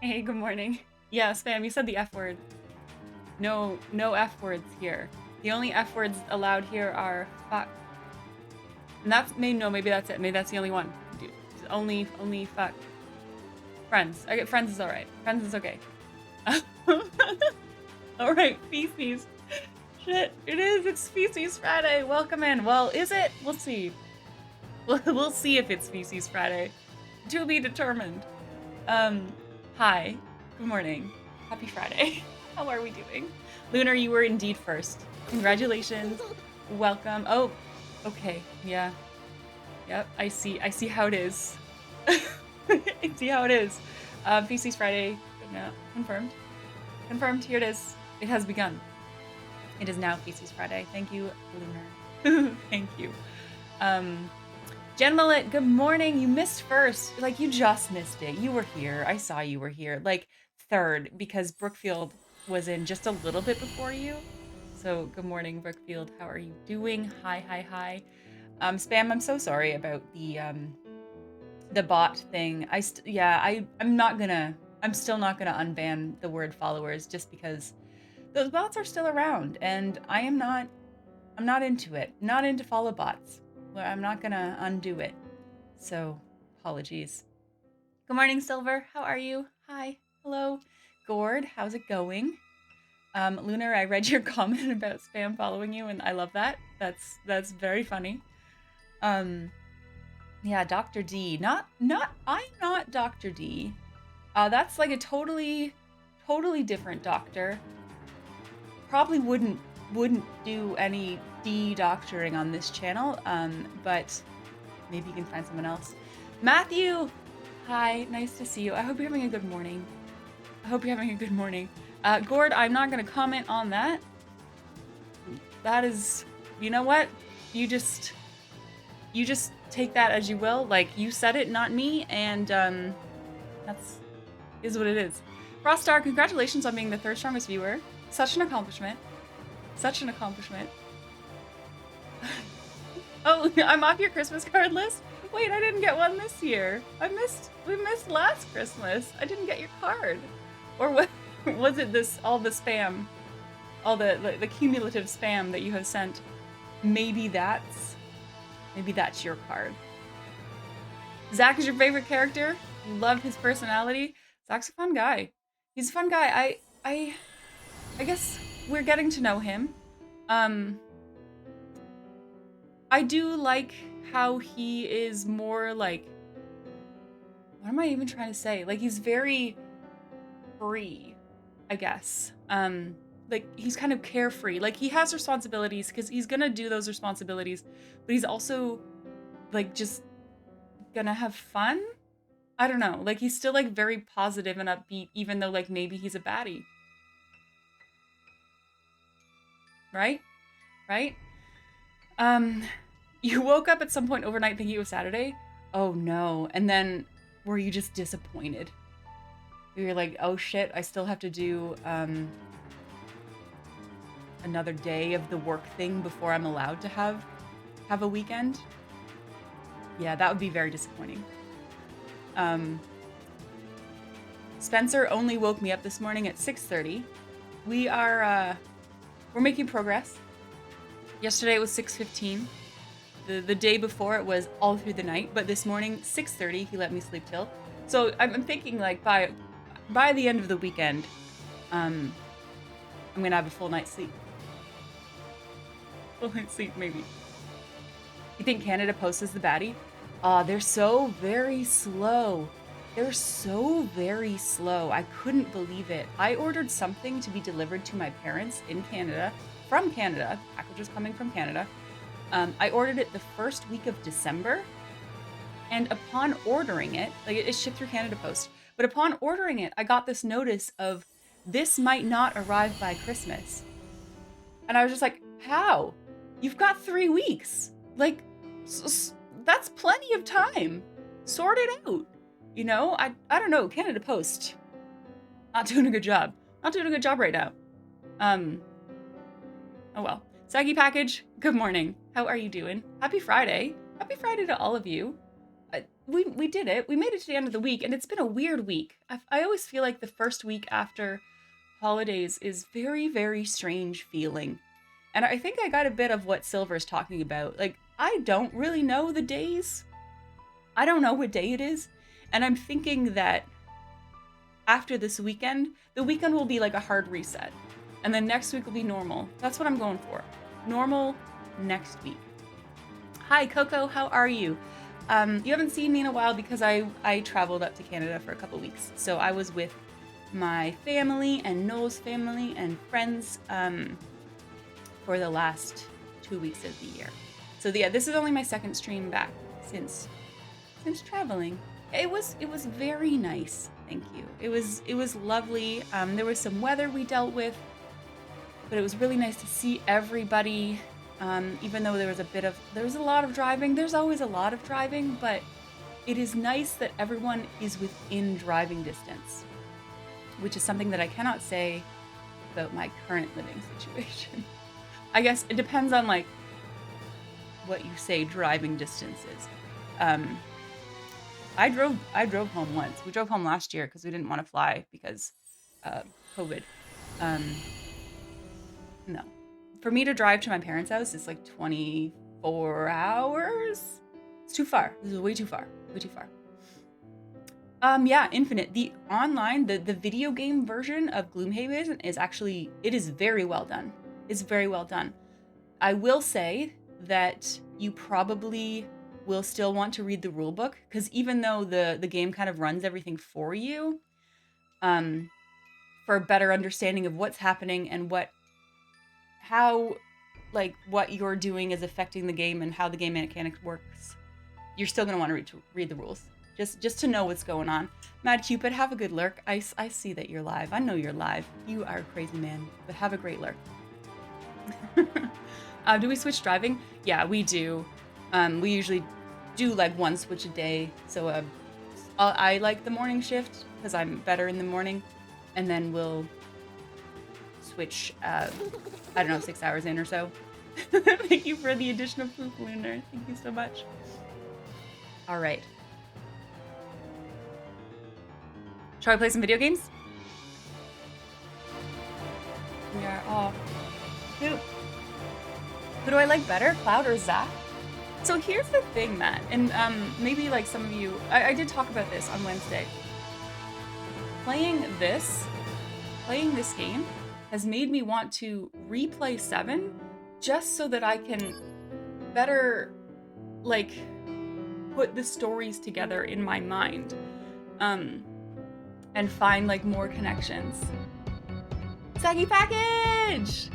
Hey, good morning. Yeah, Spam, you said the F word. No, no F words here. The only F words allowed here are fuck. And that's, maybe that's it. Maybe that's the only one. Dude, only fuck. Friends. Okay, friends is alright. Friends is okay. Alright, feces. Shit, it is. It's Feces Friday. Welcome in. Well, is it? We'll see. We'll see if it's Feces Friday. To be determined. Hi. Good morning. Happy Friday. How are we doing? Lunar, you were indeed first. Congratulations. Welcome. Oh, okay. Yeah. Yep. I see how it is. I see how it is. Feces Friday. No, confirmed. Confirmed. Here it is. It has begun. It is now Feces Friday. Thank you, Lunar. Thank you. Jen Millett, good morning. You missed first. Like, you just missed it. You were here. I saw you were here. Like, third, because Brookfield was in just a little bit before you. So, good morning, Brookfield. How are you doing? Hi, hi, hi. Spam, I'm so sorry about the bot thing. I'm still not gonna unban the word followers just because those bots are still around, and I'm not into it. Not into follow bots. Well, I'm not gonna undo it. So, apologies. Good morning, Silver. How are you? Hi. Hello. Gord, how's it going? Lunar, I read your comment about spam following you, and I love that. That's very funny. Yeah, Dr. D. I'm not Dr. D. That's like a totally different doctor. Probably wouldn't do any de-doctoring on this channel, but maybe you can find someone else. Matthew! Hi, nice to see you. I hope you're having a good morning. Gord, I'm not going to comment on that. That is, you know what? You just take that as you will. Like, you said it, not me, and that's is what it is. Frostar, congratulations on being the third strongest viewer. Such an accomplishment. Such an accomplishment. Oh, I'm off your Christmas card list? Wait, I didn't get one this year. We missed last Christmas. I didn't get your card. Or what was it all the spam? All the cumulative spam that you have sent. Maybe that's your card. Zach is your favorite character? You love his personality? Zach's a fun guy. He's a fun guy. I guess we're getting to know him. I do like how he is more like, what am I even trying to say? Like, he's very free, I guess. Like, he's kind of carefree. Like, he has responsibilities because he's gonna do those responsibilities, but he's also like just gonna have fun. I don't know. Like, he's still like very positive and upbeat, even though like maybe he's a baddie. Right? Right? You woke up at some point overnight thinking it was Saturday? Oh no. And then were you just disappointed? You're like, oh shit, I still have to do another day of the work thing before I'm allowed to have a weekend? Yeah, that would be very disappointing. Spencer only woke me up this morning at 6:30. We're making progress. Yesterday it was 6:15. The day before it was all through the night, but this morning 6:30 he let me sleep till. So I'm thinking like by the end of the weekend, I'm gonna have a full night's sleep. Full night's sleep, maybe. You think Canada Post is the baddie? They're so very slow. They're so very slow. I couldn't believe it. I ordered something to be delivered to my parents in Canada, from Canada. The package was coming from Canada. I ordered it the first week of December, and upon ordering it, like it's shipped through Canada Post, but upon ordering it, I got this notice of this might not arrive by Christmas. And I was just like, how? You've got 3 weeks. Like, that's plenty of time. Sort it out. You know, I don't know, Canada Post. Not doing a good job. Not doing a good job right now. Oh well. Saggy Package, good morning. How are you doing? Happy Friday. Happy Friday to all of you. we did it. We made it to the end of the week, and it's been a weird week. I always feel like the first week after holidays is very, very strange feeling. And I think I got a bit of what Silver's talking about. Like, I don't really know the days. I don't know what day it is. And I'm thinking that after this weekend, the weekend will be like a hard reset. And then next week will be normal. That's what I'm going for. Normal next week. Hi, Coco. How are you? You haven't seen me in a while because I traveled up to Canada for a couple weeks. So I was with my family and Noel's family and friends for the last 2 weeks of the year. So yeah, this is only my second stream back since traveling. It was very nice. Thank you. It was lovely. There was some weather we dealt with, but it was really nice to see everybody. Even though there was a lot of driving. There's always a lot of driving, but it is nice that everyone is within driving distance, which is something that I cannot say about my current living situation. I guess it depends on like what you say driving distance is. I drove home once. We drove home last year because we didn't want to fly because COVID. No. For me to drive to my parents' house, it's like 24 hours. It's too far. This is way too far. Way too far. Yeah, Infinite. The online, the video game version of Gloomhaven is actually, it is very well done. It's very well done. I will say that you probably will still want to read the rule book, because even though the game kind of runs everything for you, for a better understanding of what's happening and how what you're doing is affecting the game and how the game mechanics works, you're still going to want to read the rules. Just to know what's going on. Mad Cupid, have a good lurk. I see that you're live. I know you're live. You are a crazy man, but have a great lurk. Do we switch driving? Yeah, we do. We usually do like one switch a day. So I like the morning shift because I'm better in the morning. And then we'll switch, I don't know, 6 hours in or so. Thank you for the additional poop, Lunar. Thank you so much. All right. Shall we play some video games? We are off. Who do I like better, Cloud or Zach? So here's the thing, Matt, and maybe like some of you, I did talk about this on Wednesday. Playing this game has made me want to replay 7 just so that I can better like put the stories together in my mind. And find like more connections. Saggy Package!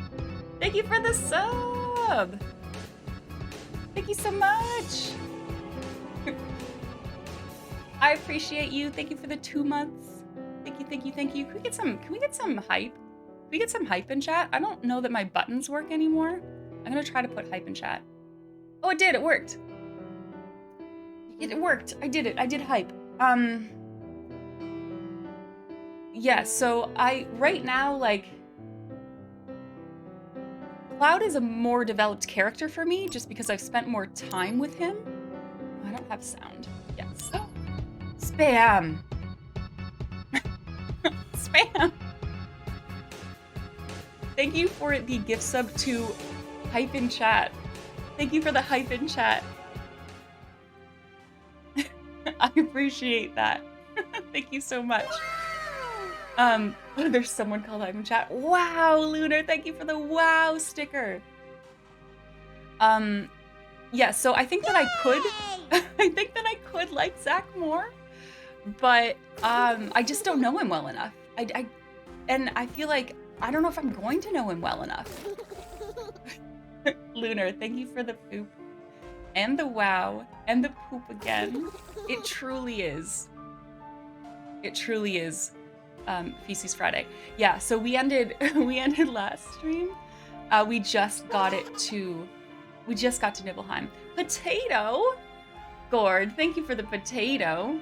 Thank you for the sub! Thank you so much! I appreciate you. Thank you for the 2 months. Thank you, thank you, thank you. Can we get some hype? Can we get some hype in chat? I don't know that my buttons work anymore. I'm gonna try to put hype in chat. Oh, it did, it worked. It worked, I did it, I did hype. Yeah, so right now, like, Cloud is a more developed character for me just because I've spent more time with him. I don't have sound. Yes. Oh. Spam! Spam! Thank you for the gift sub to Hype in Chat. Thank you for the hype in chat. I appreciate that. Thank you so much. There's someone called hype in chat. Wow, Lunar, thank you for the wow sticker. Yeah, so I think that I could like Zach more, but I just don't know him well enough. And I feel like I don't know if I'm going to know him well enough. Lunar, thank you for the poop and the wow and the poop again. It truly is. It truly is. Feces Friday. Yeah, so we ended last stream. We just got to Nibelheim. Potato! Gord, thank you for the potato.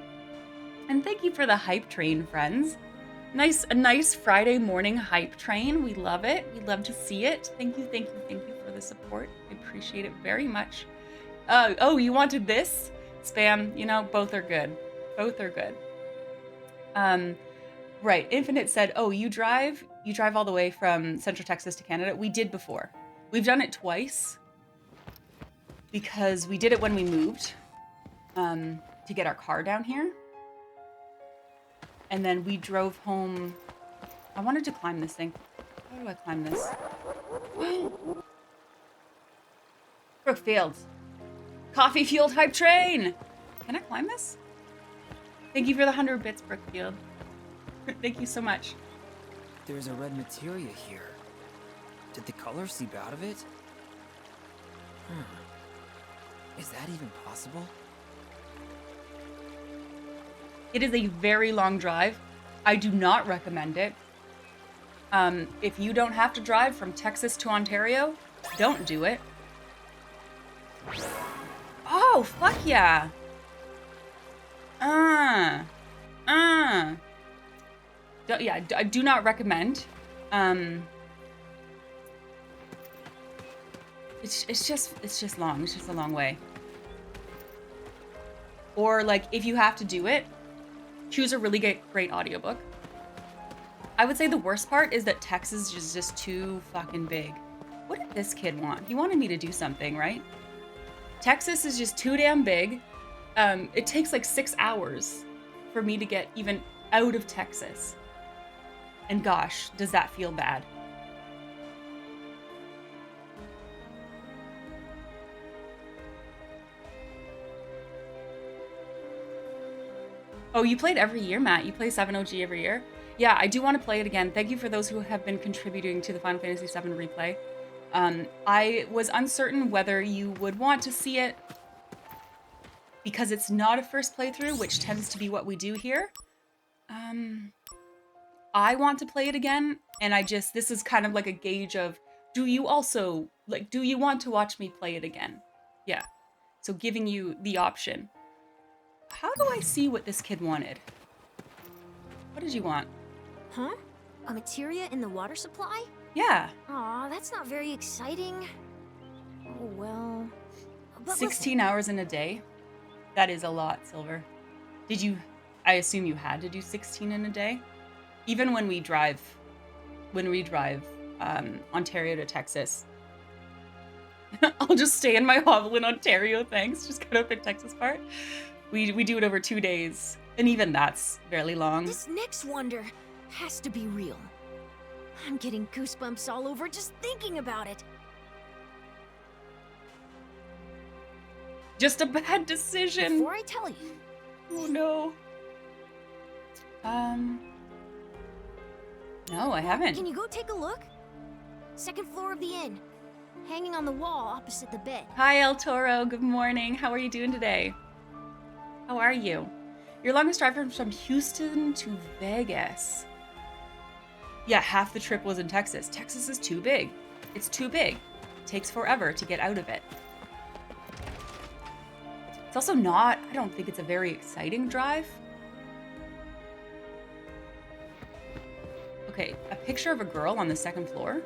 And thank you for the hype train, friends. A nice Friday morning hype train. We love it. We love to see it. Thank you for the support. I appreciate it very much. Oh, you wanted this? Spam, you know, both are good. Both are good. Right. Infinite said, oh, you drive all the way from Central Texas to Canada. We did before. We've done it twice because we did it when we moved to get our car down here. And then we drove home. I wanted to climb this thing. How do I climb this? Brookfield. Coffee fueled hype train. Can I climb this? Thank you for the 100 bits, Brookfield. Thank you so much. There's a red materia here. Did the color seep out of it? Is that even possible? It is a very long drive. I do not recommend it. If you don't have to drive from Texas to Ontario, don't do it. Oh, fuck yeah. I do not recommend. It's just long. It's just a long way. Or like if you have to do it, choose a really great audiobook. I would say the worst part is that Texas is just too fucking big. What did this kid want? He wanted me to do something, right? Texas is just too damn big. It takes like 6 hours for me to get even out of Texas. And gosh, does that feel bad? Oh, you played every year, Matt. You play 7OG every year? Yeah, I do want to play it again. Thank you for those who have been contributing to the Final Fantasy VII replay. I was uncertain whether you would want to see it because it's not a first playthrough, which tends to be what we do here. I want to play it again, and this is kind of like a gauge of, do you want to watch me play it again? Yeah. So giving you the option. How do I see what this kid wanted? What did you want? Huh? A materia in the water supply? Yeah. Aw, that's not very exciting. Oh, well... But 16 hours in a day? That is a lot, Silver. I assume you had to do 16 in a day? Even when we drive Ontario to Texas. I'll just stay in my hovel in Ontario, thanks. Just cut up in Texas part. We do it over 2 days. And even that's fairly long. This next wonder has to be real. I'm getting goosebumps all over just thinking about it. Just a bad decision. Before I tell you. Oh no. No, I haven't. Can you go take a look? Second floor of the inn. Hanging on the wall opposite the bed. Hi, El Toro. Good morning. How are you doing today? How are you? Your longest drive from Houston to Vegas. Yeah, half the trip was in Texas. Texas is too big. It's too big. It takes forever to get out of it. It's also I don't think it's a very exciting drive. Okay, a picture of a girl on the second floor.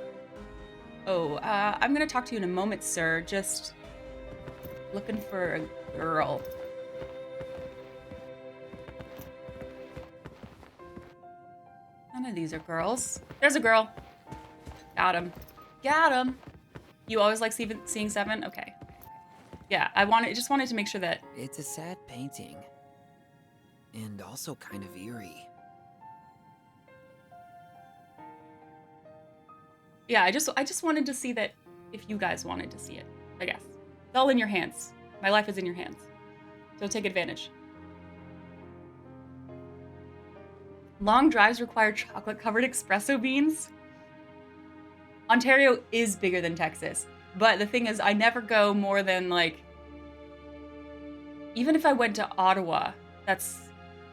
Oh, I'm gonna talk to you in a moment, sir. Just looking for a girl. None of these are girls. There's a girl. Got him. Got him. You always like seeing Seven? Okay. Yeah, just wanted to make sure that... It's a sad painting. And also kind of eerie. Yeah, I just wanted to see that if you guys wanted to see it, I guess. It's all in your hands. My life is in your hands. So take advantage. Long drives require chocolate-covered espresso beans. Ontario is bigger than Texas. But the thing is, I never go more than, like... Even if I went to Ottawa, that's,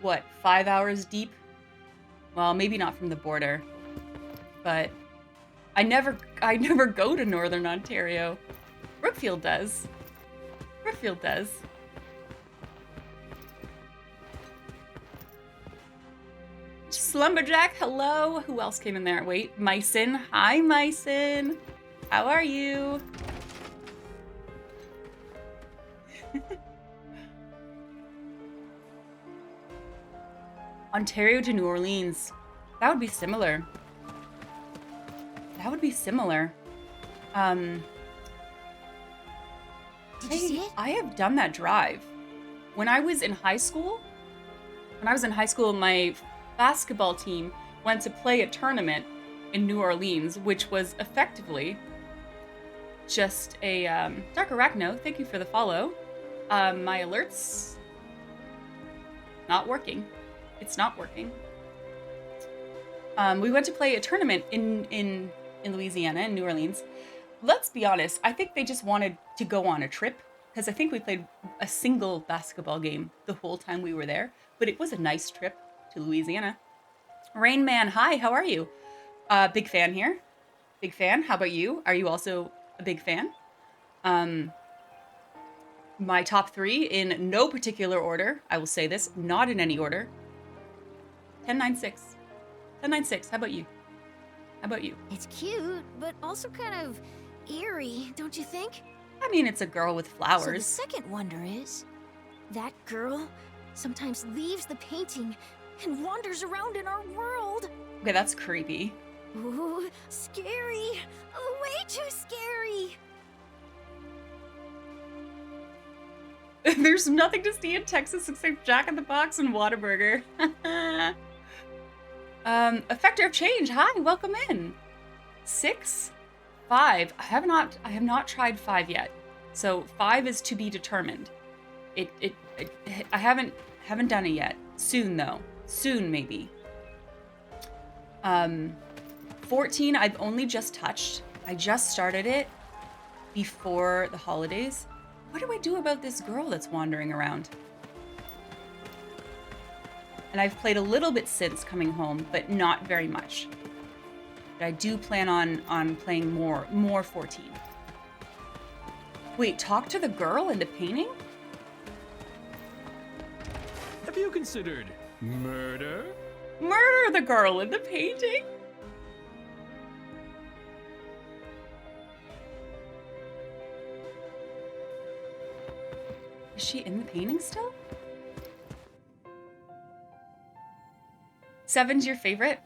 what, 5 hours deep? Well, maybe not from the border. But I never go to Northern Ontario. Brookfield does. Brookfield does. Slumberjack, hello. Who else came in there? Wait, Myson. Hi, Myson. How are you? Ontario to New Orleans. That would be similar. That would be similar. Did you see it? I have done that drive. When I was in high school, my basketball team went to play a tournament in New Orleans, which was effectively just a Dark Arachno, thank you for the follow. My alerts not working. It's not working. We went to play a tournament in Louisiana, in New Orleans. Let's be honest, I think they just wanted to go on a trip, because I think we played a single basketball game the whole time we were there, but it was a nice trip to Louisiana. Rain Man, hi, how are you? Big fan here. Big fan. How about you? Are you also a big fan? My top 3 in no particular order. I will say this, not in any order. 1096. 1096. How about you? How about you? It's cute, but also kind of eerie, don't you think? I mean, it's a girl with So the flowers. second wonder is, that girl sometimes leaves the painting and wanders around in our world. Okay, that's creepy. Ooh, scary. Way too scary. There's nothing to see in Texas except Jack in the Box and Whataburger. Effector of Change, hi, welcome in. 6, 5. I have not tried 5 yet. So 5 is to be determined. I haven't done it yet. Soon though. Soon maybe. 14 I've only just touched. I just started it before the holidays. What do I do about this girl that's wandering around? And I've played a little bit since coming home, but not very much. But I do plan on playing more 14. Wait, talk to the girl in the painting? Have you considered murder? Murder the girl in the painting? Is she in the painting still? 7's your favorite?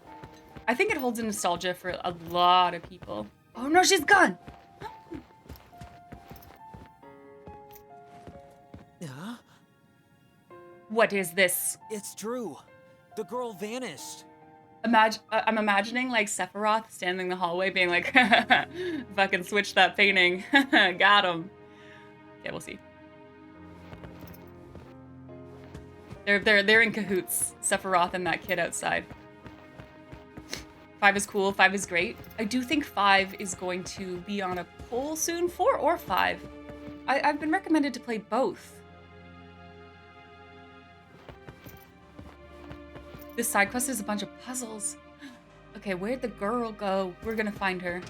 I think it holds a nostalgia for a lot of people. Oh no, she's gone! Huh? What is this? It's true. The girl vanished. I'm imagining like Sephiroth standing in the hallway being like, fucking switch that painting. Got him. Okay, we'll see. They're in cahoots. Sephiroth and that kid outside. 5 is cool. 5 is great. I do think 5 is going to be on a poll soon. 4 or 5. I've been recommended to play both. This side quest is a bunch of puzzles. Okay, where'd the girl go? We're gonna find her.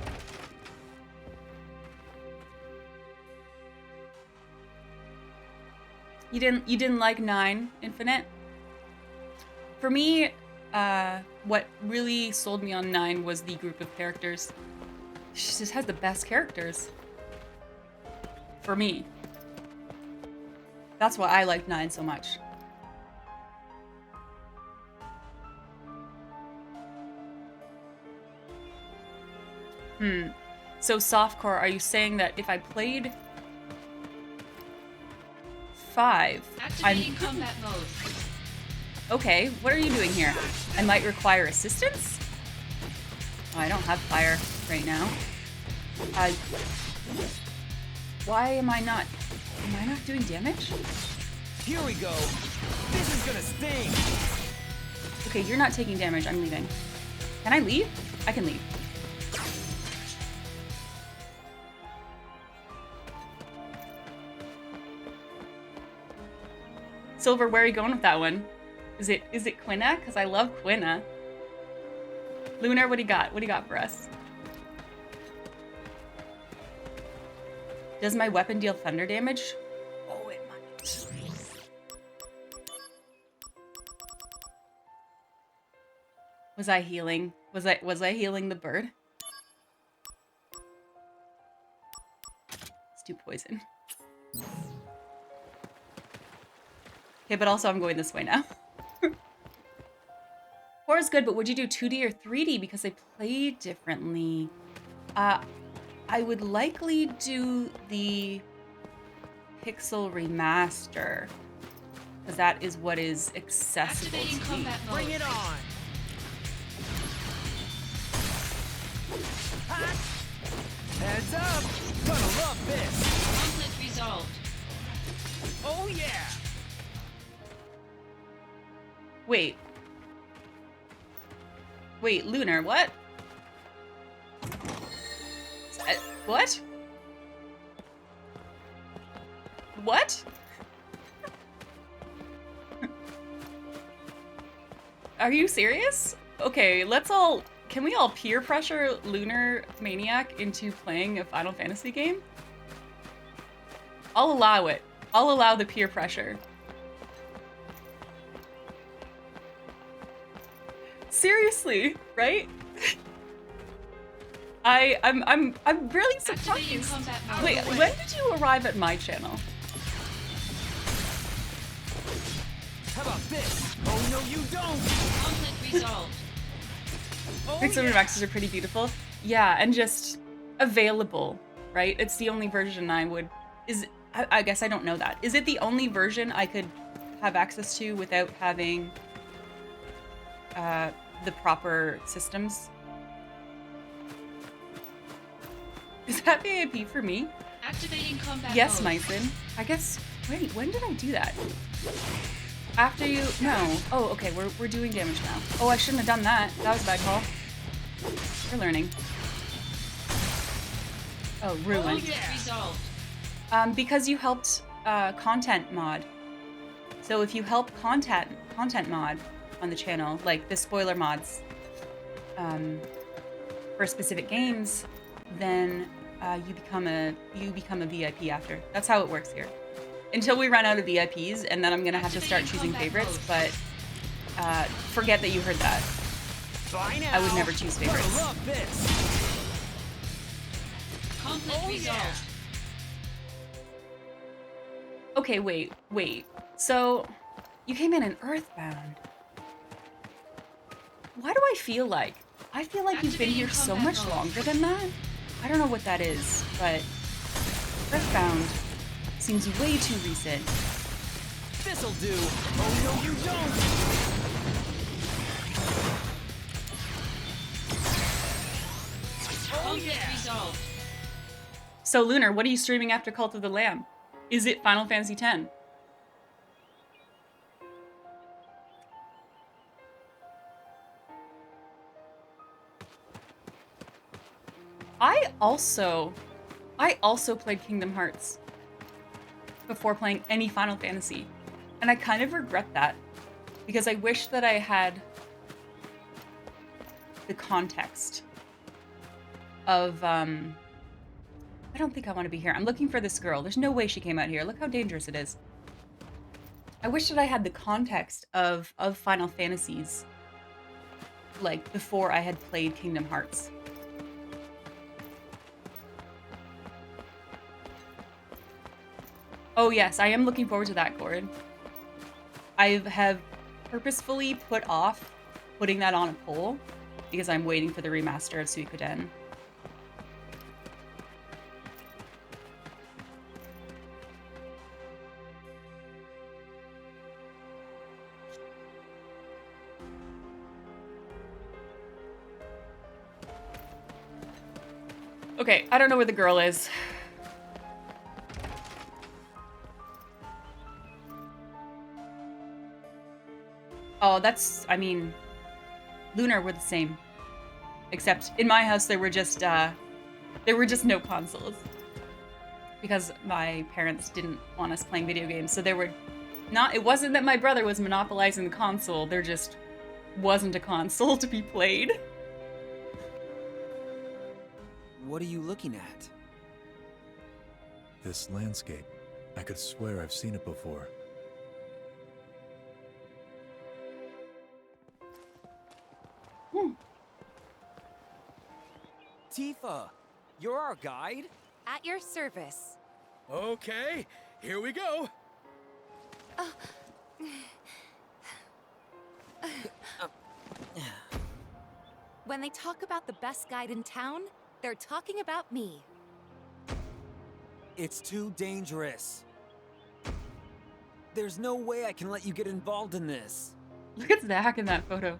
You didn't like 9 Infinite? For me, what really sold me on 9 was the group of characters. She just has the best characters. For me. That's why I like 9 so much. So softcore, are you saying that if I played 5, Activating combat mode. Okay, what are you doing here? I might require assistance? Oh, I don't have fire right now. Why am I not doing damage? Here we go. This is gonna sting. Okay, you're not taking damage. I'm leaving. Can I leave? I can leave. Silver, where are you going with that one? Is it Quina? Because I love Quina. Lunar, what do you got? What do you got for us? Does my weapon deal thunder damage? Oh, it might. Was I healing? Was I healing the bird? Let's do poison. Okay, but also I'm going this way now. Horror's good, but would you do 2D or 3D? Because they play differently. I would likely do the Pixel Remaster, because that is what is accessible Activating to me. combat mode. Bring it on! Hot. Heads up! Gonna love this! Conflict resolved. Oh yeah! Wait, Lunar, what? What? What? Are you serious? Okay, can we all peer pressure Lunar Maniac into playing a Final Fantasy game? I'll allow it. I'll allow the peer pressure. Seriously, right? I'm really Activating surprised. combat mode. Wait, when did you arrive at my channel? How about this? Oh no, you don't! Conflict resolved. Oh, Pixel yeah. Remaxes are pretty beautiful. Yeah, and just available, right? It's the only version I guess I don't know that. Is it the only version I could have access to without having the proper systems? Is that VIP for me? Activating combat Yes, mode. Myson. I guess, wait, when did I do that? After you, no. Oh, okay, we're doing damage now. Oh, I shouldn't have done that. That was a bad call. We're learning. Oh, ruined. Conflict resolved. Because you helped content mod. So if you help content mod on the channel, like the spoiler mods for specific games, then you become a VIP after. That's how it works here. Until we run out of VIPs, and then I'm gonna have to start choosing favorites. But forget that you heard that. Bye now. I would never choose Gonna favorites. love this! Conflict Oh, resolved. yeah. Okay, wait. So you came in Earthbound. Why do I feel like you've been here so much longer than that? I don't know what that is, but Earthbound seems way too recent. This'll do! Oh no, you don't! Oh Conflict yeah! resolved. So Lunar, what are you streaming after Cult of the Lamb? Is it Final Fantasy X? I also played Kingdom Hearts before playing any Final Fantasy. And I kind of regret that because I wish that I had the context of I don't think I want to be here. I'm looking for this girl. There's no way she came out here. Look how dangerous it is. I wish that I had the context of Final Fantasies like before I had played Kingdom Hearts. Oh yes, I am looking forward to that, Gordon. I have purposefully put off putting that on a poll because I'm waiting for the remaster of Suikoden. Okay, I don't know where the girl is. Oh, I mean, Lunar were the same. Except in my house there were just no consoles. Because my parents didn't want us playing video games, so it wasn't that my brother was monopolizing the console, there just wasn't a console to be played. What are you looking at? This landscape. I could swear I've seen it before. Tifa, you're our guide? At your service. Okay, here we go. When they talk about the best guide in town, they're talking about me. It's too dangerous. There's no way I can let you get involved in this. Look at Zach in that photo.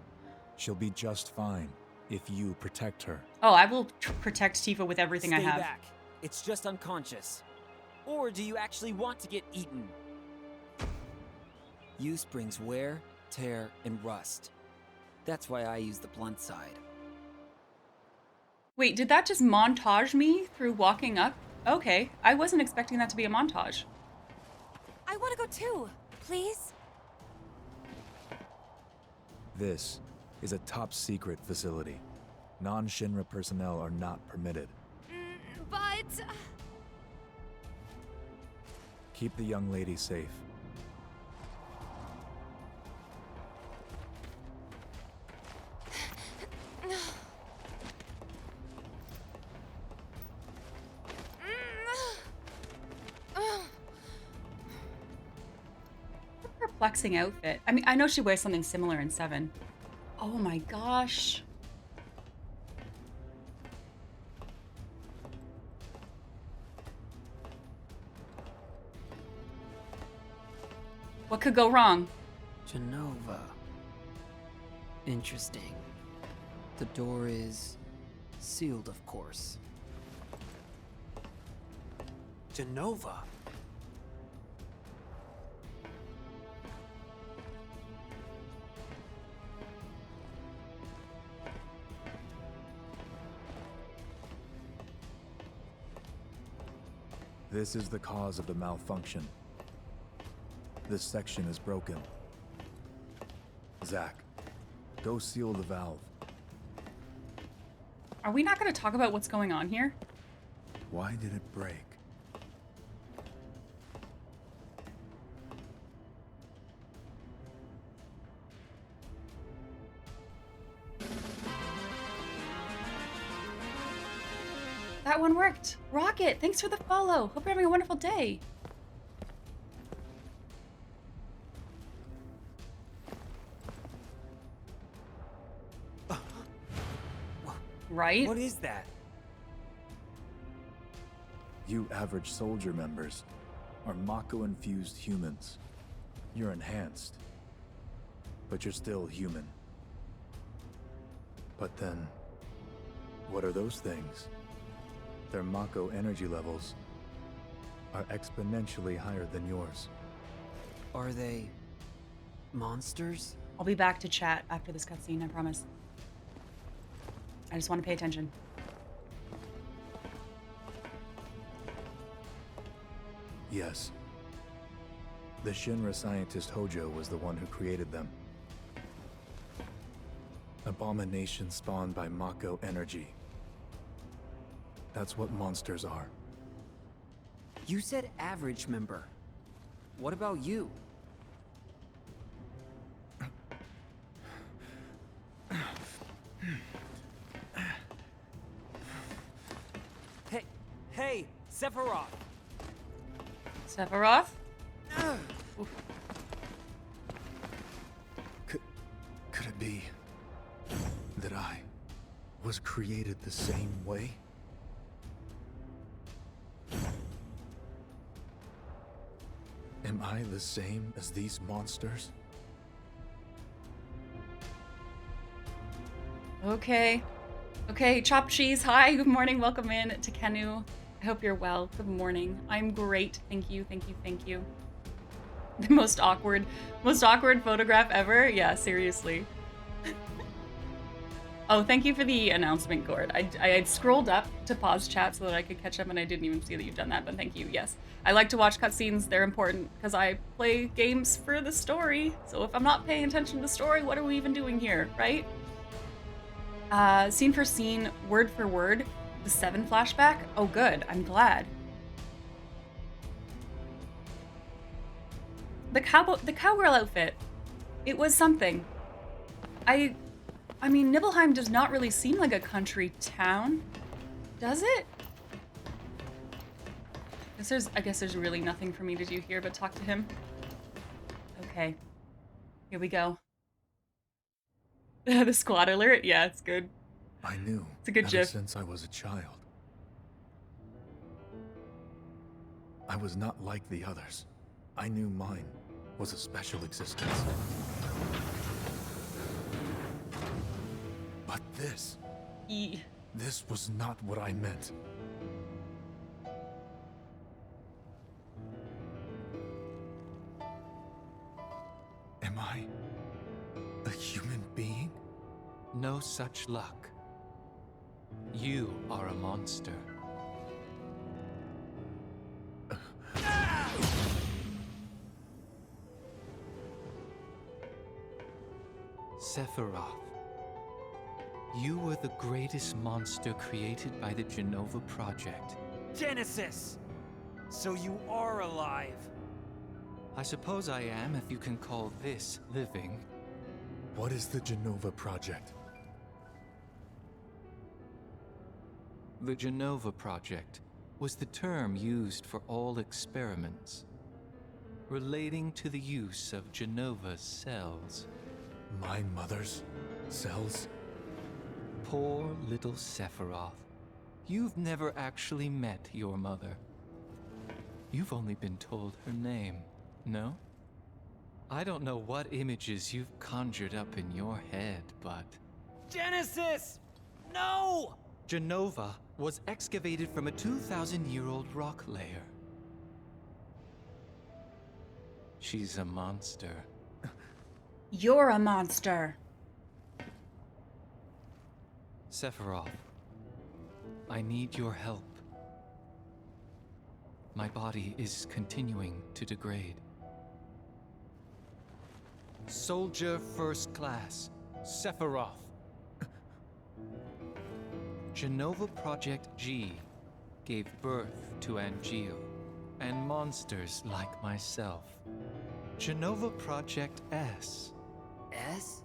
She'll be just fine if you protect her. Oh, I will protect Tifa with everything I Stay have. back. It's just unconscious. Or do you actually want to get eaten? Use brings wear, tear, and rust. That's why I use the blunt side. Wait, did that just montage me through walking up? Okay, I wasn't expecting that to be a montage. I want to go too, please. This is a top secret facility. Non-Shinra personnel are not permitted. But... Keep the young lady safe. Perplexing outfit. I mean, I know she wears something similar in 7. Oh my gosh. What could go wrong? Genova. Interesting. The door is sealed, of course. Genova? This is the cause of the malfunction. This section is broken. Zack, go seal the valve. Are we not going to talk about what's going on here? Why did it break? That one worked. Rocket, thanks for the follow. Hope you're having a wonderful day. Right? What is that? You average soldier members are Mako-infused humans. You're enhanced, but you're still human. But then, what are those things? Their Mako energy levels are exponentially higher than yours. Are they monsters? I'll be back to chat after this cutscene, I promise. I just want to pay attention. Yes. The Shinra scientist Hojo was the one who created them. Abominations spawned by Mako energy. That's what monsters are. You said average member. What about you? Hey, Sephiroth! Sephiroth? Could it be that I was created the same way? Am I the same as these monsters? Okay. Okay, chopped cheese. Hi, good morning. Welcome in to Kenu. I hope you're well. Good morning. I'm great. Thank you, thank you, thank you. The most awkward photograph ever? Yeah, seriously. Oh, thank you for the announcement, Gord. I had scrolled up to pause chat so that I could catch up, and I didn't even see that you've done that, but thank you, yes. I like to watch cutscenes. They're important because I play games for the story. So if I'm not paying attention to the story, what are we even doing here, right? Scene for scene, word for word, the 7 flashback. Oh, good. I'm glad. The cowgirl outfit. It was something. I mean, Nibelheim does not really seem like a country town, does it? I guess there's really nothing for me to do here but talk to him. Okay. Here we go. The squad alert? Yeah, it's good. I knew It's a good ever gif. since I was a child. I was not like the others. I knew mine was a special existence. But this was not what I meant. Am I a human being? No such luck. You are a monster. Sephiroth, you were the greatest monster created by the Genova Project. Genesis! So you are alive. I suppose I am, if you can call this living. What is the Genova Project? The Genova Project was the term used for all experiments relating to the use of Genova's cells. My mother's cells? Poor little Sephiroth. You've never actually met your mother. You've only been told her name, no? I don't know what images you've conjured up in your head, but... Genesis! No! Genova was excavated from a 2,000-year-old rock layer. She's a monster. You're a monster. Sephiroth, I need your help. My body is continuing to degrade. Soldier First Class, Sephiroth. Genova Project G gave birth to Angeal and monsters like myself. Genova Project S S?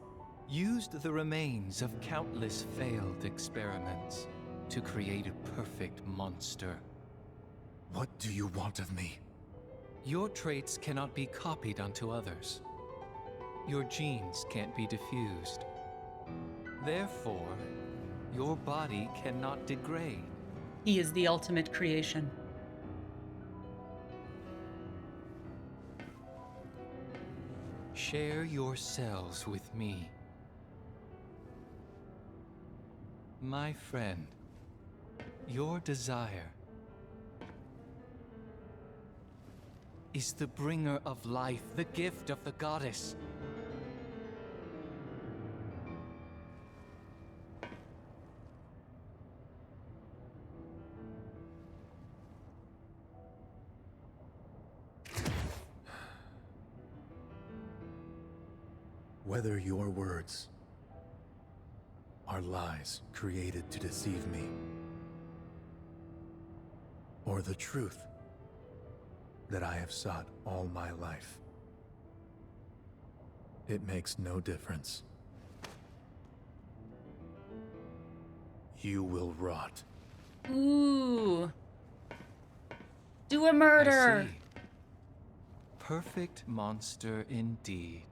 used the remains of countless failed experiments to create a perfect monster. What do you want of me? Your traits cannot be copied onto others. Your genes can't be diffused. Therefore, your body cannot degrade. He is the ultimate creation. Share your cells with me. My friend, your desire is the bringer of life, the gift of the goddess. Whether your words are lies created to deceive me, or the truth that I have sought all my life, it makes no difference. You will rot. Ooh. Do a murder. I see. Perfect monster indeed.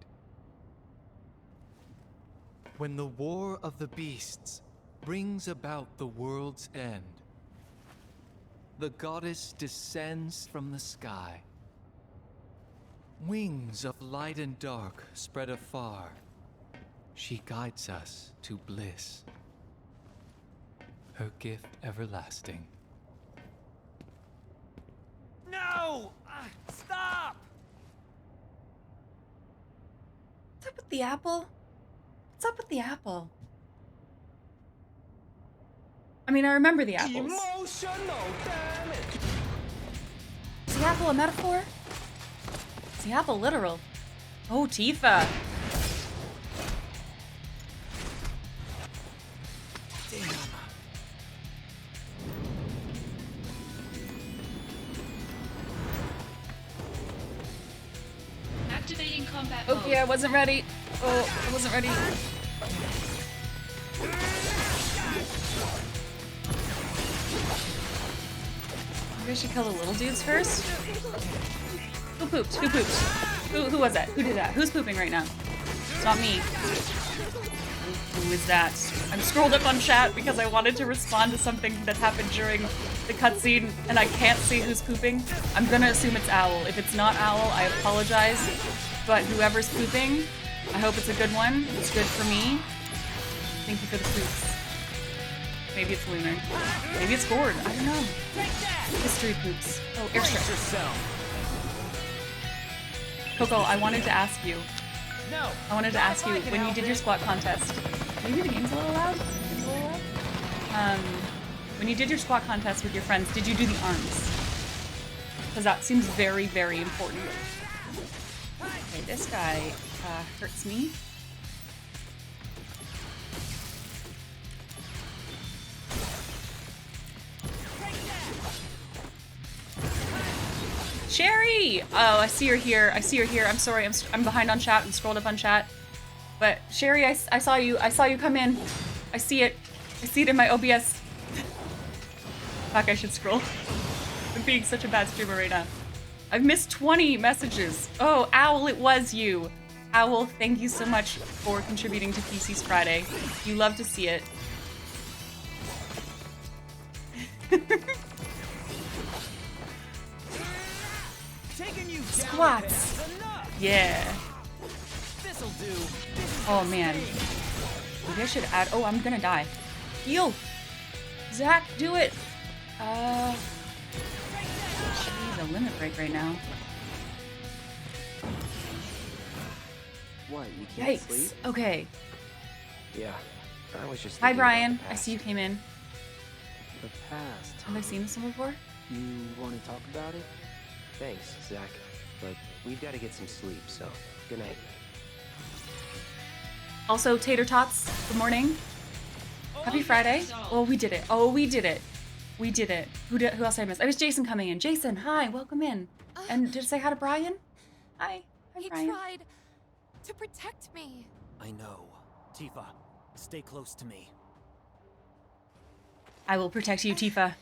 When the war of the beasts brings about the world's end, the goddess descends from the sky. Wings of light and dark spread afar. She guides us to bliss. Her gift everlasting. No! Stop! What's up with the apple? What's up with the apple? I mean, I remember the apples. Emotional damage! Is the apple a metaphor? Is the apple literal? Oh, Tifa. Damn. Activating combat Okay, mode. I wasn't ready. Oh, I wasn't ready. Maybe I should kill the little dudes first? Who pooped? Who pooped? Who was that? Who did that? Who's pooping right now? It's not me. Who is that? I'm scrolled up on chat because I wanted to respond to something that happened during the cutscene, and I can't see who's pooping. I'm gonna assume it's Owl. If it's not Owl, I apologize. But whoever's pooping, I hope it's a good one. It's good for me. Thank you for the poops. Maybe it's Lunar. Maybe it's Gord. I don't know. History poops. Oh, airstrike. Coco, I wanted to ask you. No. I wanted to ask you, when you did your squat contest, maybe the game's a little loud? It's a little loud? When you did your squat contest with your friends, did you do the arms? Because that seems very, very important. Okay, this guy hurts me. Sherry! Oh, I see her here. I see her here. I'm sorry. I'm behind on chat. I'm scrolled up on chat. But Sherry, I saw you. I saw you come in. I see it. I see it in my OBS. Fuck, I should scroll. I'm being such a bad streamer right now. I've missed 20 messages. Oh, Owl, it was you. Owl, thank you so much for contributing to PC's Friday. You love to see it. Squats. Yeah. This'll do. Oh man. Maybe I should add. Oh, I'm gonna die. Heal. Zach, do it. She's a limit break right now. What, you can't Yikes. sleep? Okay. Yeah, I was just Hi, thinking about Brian. the I past. see you came in. The past. Have I seen this one before? You want to talk about it? Thanks, Zach. But we've got to get some sleep, so good night. Also, Tater Tots, good morning. Happy Friday. Oh, we did it. Oh, we did it. We did it. Who else did I miss? I was Jason coming in. Jason, hi, welcome in. And did I say hi to Brian? Hi. Hi, He Brian. tried to protect me. I know. Tifa, stay close to me. I will protect you, Tifa.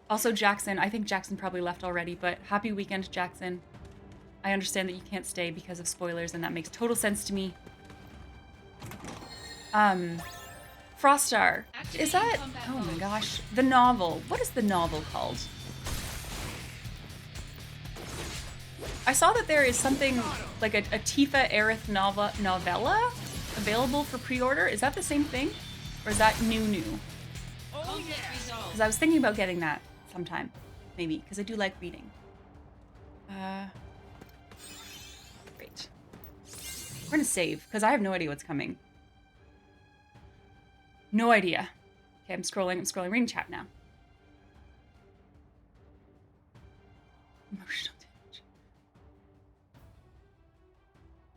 Also, Jackson. I think Jackson probably left already, but happy weekend, Jackson. I understand that you can't stay because of spoilers, and that makes total sense to me. Frostar. Is that... Oh my gosh. The novel. What is the novel called? I saw that there is something like a Tifa Aerith novella available for pre-order. Is that the same thing? Or is that new? Because I was thinking about getting that sometime. Maybe, because I do like reading. Great. We're gonna save, because I have no idea what's coming. No idea. Okay, I'm scrolling, reading chat now. Emotional damage.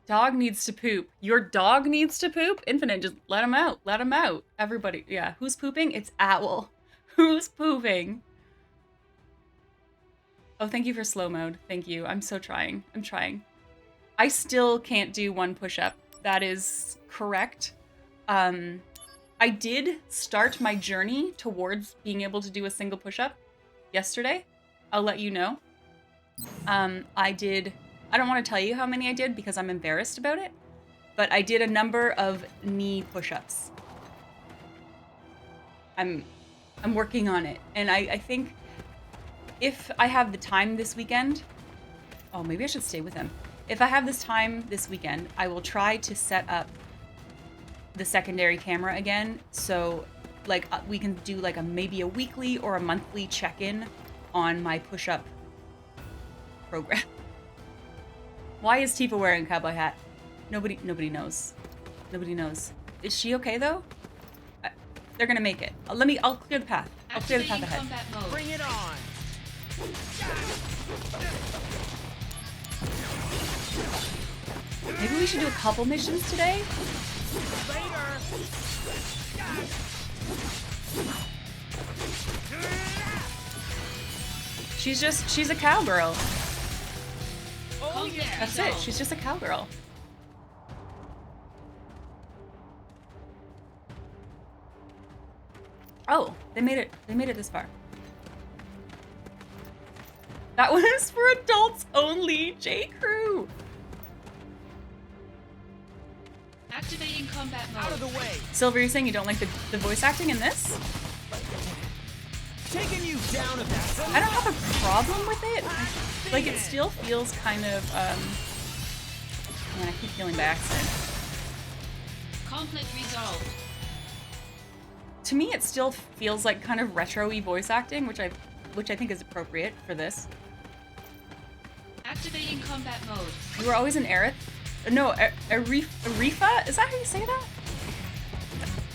Dog needs to poop. Your dog needs to poop? Infinite, just let him out. Let him out. Everybody, yeah. Who's pooping? It's Owl. Who's pooping? Oh, thank you for slow mode. Thank you. I'm so trying. I'm trying. I still can't do one push-up. That is correct. I did start my journey towards being able to do a single push-up yesterday. I'll let you know. I don't want to tell you how many I did because I'm embarrassed about it, but I did a number of knee push-ups. I'm working on it, and I think if I have the time this weekend, oh, maybe I should stay with him. If I have this time this weekend, I will try to set up the secondary camera again, so like we can do like maybe a weekly or a monthly check-in on my push-up program. Why is Tifa wearing a cowboy hat? Nobody knows. Nobody knows. Is she okay though? They're gonna make it. I'll clear the path. I'll clear the path ahead. Combat mode. Bring it on! Maybe we should do a couple missions today? Later! She's a cowgirl. Oh yeah! That's it. She's just a cowgirl. Oh, they made it this far. That was for adults only, J. Crew. Activating combat mode. Out of the way. Silver, you're saying you don't like the voice acting in this? Taking you down a bit. I don't have a problem with it. Like, it still feels kind of, man, I keep feeling by accident. Conflict resolved. To me, it still feels like kind of retro-y voice acting, which I think is appropriate for this. Activating combat mode. You were always an Aerith? No, Arifa? Is that how you say that?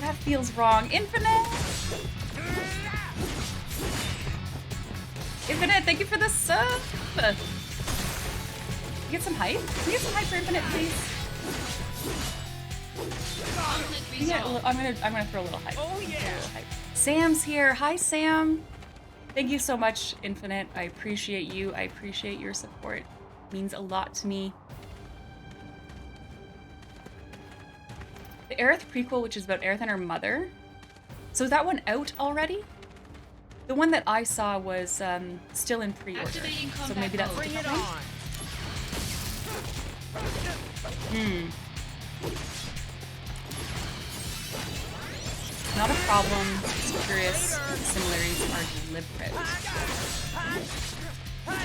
That feels wrong. Infinite! Infinite, thank you for the sub! Can you get some hype? Can you get some hype for Infinite, please? Conflict Can you get resolved. I'm gonna throw a little hype. Oh, yeah. A little hype. Sam's here. Hi, Sam. Thank you so much, Infinite. I appreciate you. I appreciate your support. It means a lot to me. The Aerith prequel, which is about Aerith and her mother. So is that one out already? The one that I saw was still in pre-order. Activating So combat maybe that's mode. a Bring it different one? on. Not a problem. Just curious. The similarities are deliberate. I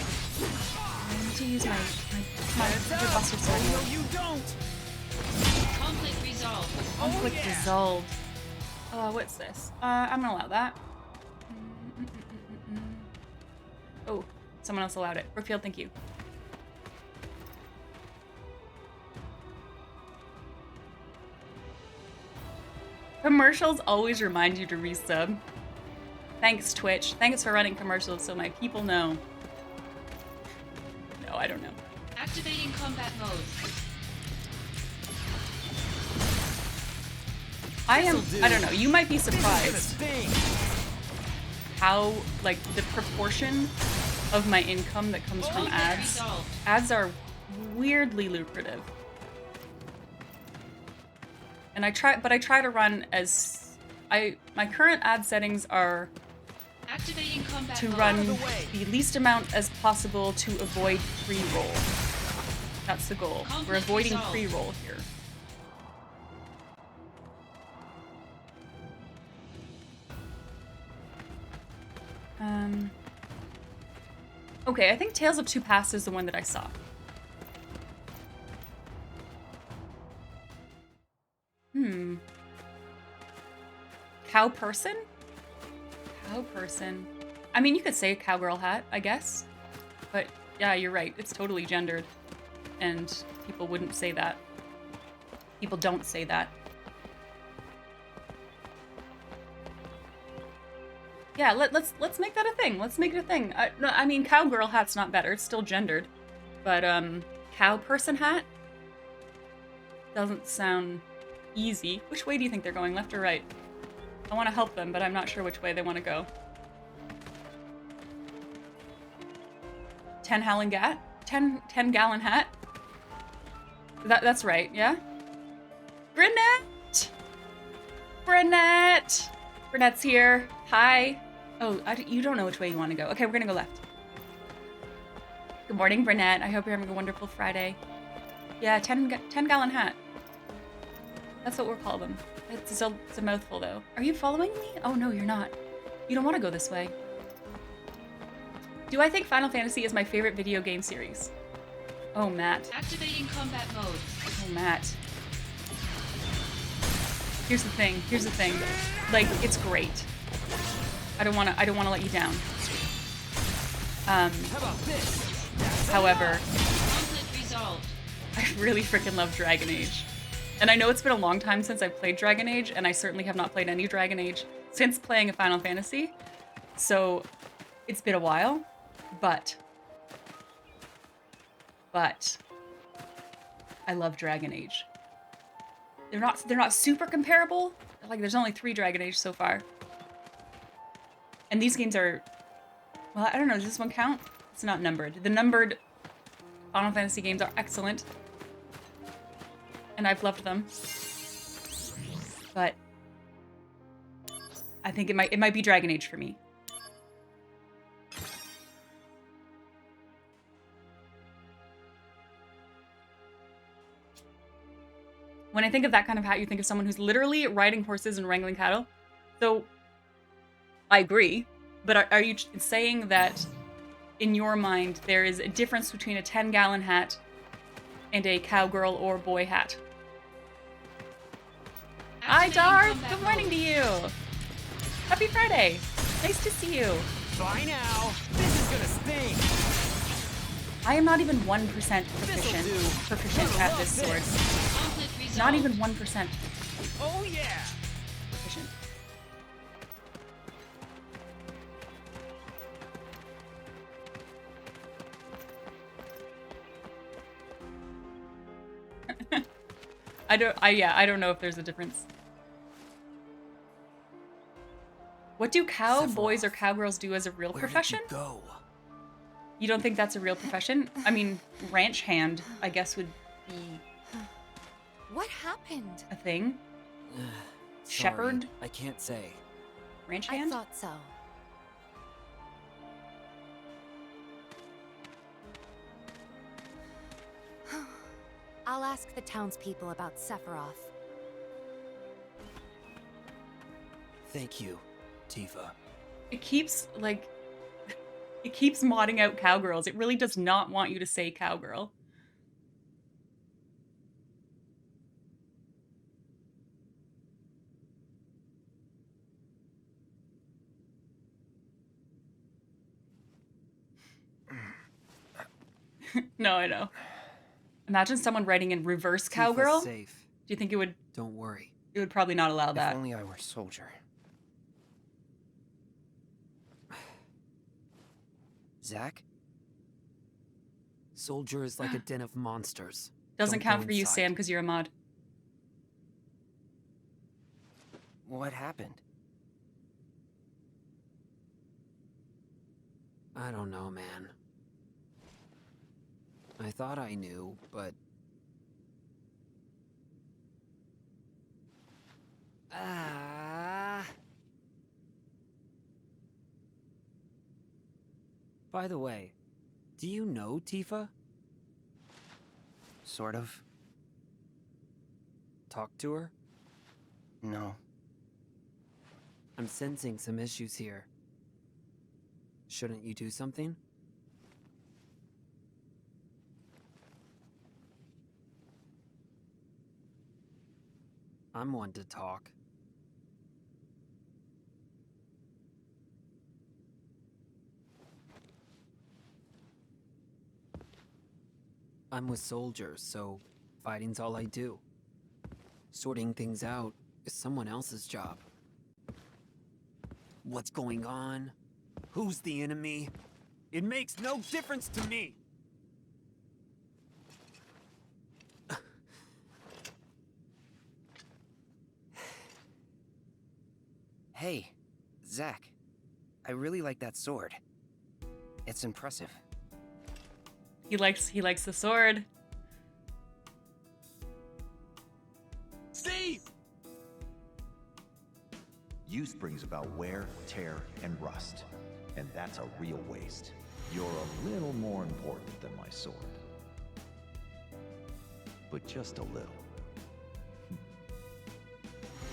need to use my buster sword. No, you don't. Conflict resolved. Conflict yeah. resolved. What's this? I'm gonna allow that. Oh, someone else allowed it. Brookfield, thank you. Commercials always remind you to resub. Thanks, Twitch. Thanks for running commercials so my people know. No, I don't know. Activating combat mode. I don't know, you might be surprised Sting. how, like, the proportion of my income that comes from Conflict ads. resolved. Ads are weirdly lucrative. And I try to run as my current ad settings are Activating combat to mode. run the way. the least amount as possible to avoid pre-roll. That's the goal. We're Conflict avoiding resolved. pre-roll here. Okay, I think Tales of Two Paths is the one that I saw. Cow person? Cow person. I mean, you could say cowgirl hat, I guess. But yeah, you're right. It's totally gendered. And people wouldn't say that. People don't say that. Yeah, let's make that a thing. Let's make it a thing. No, I mean, cowgirl hat's not better. It's still gendered. But cow person hat doesn't sound easy. Which way do you think they're going, left or right? I want to help them, but I'm not sure which way they want to go. 10 gallon hat? That's right, yeah? Brunette! Brunette! Brunette's here. Hi. Oh, you don't know which way you want to go. Okay, we're gonna go left. Good morning, Brunette. I hope you're having a wonderful Friday. Yeah, 10 gallon hat. That's what we'll call them. It's a mouthful, though. Are you following me? Oh, no, you're not. You don't want to go this way. Do I think Final Fantasy is my favorite video game series? Oh, Matt. Activating combat mode. Oh, Matt. Here's the thing. Like, it's great. I don't want to let you down. How about this? However, Conflict resolved. I really freaking love Dragon Age. And I know it's been a long time since I've played Dragon Age, and I certainly have not played any Dragon Age since playing a Final Fantasy. So it's been a while, but I love Dragon Age. They're not super comparable. Like, there's only 3 Dragon Age so far. And these games are, well, I don't know, does this one count? It's not numbered. The numbered Final Fantasy games are excellent. And I've loved them. But I think it might be Dragon Age for me. When I think of that kind of hat, you think of someone who's literally riding horses and wrangling cattle. So, I agree. But are you saying that, in your mind, there is a difference between a 10-gallon hat and a cowgirl or boy hat? Hi, Activating Darth! combat Good morning mode. to you! Happy Friday! Nice to see you. Bye now. This is gonna sting. I am not even 1% proficient Gonna at love this sword. Conflict resolved. Not even 1% Oh yeah. proficient. I don't know if there's a difference. What do cowboys or cowgirls do as a real profession? Where did you go? You don't think that's a real profession? I mean, ranch hand, I guess, would be What happened? a thing. Sorry, Shepherd? I can't say. Ranch I hand? thought so. I'll ask the townspeople about Sephiroth. Thank you, Tifa. It keeps, like, it keeps modding out cowgirls. It really does not want you to say cowgirl. No, I know. Imagine someone writing in reverse cowgirl. Tifa's Do safe. you think it Don't worry. would probably not allow If that? only I were soldier. Zack? Soldier is like a den of monsters. Doesn't Don't count go for you, inside. Sam, because you're a mod. What happened? I don't know, man. I thought I knew, but... By the way, do you know Tifa? Sort of. Talk to her? No. I'm sensing some issues here. Shouldn't you do something? I'm one to talk. I'm with soldiers, so fighting's all I do. Sorting things out is someone else's job. What's going on? Who's the enemy? It makes no difference to me! Hey, Zack. I really like that sword. It's impressive. He likes the sword. Steve! Use brings about wear, tear, and rust. And that's a real waste. You're a little more important than my sword. But just a little.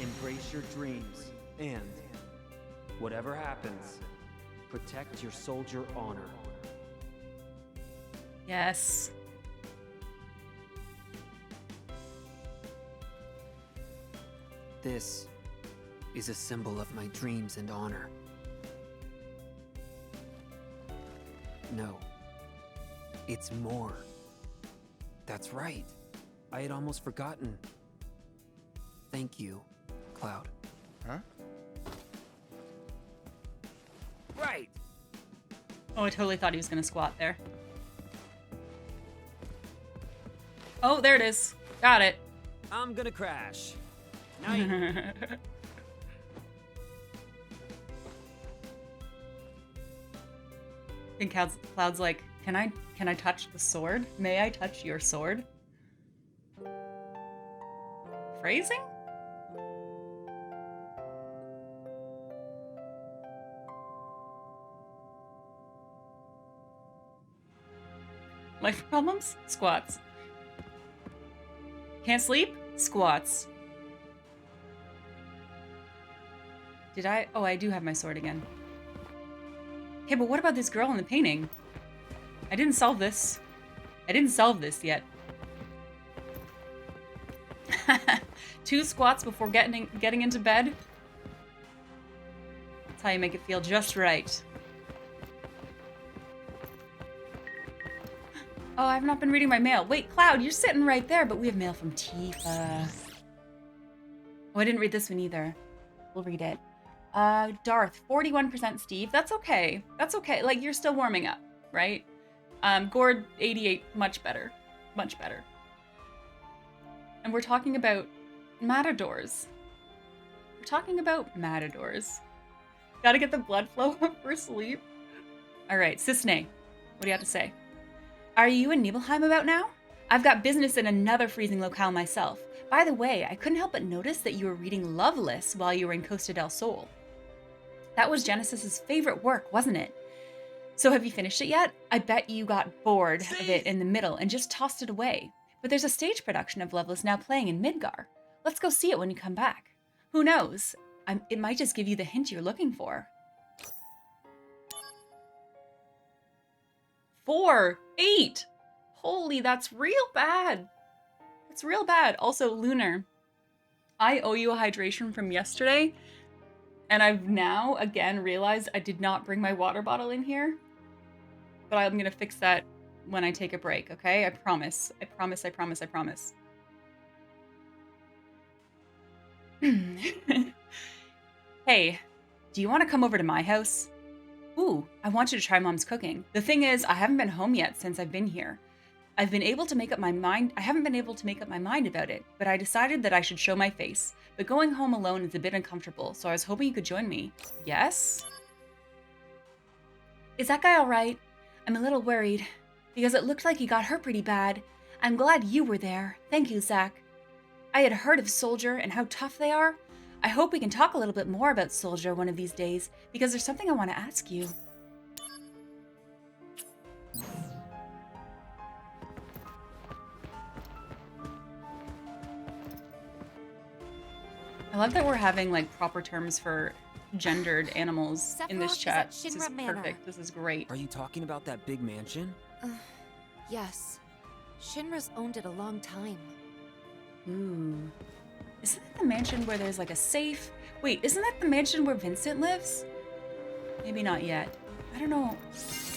Embrace your dreams, and whatever happens, protect your soldier honor. Yes. This is a symbol of my dreams and honor. No, it's more. That's right. I had almost forgotten. Thank you, Cloud. Huh? Right! Oh, I totally thought he was gonna squat there. Oh, there it is. Got it. I'm gonna crash. Night. And Cloud's like, can I touch the sword? May I touch your sword? Phrasing? Life problems? Squats. Can't sleep? squats. Did I? Oh, I do have my sword again. Okay, but what about this girl in the painting? I didn't solve this. I didn't solve this yet. 2 squats before getting into bed. That's how you make it feel just right. Oh, I've not been reading my mail. Wait, Cloud, you're sitting right there, but we have mail from Tifa. Oh, I didn't read this one either. We'll read it. Darth, 41% Steve. That's okay. That's okay. Like, you're still warming up, right? Gord, 88. Much better. Much better. And we're talking about matadors. We're talking about matadors. Gotta get the blood flow up for sleep. All right, Cisne, what do you have to say? Are you in Nibelheim about now? I've got business in another freezing locale myself. By the way, I couldn't help but notice that you were reading Loveless while you were in Costa del Sol. That was Genesis's favorite work, wasn't it? So have you finished it yet? I bet you got bored of it in the middle and just tossed it away. But there's a stage production of Loveless now playing in Midgar. Let's go see it when you come back. Who knows? It might just give you the hint you're looking for. 4, 8. Holy, that's real bad. It's real bad. Also, Lunar, I owe you a hydration from yesterday, and I've now again realized I did not bring my water bottle in here. But I'm gonna fix that when I take a break, okay? I promise. I promise, I promise, I promise. Hey, do you want to come over to my house? Ooh, I want you to try Mom's cooking. The thing is, I haven't been home yet since I've been here. I haven't been able to make up my mind about it, but I decided that I should show my face. But going home alone is a bit uncomfortable, so I was hoping you could join me. Yes? Is that guy all right? I'm a little worried, because it looked like he got hurt pretty bad. I'm glad you were there. Thank you, Zach. I had heard of Soldier and how tough they are. I hope we can talk a little bit more about Soldier one of these days, because there's something I want to ask you. I love that we're having like proper terms for gendered animals in this chat. This is perfect. This is great. Are you talking about that big mansion? Yes. Shinra's owned it a long time. Ooh. Isn't that the mansion where there's like a safe? Wait, isn't that the mansion where Vincent lives? Maybe not yet. I don't know.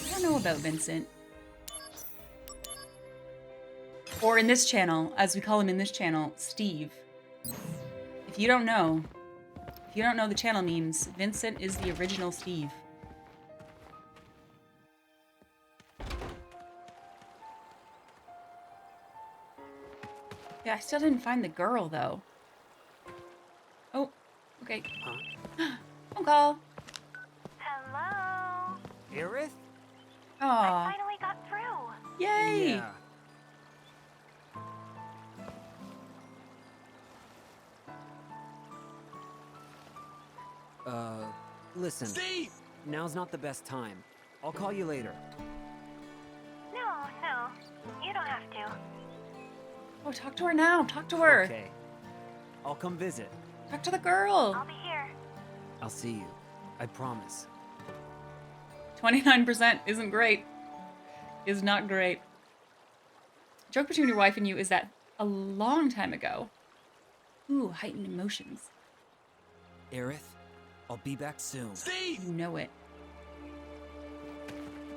I don't know about Vincent. Or in this channel, as we call him in this channel, Steve. If you don't know the channel memes, Vincent is the original Steve. Yeah, I still didn't find the girl, though. Oh, okay. Phone call. Hello? Aerith? Aw. I finally got through. Yay! Yeah. Listen. Steve! Now's not the best time. I'll call you later. No, you don't have to. Oh, talk to her now. Talk to her. Okay. I'll come visit. Talk to the girl. I'll be here. I'll see you. I promise. 29% isn't great. Is not great. Joke between your wife and you is that a long time ago. Ooh, heightened emotions. Aerith, I'll be back soon. You know it.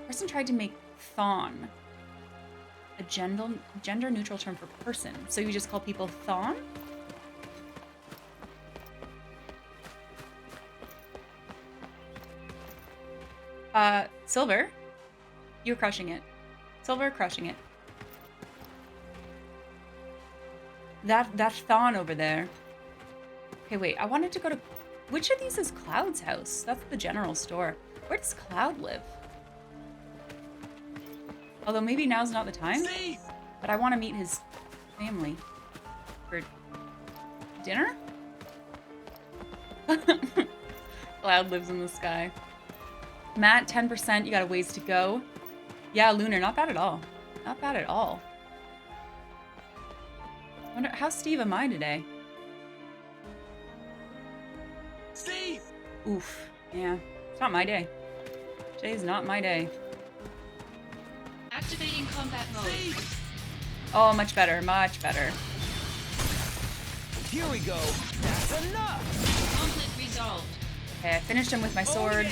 Person tried to make Thon a gender-neutral term for person, so you just call people Thon? Silver, you're crushing it. Silver, crushing it. That's Thon over there. Okay, wait, I wanted to go to... Which of these is Cloud's house? That's the general store. Where does Cloud live? Although maybe now's not the time. But I want to meet his family. For dinner? Cloud lives in the sky. Matt, 10%. You got a ways to go. Yeah, Lunar, not bad at all. Not bad at all. Wonder how's Steve am I today? Steve! Oof. Yeah. It's not my day. Today's not my day. Activating combat mode. Steve! Oh, much better. Much better. Here we go. That's enough. Conflict resolved. Okay, I finished him with my sword. Oh,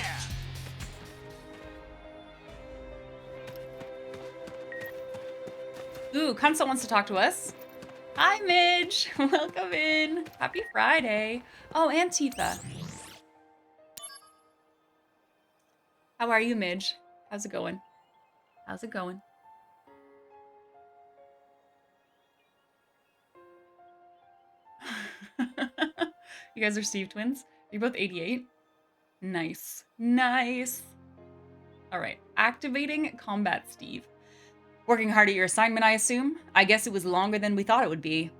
yeah. Ooh, Kunsa wants to talk to us. Hi, Midge. Welcome in. Happy Friday. Oh, and Tifa. How are you, Midge? How's it going? How's it going? You guys are Steve twins? You're both 88? Nice. Nice. All right. Activating combat, Steve. Working hard at your assignment, I assume? I guess it was longer than we thought it would be.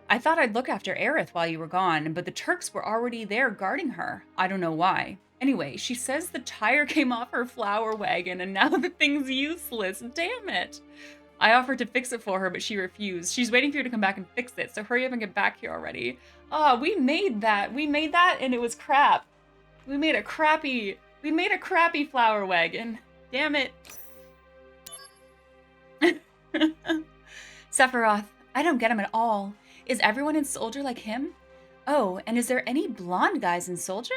I thought I'd look after Aerith while you were gone, but the Turks were already there guarding her. I don't know why. Anyway, she says the tire came off her flower wagon and now the thing's useless. Damn it. I offered to fix it for her, but she refused. She's waiting for you to come back and fix it, so hurry up and get back here already. Oh, we made that. We made that and it was crap. We made a crappy flower wagon. Damn it. Sephiroth, I don't get him at all. Is everyone in Soldier like him? Oh, and is there any blonde guys in Soldier?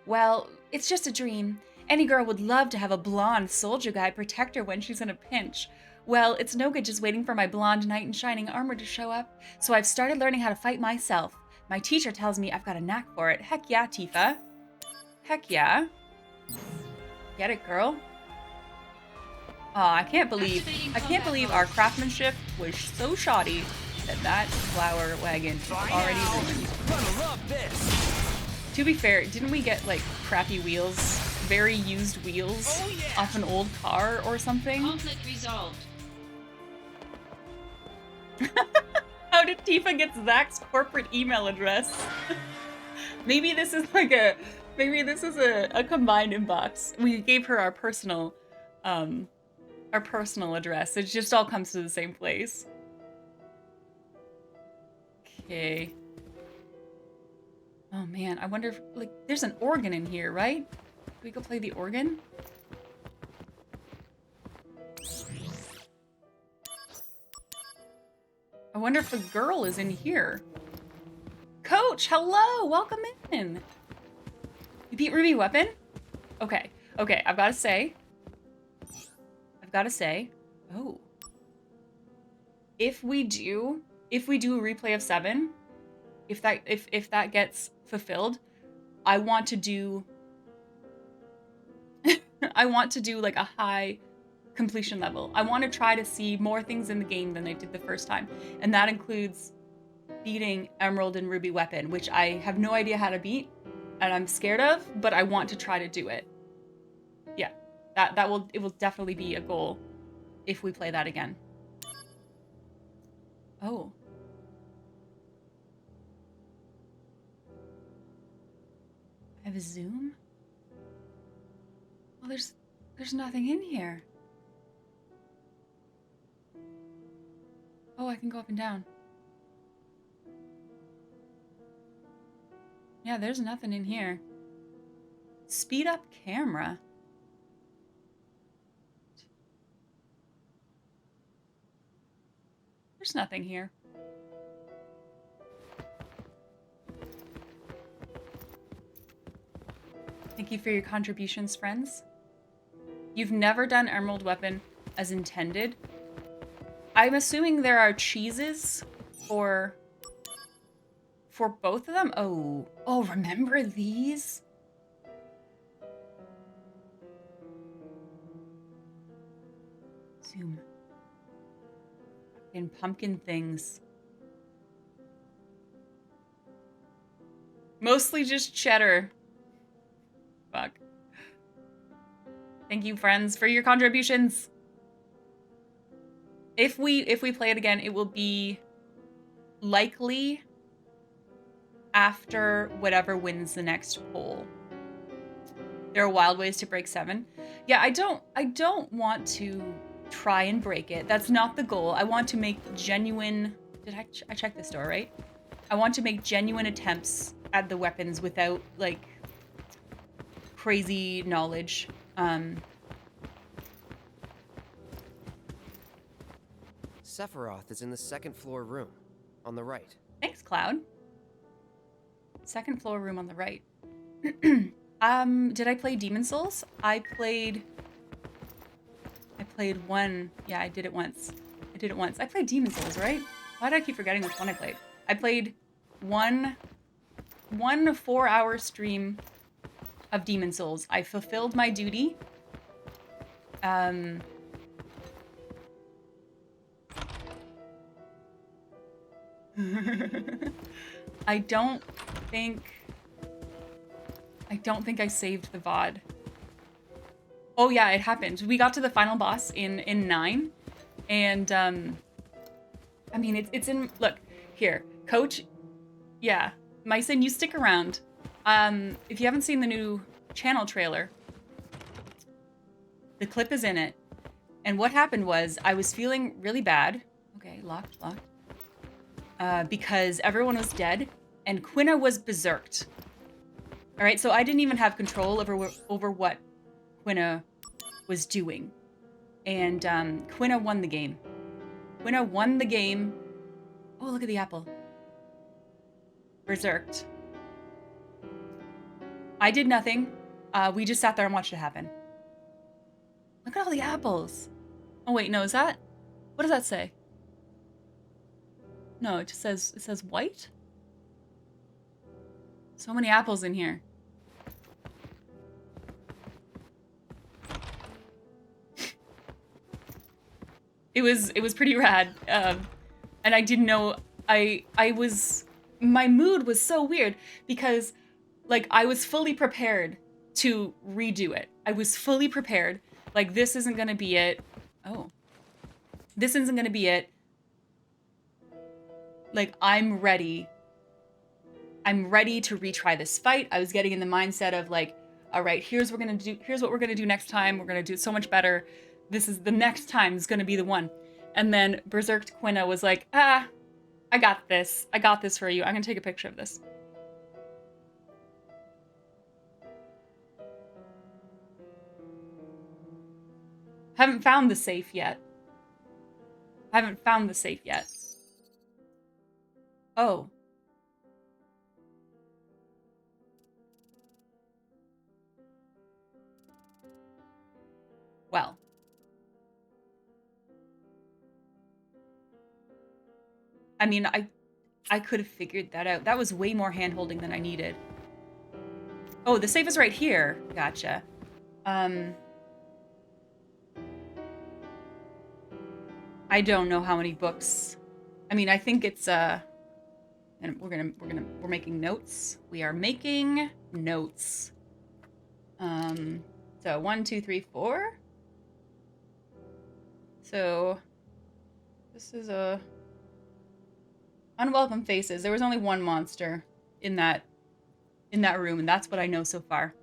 Well, it's just a dream. Any girl would love to have a blonde soldier guy protect her when she's in a pinch. Well, it's no good just waiting for my blonde knight in shining armor to show up, so I've started learning how to fight myself. My teacher tells me I've got a knack for it. Heck yeah, Tifa. Heck yeah. Get it, girl? Oh, I can't believe our craftsmanship was so shoddy that flower wagon is already ruined. Gonna love this. To be fair, didn't we get like crappy wheels, very used wheels off an old car or something? Conflict resolved. How did Tifa get Zach's corporate email address? Maybe this is like a combined inbox. We gave her our personal address. It just all comes to the same place. Okay. Oh man, I wonder if, like, there's an organ in here, right? Can we go play the organ? I wonder if the girl is in here. Coach, hello, welcome in. You beat Ruby Weapon? Okay, I've got to say, oh. If we do a replay of 7, if that gets fulfilled, I want to do like a high completion level. I want to try to see more things in the game than I did the first time. And that includes beating Emerald and Ruby Weapon, which I have no idea how to beat and I'm scared of, but I want to try to do it. Yeah, it will definitely be a goal if we play that again. Oh. I have a zoom? Well, there's nothing in here. Oh, I can go up and down. Yeah, there's nothing in here. Speed up camera. There's nothing here. Thank you for your contributions, friends. You've never done Emerald Weapon as intended. I'm assuming there are cheeses for both of them. Oh, remember these? Zoom. Fucking pumpkin things. Mostly just cheddar. Fuck. Thank you, friends, for your contributions. If we play it again, it will be likely after whatever wins the next poll. There are wild ways to break 7. Yeah, I don't want to try and break it. That's not the goal. I want to make genuine Did I check this door, right? I want to make genuine attempts at the weapons without, like, crazy knowledge. Sephiroth is in the second floor room, on the right. Thanks, Cloud. Second floor room on the right. Did I play Demon Souls? I played one. Yeah, I did it once. I played Demon Souls, right? Why do I keep forgetting which one I played? I played one 4-hour stream of Demon Souls. I fulfilled my duty. I don't think I saved the VOD. Oh yeah, it happened. We got to the final boss in 9, and I mean it's in. Look here, Coach. Yeah, Myson, you stick around. If you haven't seen the new channel trailer, the clip is in it. And what happened was I was feeling really bad. Okay, locked. Because everyone was dead and Quina was berserked. All right, so I didn't even have control over what Quina was doing. And Quina won the game. Quina won the game. Oh, look at the apple. Berserked. I did nothing. We just sat there and watched it happen. Look at all the apples. Oh wait, no, is that? What does that say? No, it just says white. So many apples in here. It was pretty rad. And I didn't know my mood was so weird because like I was fully prepared to redo it. I was fully prepared. Like this isn't gonna be it. Oh. This isn't gonna be it. Like, I'm ready. I'm ready to retry this fight. I was getting in the mindset of like, all right, here's what we're gonna do next time. We're gonna do it so much better. This is the next time is gonna be the one. And then Berserked Quina was like, I got this. I got this for you. I'm gonna take a picture of this. Haven't found the safe yet. Oh. Well. I mean, I could have figured that out. That was way more hand-holding than I needed. Oh, the safe is right here. Gotcha. I don't know how many books. I mean, I think it's and we're making notes. We are making notes. So 1, 2, 3, 4. So this is a unwelcome faces. There was only one monster in that room, and that's what I know so far.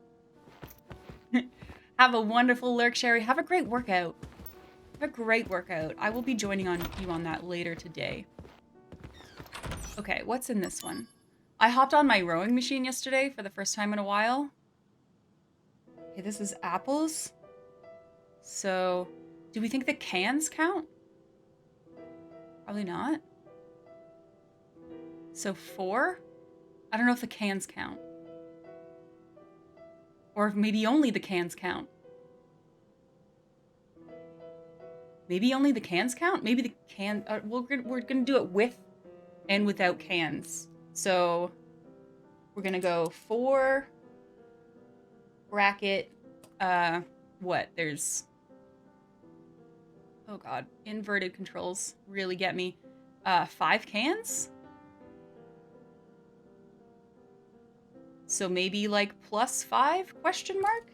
Have a wonderful lurk, Sherry. Have a great workout. Have a great workout. I will be joining you on that later today. Okay, what's in this one? I hopped on my rowing machine yesterday for the first time in a while. Okay, this is apples. So, do we think the cans count? Probably not. So 4? I don't know if the cans count. Or if maybe only the cans count. Maybe only the cans count? Maybe the can... we're gonna do it with and without cans. So we're gonna go 4 bracket what? There's... Oh god, inverted controls really get me. 5 cans? So maybe like +5 question mark?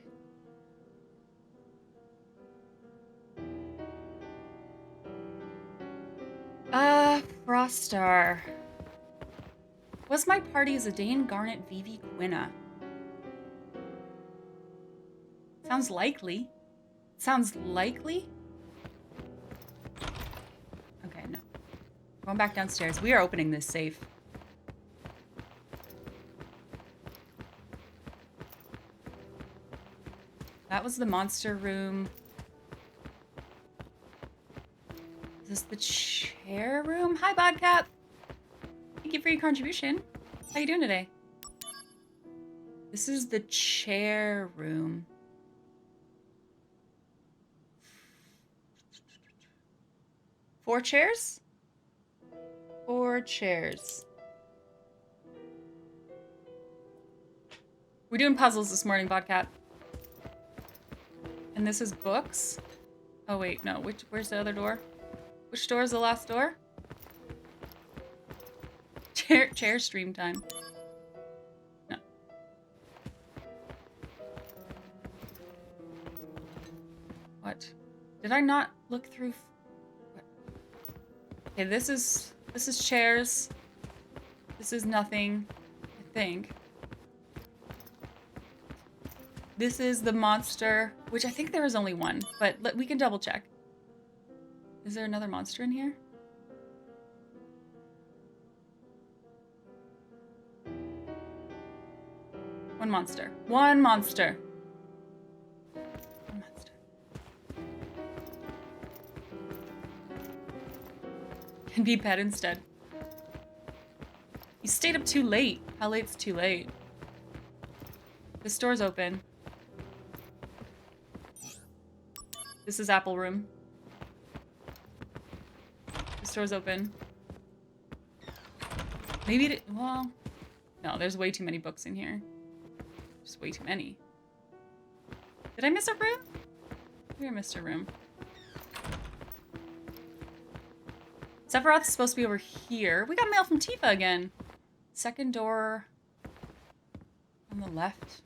Frostar. Was my party Zidane, Garnet, Vivi, Quina? Sounds likely. Sounds likely? Okay, no. Going back downstairs. We are opening this safe. That was the monster room. Is this the chair room? Hi, Bodcat. Thank you for your contribution. How you doing today? This is the chair room. Four chairs? 4 chairs. We're doing puzzles this morning, Bodcat. And this is books. Oh wait, no. Where's the other door? Which door is the last door? Chair stream time. No. What? Did I not look through? Okay, this is chairs. This is nothing, I think. This is the monster, which I think there is only one, but we can double check. Is there another monster in here? One monster. One monster. One monster. Can be pet instead. You stayed up too late. How late's too late? This door's open. This is Apple Room. This door's open. Maybe well, no, there's way too many books in here. Just way too many. Did I miss a room? Maybe I missed a room. Sephiroth's supposed to be over here. We got mail from Tifa again. Second door on the left.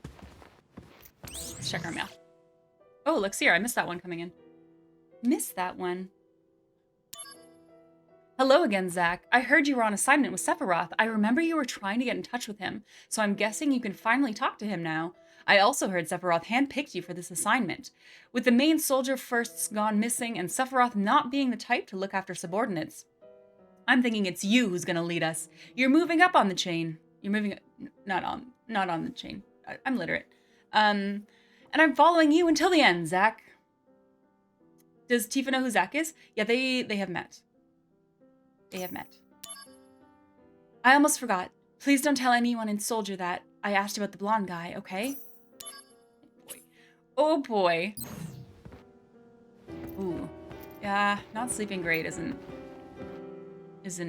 Let's check our mail. Oh, Elixir, I missed that one coming in. Missed that one. Hello again, Zach. I heard you were on assignment with Sephiroth. I remember you were trying to get in touch with him, so I'm guessing you can finally talk to him now. I also heard Sephiroth handpicked you for this assignment. With the main soldier firsts gone missing and Sephiroth not being the type to look after subordinates, I'm thinking it's you who's gonna lead us. You're moving up on the chain. You're moving, not on the chain. I'm literate. And I'm following you until the end, Zach. Does Tifa know who Zach is? Yeah, they have met. They have met. I almost forgot. Please don't tell anyone in Soldier that I asked about the blonde guy, okay? Oh boy. Ooh. Yeah, not sleeping great isn't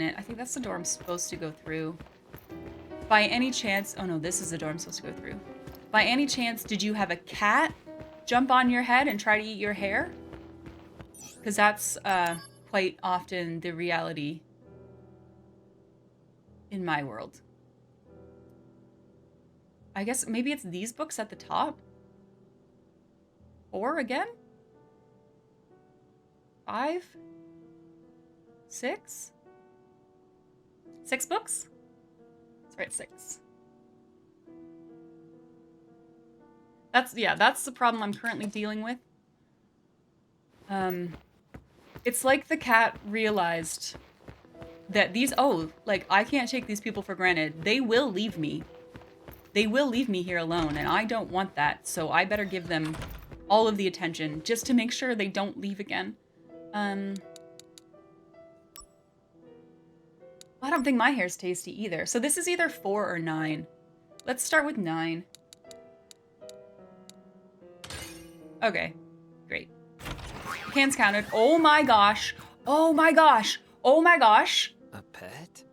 it? I think that's the door I'm supposed to go through. By any chance... Oh no, this is the door I'm supposed to go through. By any chance, did you have a cat jump on your head and try to eat your hair? Because that's quite often the reality in my world. I guess maybe it's these books at the top? 4 again? 5? 6? 6 books? Let's write 6. That's the problem I'm currently dealing with. It's like the cat realized that I can't take these people for granted. They will leave me. They will leave me here alone, and I don't want that, so I better give them all of the attention just to make sure they don't leave again. I don't think my hair's tasty either. So this is either 4 or 9. Let's start with 9. Okay, great. Cans counted. Oh my gosh. Oh my gosh. Oh my gosh. A pet?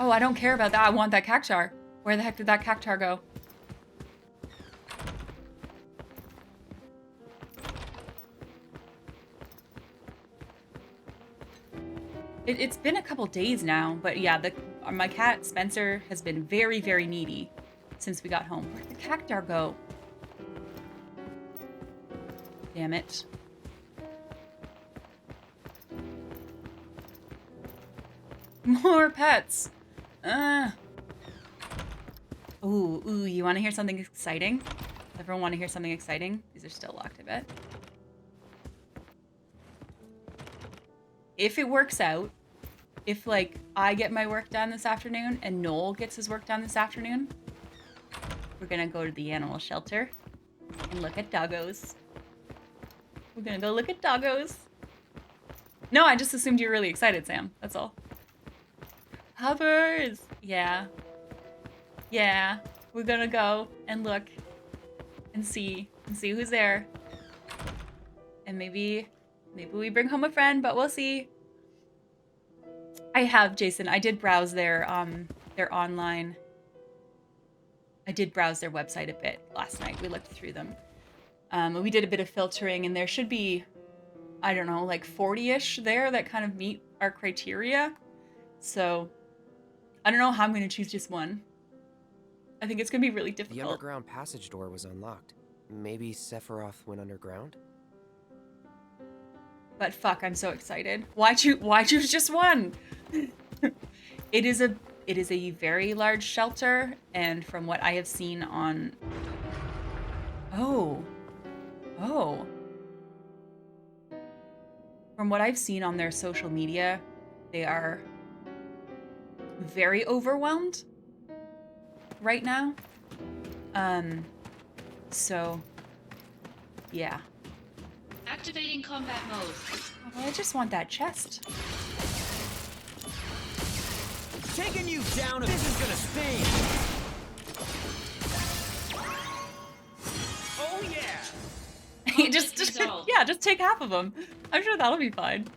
Oh, I don't care about that. I want that cactar. Where the heck did that cactar go? It's been a couple days now, but yeah, my cat, Spencer, has been very, very needy since we got home. Where'd the cactar go? Damn it. More pets. Ooh, you want to hear something exciting? Does everyone want to hear something exciting? These are still locked, I bet. if it works out, if like I get my work done this afternoon and Noel gets his work done this afternoon, we're gonna go to the animal shelter and look at doggos. We're gonna go look at doggos. No, I just assumed you were really excited, Sam. That's all. Hovers! Yeah. Yeah. We're gonna go and look and see who's there. And maybe we bring home a friend, but we'll see. I have, Jason. I did browse their online. I did browse their website a bit last night. We looked through them. We did a bit of filtering, and there should be, I don't know, like 40-ish there that kind of meet our criteria. So I don't know how I'm going to choose just one. I think it's going to be really difficult. The underground passage door was unlocked. Maybe Sephiroth went underground? But fuck, I'm so excited. Why choose just one? It is a very large shelter, and from what I have seen on From what I've seen on their social media, they are very overwhelmed right now. So yeah. Activating combat mode. Oh, I just want that chest. Taking you down. This is gonna sting. Oh yeah. just resolved. yeah, just take half of them. I'm sure that'll be fine.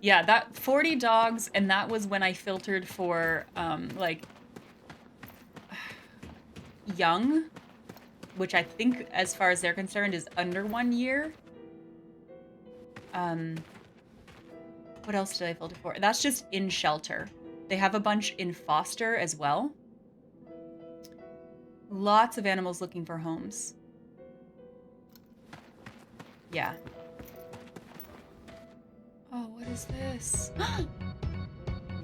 Yeah, that 40 dogs, and that was when I filtered for like young, which I think, as far as they're concerned, is under 1 year. What else did I filter for? That's just in shelter. They have a bunch in foster as well. Lots of animals looking for homes. Yeah. Oh, what is this?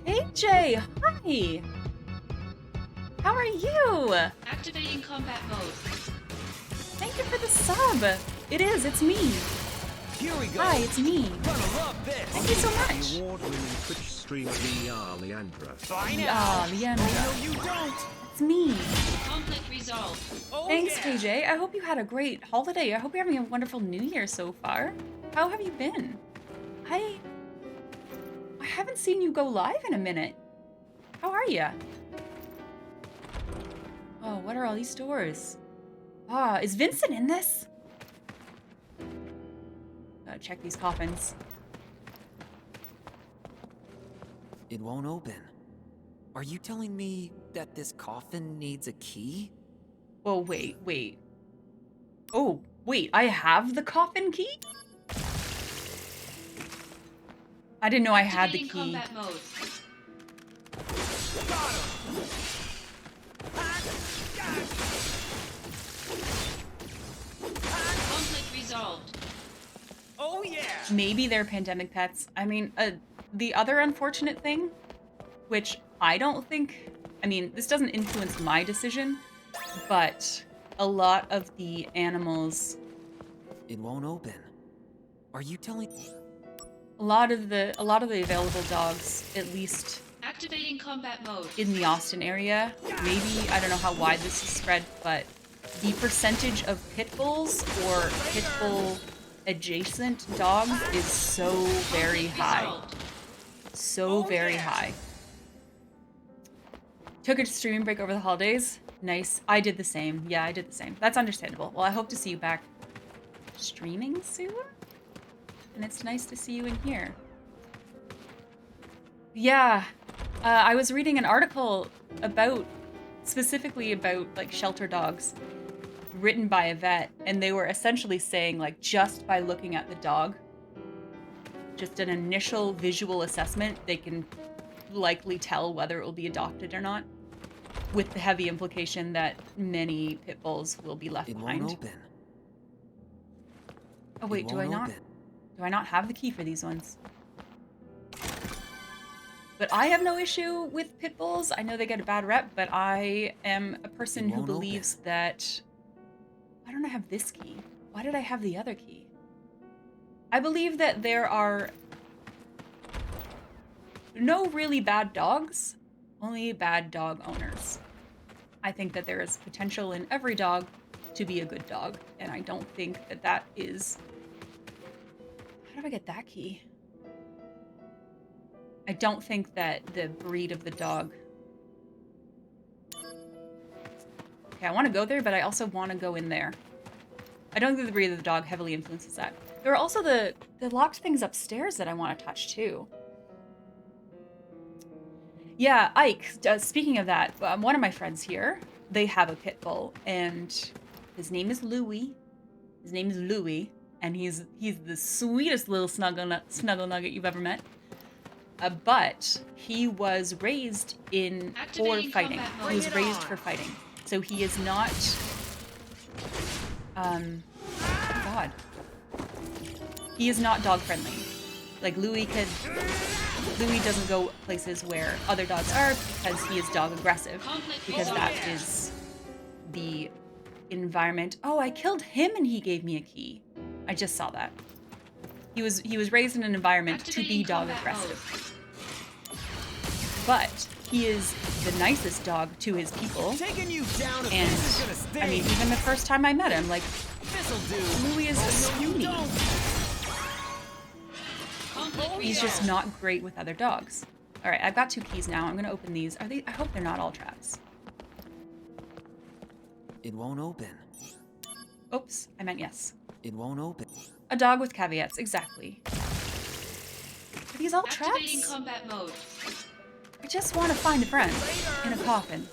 Hey, Jay! Hi! How are you? Activating combat mode. Thank you for the sub. It's me. Here we go. Hi, it's me. Gonna love this. Thank you so much. The award-winning Twitch streamer Leandra. Fine Ah, now. Leandra. No, you don't. It's me. Conflict resolved. Oh, Thanks, yeah. KJ. I hope you had a great holiday. I hope you're having a wonderful New Year so far. How have you been? I haven't seen you go live in a minute. How are you? Oh, what are all these doors? Ah, is Vincent in this? Gotta check these coffins. It won't open. Are you telling me that this coffin needs a key? Whoa, wait. Oh, wait, I have the coffin key? I didn't know I had the Activating key. combat mode. Conflict resolved. Oh yeah. Maybe they're pandemic pets. I mean, the other unfortunate thing, which I don't think, I mean, this doesn't influence my decision, but a lot of the animals, It won't open. Are you telling... a lot of the available dogs, at least Activating combat mode. in the Austin area, maybe, I don't know how wide this is spread, but the percentage of pit bulls or pit bull adjacent dogs is so very high. Resolved. So very high. Took a streaming break over the holidays. Nice. I did the same. Yeah, I did the same. That's understandable. Well, I hope to see you back streaming soon. And it's nice to see you in here. Yeah. I was reading an article specifically about like shelter dogs written by a vet, and they were essentially saying, like, just by looking at the dog, just an initial visual assessment, they can likely tell whether it will be adopted or not, with the heavy implication that many pit bulls will be left It behind. won't open. Oh wait, It do I won't not? open. Do I not have the key for these ones? But I have no issue with pit bulls. I know they get a bad rep, but I am a person It who won't believes that... Why don't I have this key? Why did I have the other key? I believe that there are no really bad dogs, only bad dog owners. I think that there is potential in every dog to be a good dog, and I don't think that that is... How do I get that key? I don't think that the breed of the dog... Okay, I want to go there, but I also want to go in there. I don't think the breed of the dog heavily influences that. There are also the locked things upstairs that I want to touch, too. Yeah, Ike, speaking of that, one of my friends here, they have a pit bull, and his name is Louie. His name is Louie, and he's the sweetest little snuggle nugget you've ever met. But he was raised for fighting. He was raised for fighting. So he is not... oh God. He is not dog friendly. Like Louie doesn't go places where other dogs are because he is dog aggressive. Because that is the environment. Oh, I killed him and he gave me a key. I just saw that. He was raised in an environment to be dog aggressive. But he is the nicest dog to his people. Taking you down, and this is gonna sting. I mean, even the first time I met him, like, Louie is a sweetie. He's just not great with other dogs. All right, I've got 2 keys now. I'm gonna open these. Are they? I hope they're not all traps. It won't open. Oops, I meant yes. It won't open. A dog with caveats, exactly. Are these all Activating traps? combat mode. I just want to find a friend in a coffin.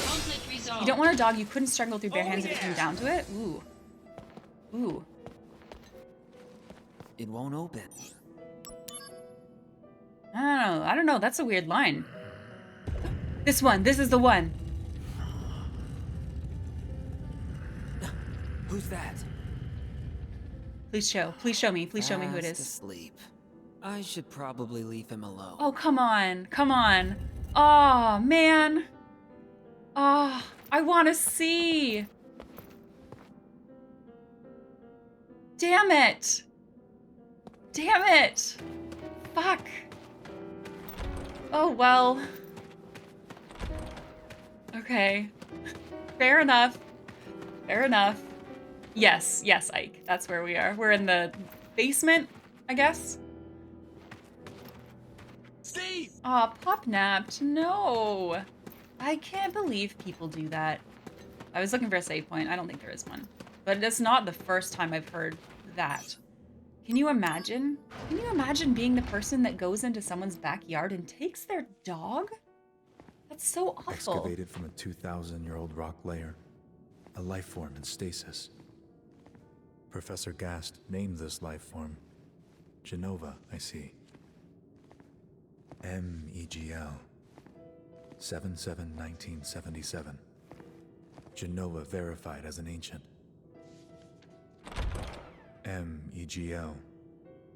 Conflict resolved. You don't want a dog you couldn't strangle through bare hands if it came down to it? Ooh. Ooh. It won't open. I don't know. That's a weird line. This one. This is the one. Who's that? Please show. Please show me. Please show me who it is. Asleep. I should probably leave him alone. Oh, come on. Come on. Oh, man. Oh, I want to see. Damn it. Damn it. Fuck. Oh, well. Okay. Fair enough. Fair enough. Yes, yes, Ike. That's where we are. We're in the basement, I guess. Steve! Aw, Pop napped. No. I can't believe people do that. I was looking for a save point. I don't think there is one. But it's not the first time I've heard that. Can you imagine? Can you imagine being the person that goes into someone's backyard and takes their dog? That's so awful. Excavated from a 2,000-year-old rock layer. A life form in stasis. Professor Gast named this life form Genova, I see. MEGL 7/7/1977. Genova verified as an ancient. MEGL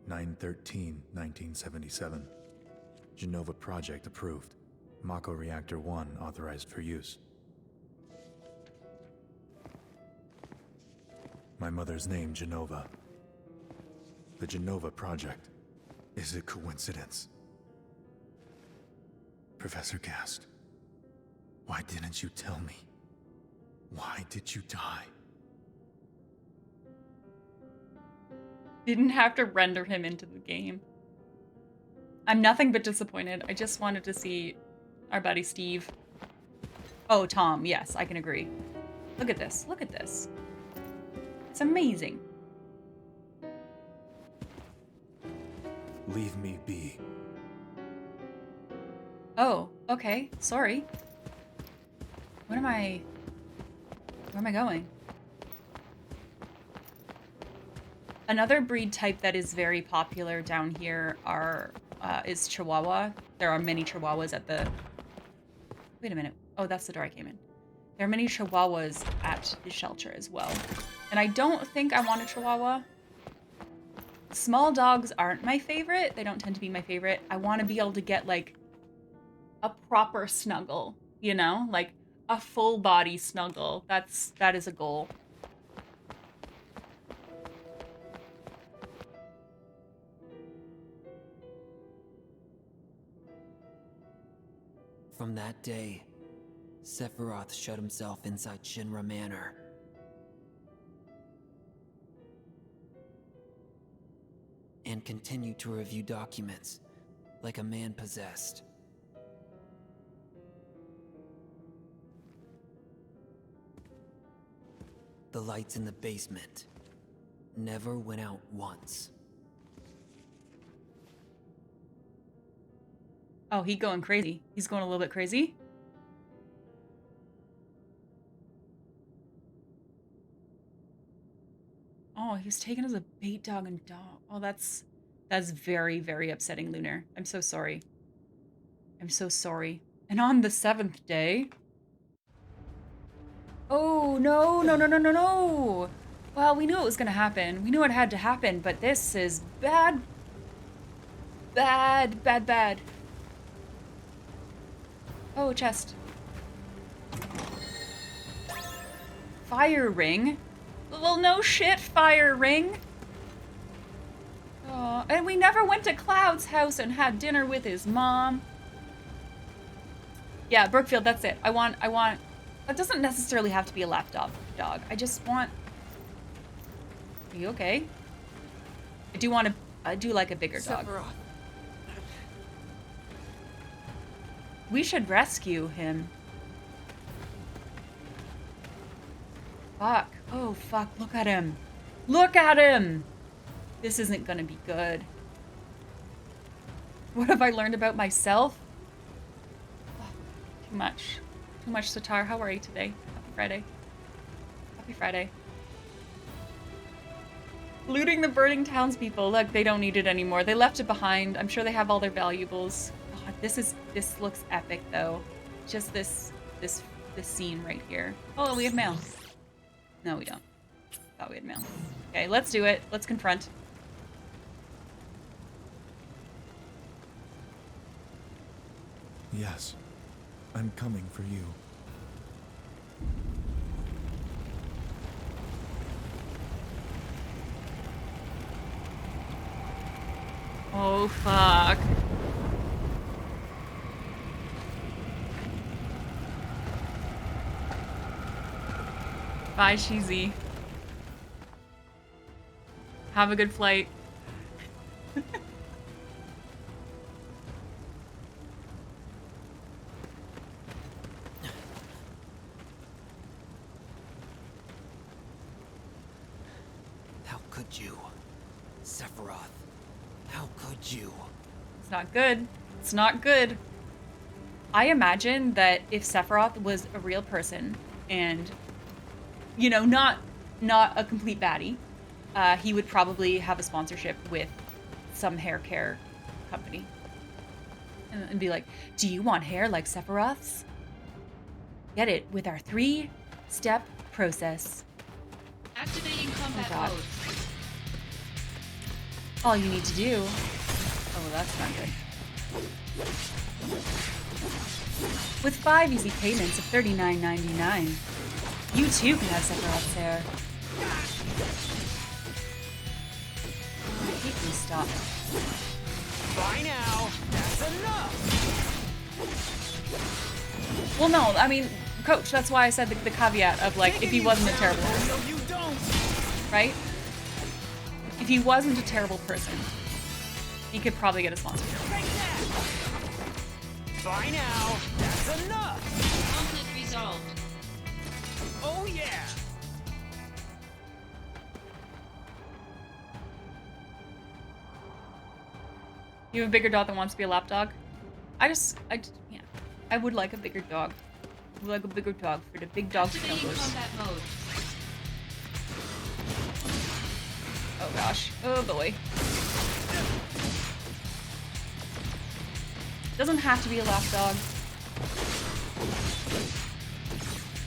9/13/1977. Genova project approved. Mako Reactor 1 authorized for use. My mother's name, Genova. The Genova project. Is it coincidence? Professor Gast, why didn't you tell me? Why did you die? Didn't have to render him into the game. I'm nothing but disappointed. I just wanted to see our buddy Steve. Oh, Tom. Yes, I can agree. Look at this. Look at this. It's amazing. Leave me be. Oh, okay. Sorry. Where am I going? Another breed type that is very popular down here is Chihuahua. There are many Chihuahuas at the... Wait a minute. Oh, that's the door I came in. There are many Chihuahuas at the shelter as well. And I don't think I want a Chihuahua. Small dogs aren't my favorite. They don't tend to be my favorite. I want to be able to get, like, a proper snuggle, you know? Like, a full body snuggle. That is a goal. From that day, Sephiroth shut himself inside Shinra Manor. And continued to review documents like a man possessed. The lights in the basement never went out once. Oh, he going crazy. He's going a little bit crazy. Oh, he was taken as a bait dog and dog. Oh, that's very, very upsetting, Lunar. I'm so sorry. I'm so sorry. And on the 7th day... Oh, no, no, no, no, no, no! Well, we knew it was gonna happen. We knew it had to happen, but this is bad. Bad, bad, bad. Oh, a chest. Fire ring? Well, no shit, fire ring. Oh, and we never went to Cloud's house and had dinner with his mom. Yeah, Brookfield, that's it. I want, that doesn't necessarily have to be a lapdog dog. I just want, are you okay? I do like a bigger dog. We should rescue him. Fuck. Oh, fuck. Look at him. Look at him! This isn't gonna be good. What have I learned about myself? Oh, too much. Too much, Satar. How are you today? Happy Friday. Happy Friday. Looting the burning townspeople. Look, they don't need it anymore. They left it behind. I'm sure they have all their valuables. God, this looks epic though. Just this scene right here. Oh, we have mail. No, we don't. Thought we had mail. Okay, let's do it. Let's confront. Yes, I'm coming for you. Oh, fuck. Bye, Sheezy. Have a good flight. How could you? Sephiroth, how could you? It's not good. It's not good. I imagine that if Sephiroth was a real person and, you know, not a complete baddie, he would probably have a sponsorship with some hair care company. And be like, do you want hair like Sephiroth's? Get it with our 3-step process. Activating combat God. mode. All you need to do... Oh, that's not good. With 5 easy payments of $39.99, you too can have Sephiroth's hair. Oh, I hate these stop. By now, that's enough. Well, no, I mean, Coach, that's why I said the caveat of, like, if he wasn't a terrible person. No, you don't. Right? If he wasn't a terrible person, he could probably get a sponsorship. Take that. By now, that's enough. Conflict resolved. Oh yeah. You have a bigger dog that wants to be a lapdog? Yeah. I would like a bigger dog. I would like a bigger dog for the big dog Activating snugglers. combat mode. Oh gosh. Oh boy. Doesn't have to be a lapdog.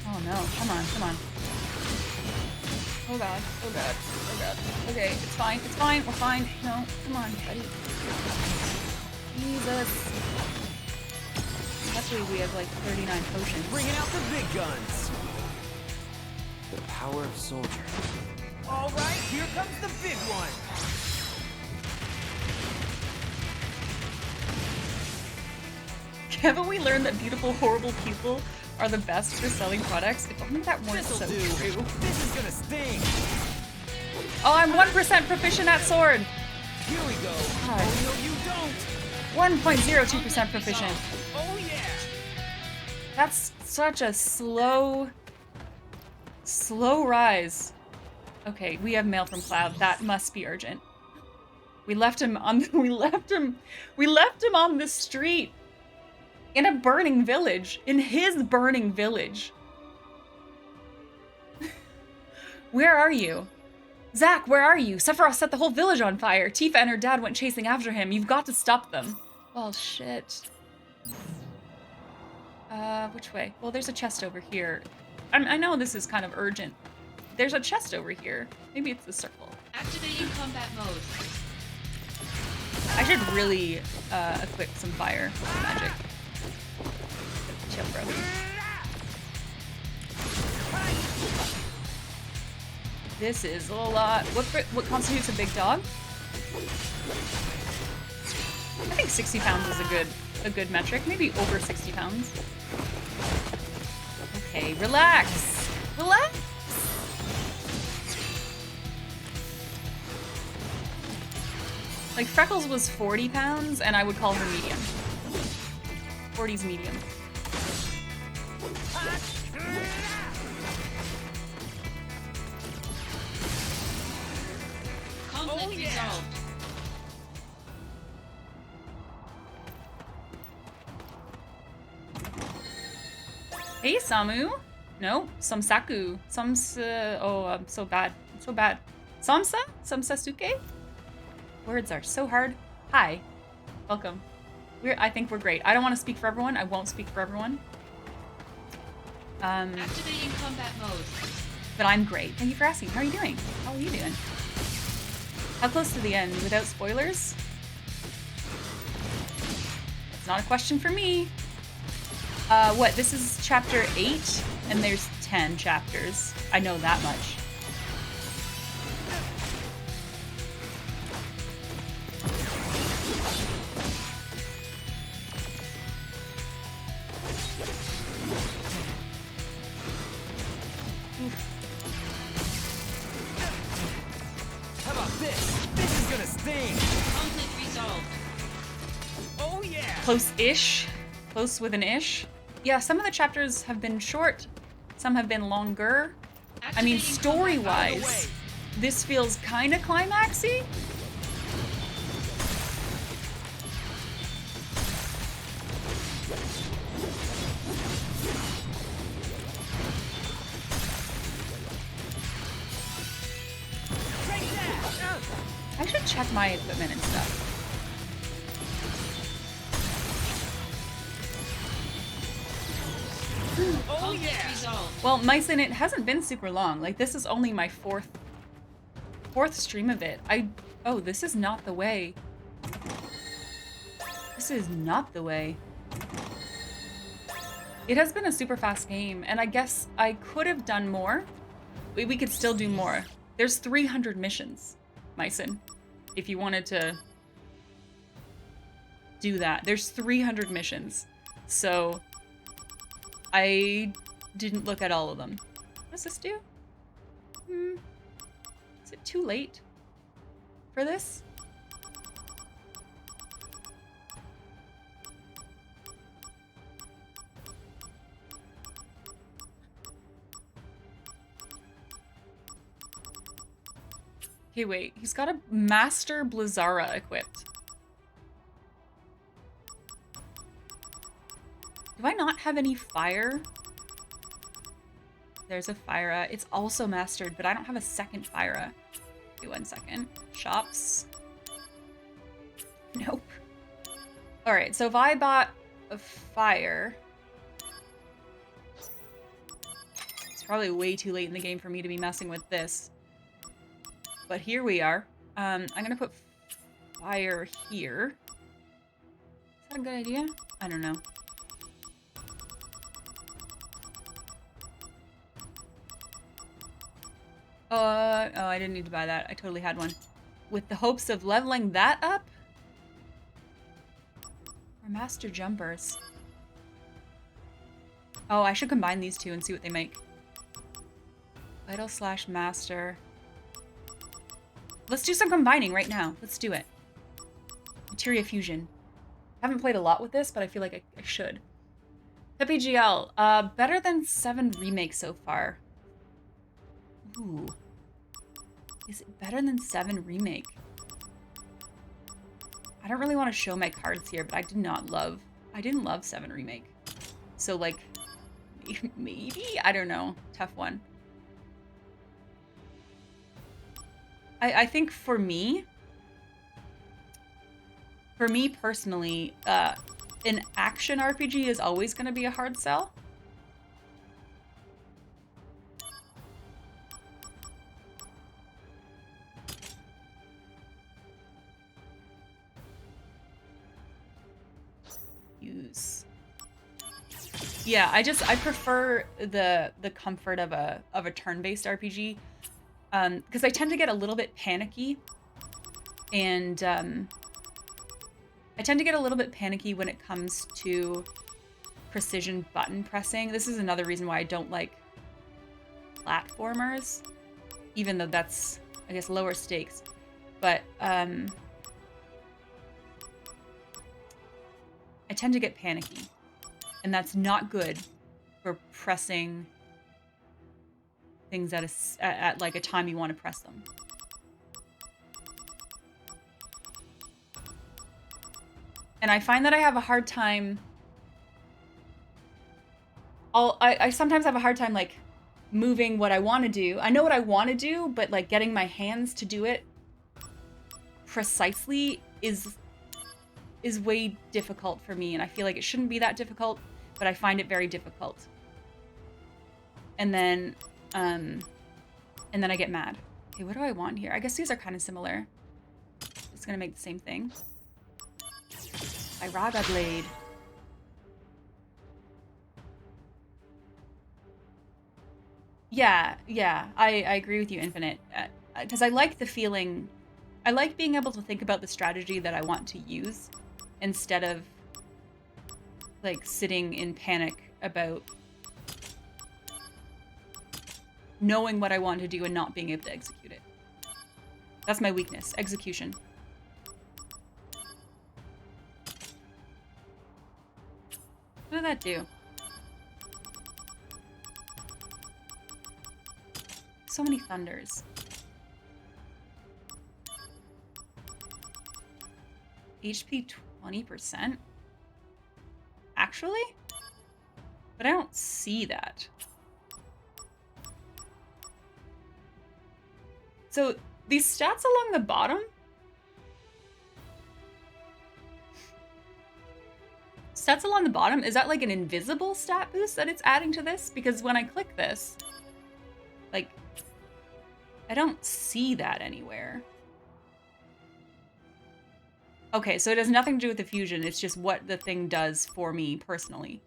Oh no. Come on. Come on. Oh god. Oh god. Oh god. Okay. It's fine. It's fine. We're fine. No. Come on, buddy. Jesus. Luckily, we have like 39 potions. Bringing out the big guns. The power of soldiers. All right, here comes the big one. Haven't we learned that beautiful, horrible people are the best for selling products? If only that weren't This'll so do. true. This is gonna sting. Oh, I'm 1% proficient at sword. Here we go. God. Oh no, you don't. 1.02% proficient. Oh yeah. That's such a slow rise. Okay, we have mail from Cloud. That must be urgent. We left him on the street in a burning village, in his burning village. Where are you? Zach, where are you? Sephiroth set the whole village on fire. Tifa and her dad went chasing after him. You've got to stop them. Well, shit. Which way? Well, there's a chest over here. I know this is kind of urgent. There's a chest over here. Maybe it's the circle. Activating combat mode. I should really equip some fire magic. Chill, bro. This is a lot. What constitutes a big dog? I think 60 pounds is a good metric. Maybe over 60 pounds. Okay, relax. Relax. Like, Freckles was 40 pounds, and I would call her medium. 40's medium. Conflict resolved. Hey, Samu. No, Samsaku. Oh, I'm so bad. I'm so bad. Samsa? Samsasuke? Words are so hard. Hi. Welcome. I think we're great. I don't want to speak for everyone. I won't speak for everyone. Activating combat mode. But I'm great. Thank you for asking. How are you doing? How are you doing? How close to the end? Without spoilers? That's not a question for me. What? This is chapter 8, and there's 10 chapters. I know that much. How about this? This is gonna sting. Conflict resolved. Oh yeah. Close-ish. Close with an ish. Yeah, some of the chapters have been short. Some have been longer. I mean, story-wise, this feels kind of climaxy. I should check my equipment and stuff. Oh yeah. Well, Mycin, it hasn't been super long. Like, this is only my fourth stream of it. Oh, this is not the way. This is not the way. It has been a super fast game, and I guess I could have done more. We could still do more. There's 300 missions, Mycin, if you wanted to do that. There's 300 missions. So I didn't look at all of them. What does this do? Is it too late for this? Okay, wait. He's got a Master Blizzara equipped. Do I not have any fire? There's a Fyra. It's also mastered, but I don't have a second Fyra. Okay, 1 second. Shops. Nope. Alright, so if I bought a fire... It's probably way too late in the game for me to be messing with this. But here we are. I'm gonna put fire here. Is that a good idea? I don't know. Oh, I didn't need to buy that. I totally had one. With the hopes of leveling that up? Or master jumpers. Oh, I should combine these two and see what they make. Vital slash master. Let's do some combining right now. Let's do it. Materia fusion. Haven't played a lot with this, but I feel like I should. PGL. Better than 7 remake so far. Ooh. Is it better than 7 remake? I don't really want to show my cards here, but I didn't love 7 remake. So like, maybe? I don't know. Tough one. I think for me personally, an action RPG is always going to be a hard sell. Use. Yeah, I prefer the comfort of a turn-based RPG, because I tend to get a little bit panicky, and I tend to get a little bit panicky when it comes to precision button pressing. This is another reason why I don't like platformers, even though that's, I guess, lower stakes. But I tend to get panicky, and that's not good for pressing things at like a time you want to press them. And I find that I have a hard time. I sometimes have a hard time like moving what I want to do. I know what I want to do, but like getting my hands to do it precisely is way difficult for me, and I feel like it shouldn't be that difficult, but I find it very difficult. And then I get mad. Okay, what do I want here? I guess these are kind of similar. It's gonna make the same thing. Iraga Blade. Yeah, I agree with you, Infinite. Because I like the feeling, I like being able to think about the strategy that I want to use instead of like sitting in panic about knowing what I want to do and not being able to execute it. That's my weakness, execution. What did that do? So many thunders. HP 20%? Actually? But I don't see that. So these stats along the bottom? Stats along the bottom, is that like an invisible stat boost that it's adding to this? Because when I click this, like, I don't see that anywhere. Okay, so it has nothing to do with the fusion, it's just what the thing does for me personally.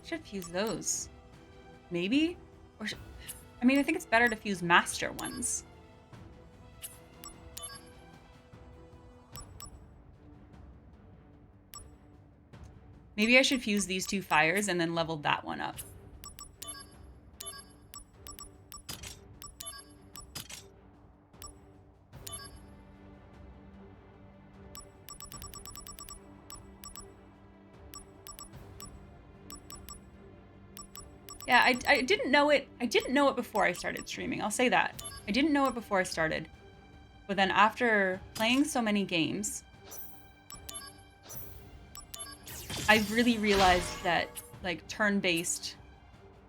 Should fuse those. Maybe? Or I mean, I think it's better to fuse master ones. Maybe I should fuse these 2 fires and then level that one up. Yeah, I didn't know it. I didn't know it before I started streaming. I'll say that. I didn't know it before I started. But then after playing so many games, I really realized that like turn-based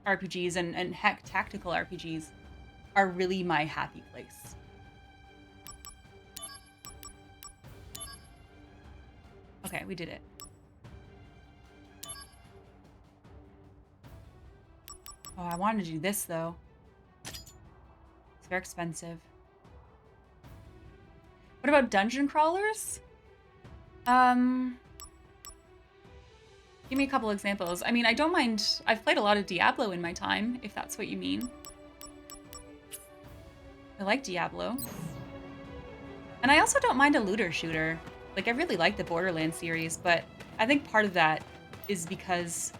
RPGs and heck, tactical RPGs are really my happy place. Okay, we did it. Oh, I wanted to do this though. It's very expensive. What about dungeon crawlers? Give me a couple examples. I mean, I don't mind. I've played a lot of Diablo in my time, if that's what you mean. I like Diablo. And I also don't mind a looter shooter. Like, I really like the Borderlands series, but I think part of that is because,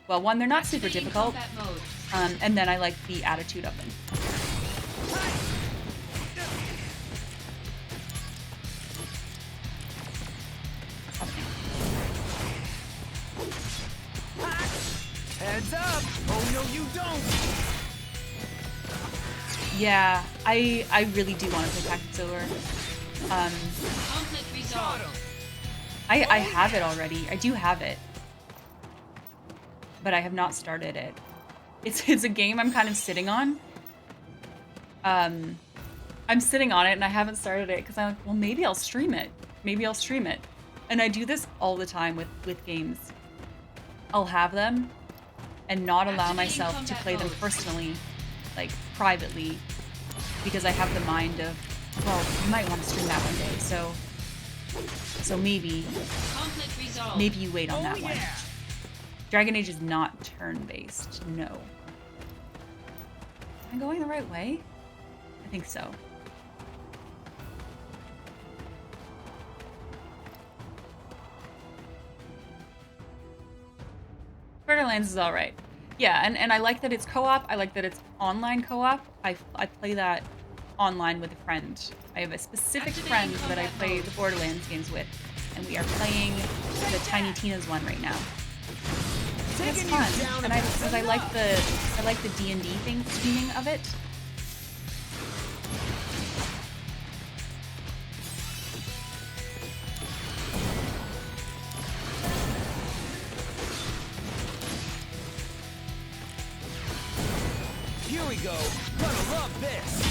well, one, they're not super difficult, and then I like the attitude of them. Heads up! Oh no, you don't! Yeah, I really do want to play Packet Silver. Conflict resolved. I have it already. I do have it. But I have not started it. It's a game I'm kind of sitting on. I'm sitting on it and I haven't started it because I'm like, well, maybe I'll stream it. Maybe I'll stream it. And I do this all the time with games. I'll have them and not allow myself to play them personally, like privately, because I have the mind of, well, you might want to stream that one day, so maybe you wait on that one. Dragon Age is not turn-based, no. Am I going the right way? I think so. Borderlands is alright. Yeah, and I like that it's co-op. I like that it's online co-op. I play that online with a friend. I have a specific friend that I play the Borderlands games with, and we are playing the Tiny Tina's one right now. It's fun, and I like the D&D theming of it. Here we go. Gonna love this.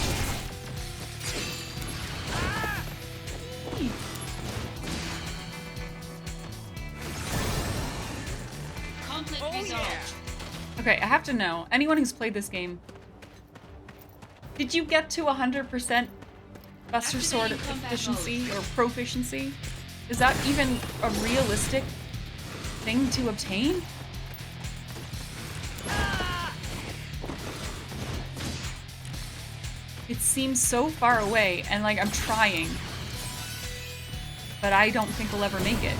Conflict resolved. Okay, I have to know. Anyone who's played this game, did you get to 100% Buster Sword efficiency or proficiency? Is that even a realistic thing to obtain? It seems so far away, and like I'm trying, but I don't think we'll ever make it.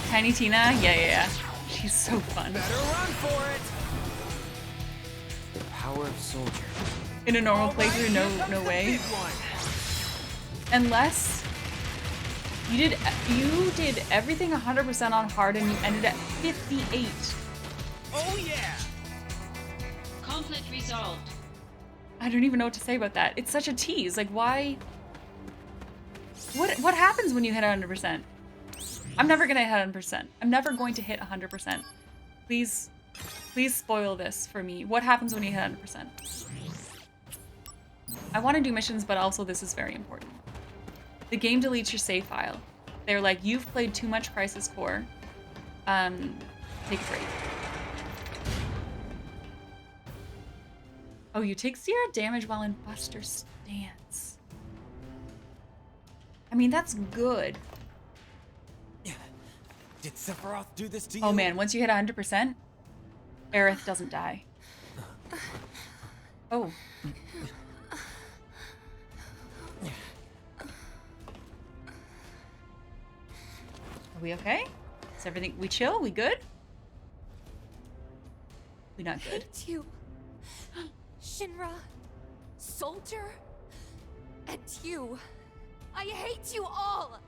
Tiny Tina? Yeah. She's so fun. Better run for it. The power of soldier. In a normal playthrough, no way. Unless you did everything 100% on hard and you ended at 58. Oh yeah. Conflict resolved. I don't even know what to say about that. It's such a tease. Like, why? What happens when you hit 100%? I'm never gonna hit 100%. I'm never going to hit 100%. Please spoil this for me. What happens when you hit 100%? I want to do missions, but also this is very important. The game deletes your save file. They're like, you've played too much Crisis Core. Take a break. Oh, you take 0 damage while in Buster stance. I mean, that's good. Did Sephiroth do this to you? Oh man, once you hit 100%, Aerith doesn't die. Oh. Are we okay? Is everything, we chill? We good? We not good. Hate you, Shinra, Soldier, and you. I hate you all.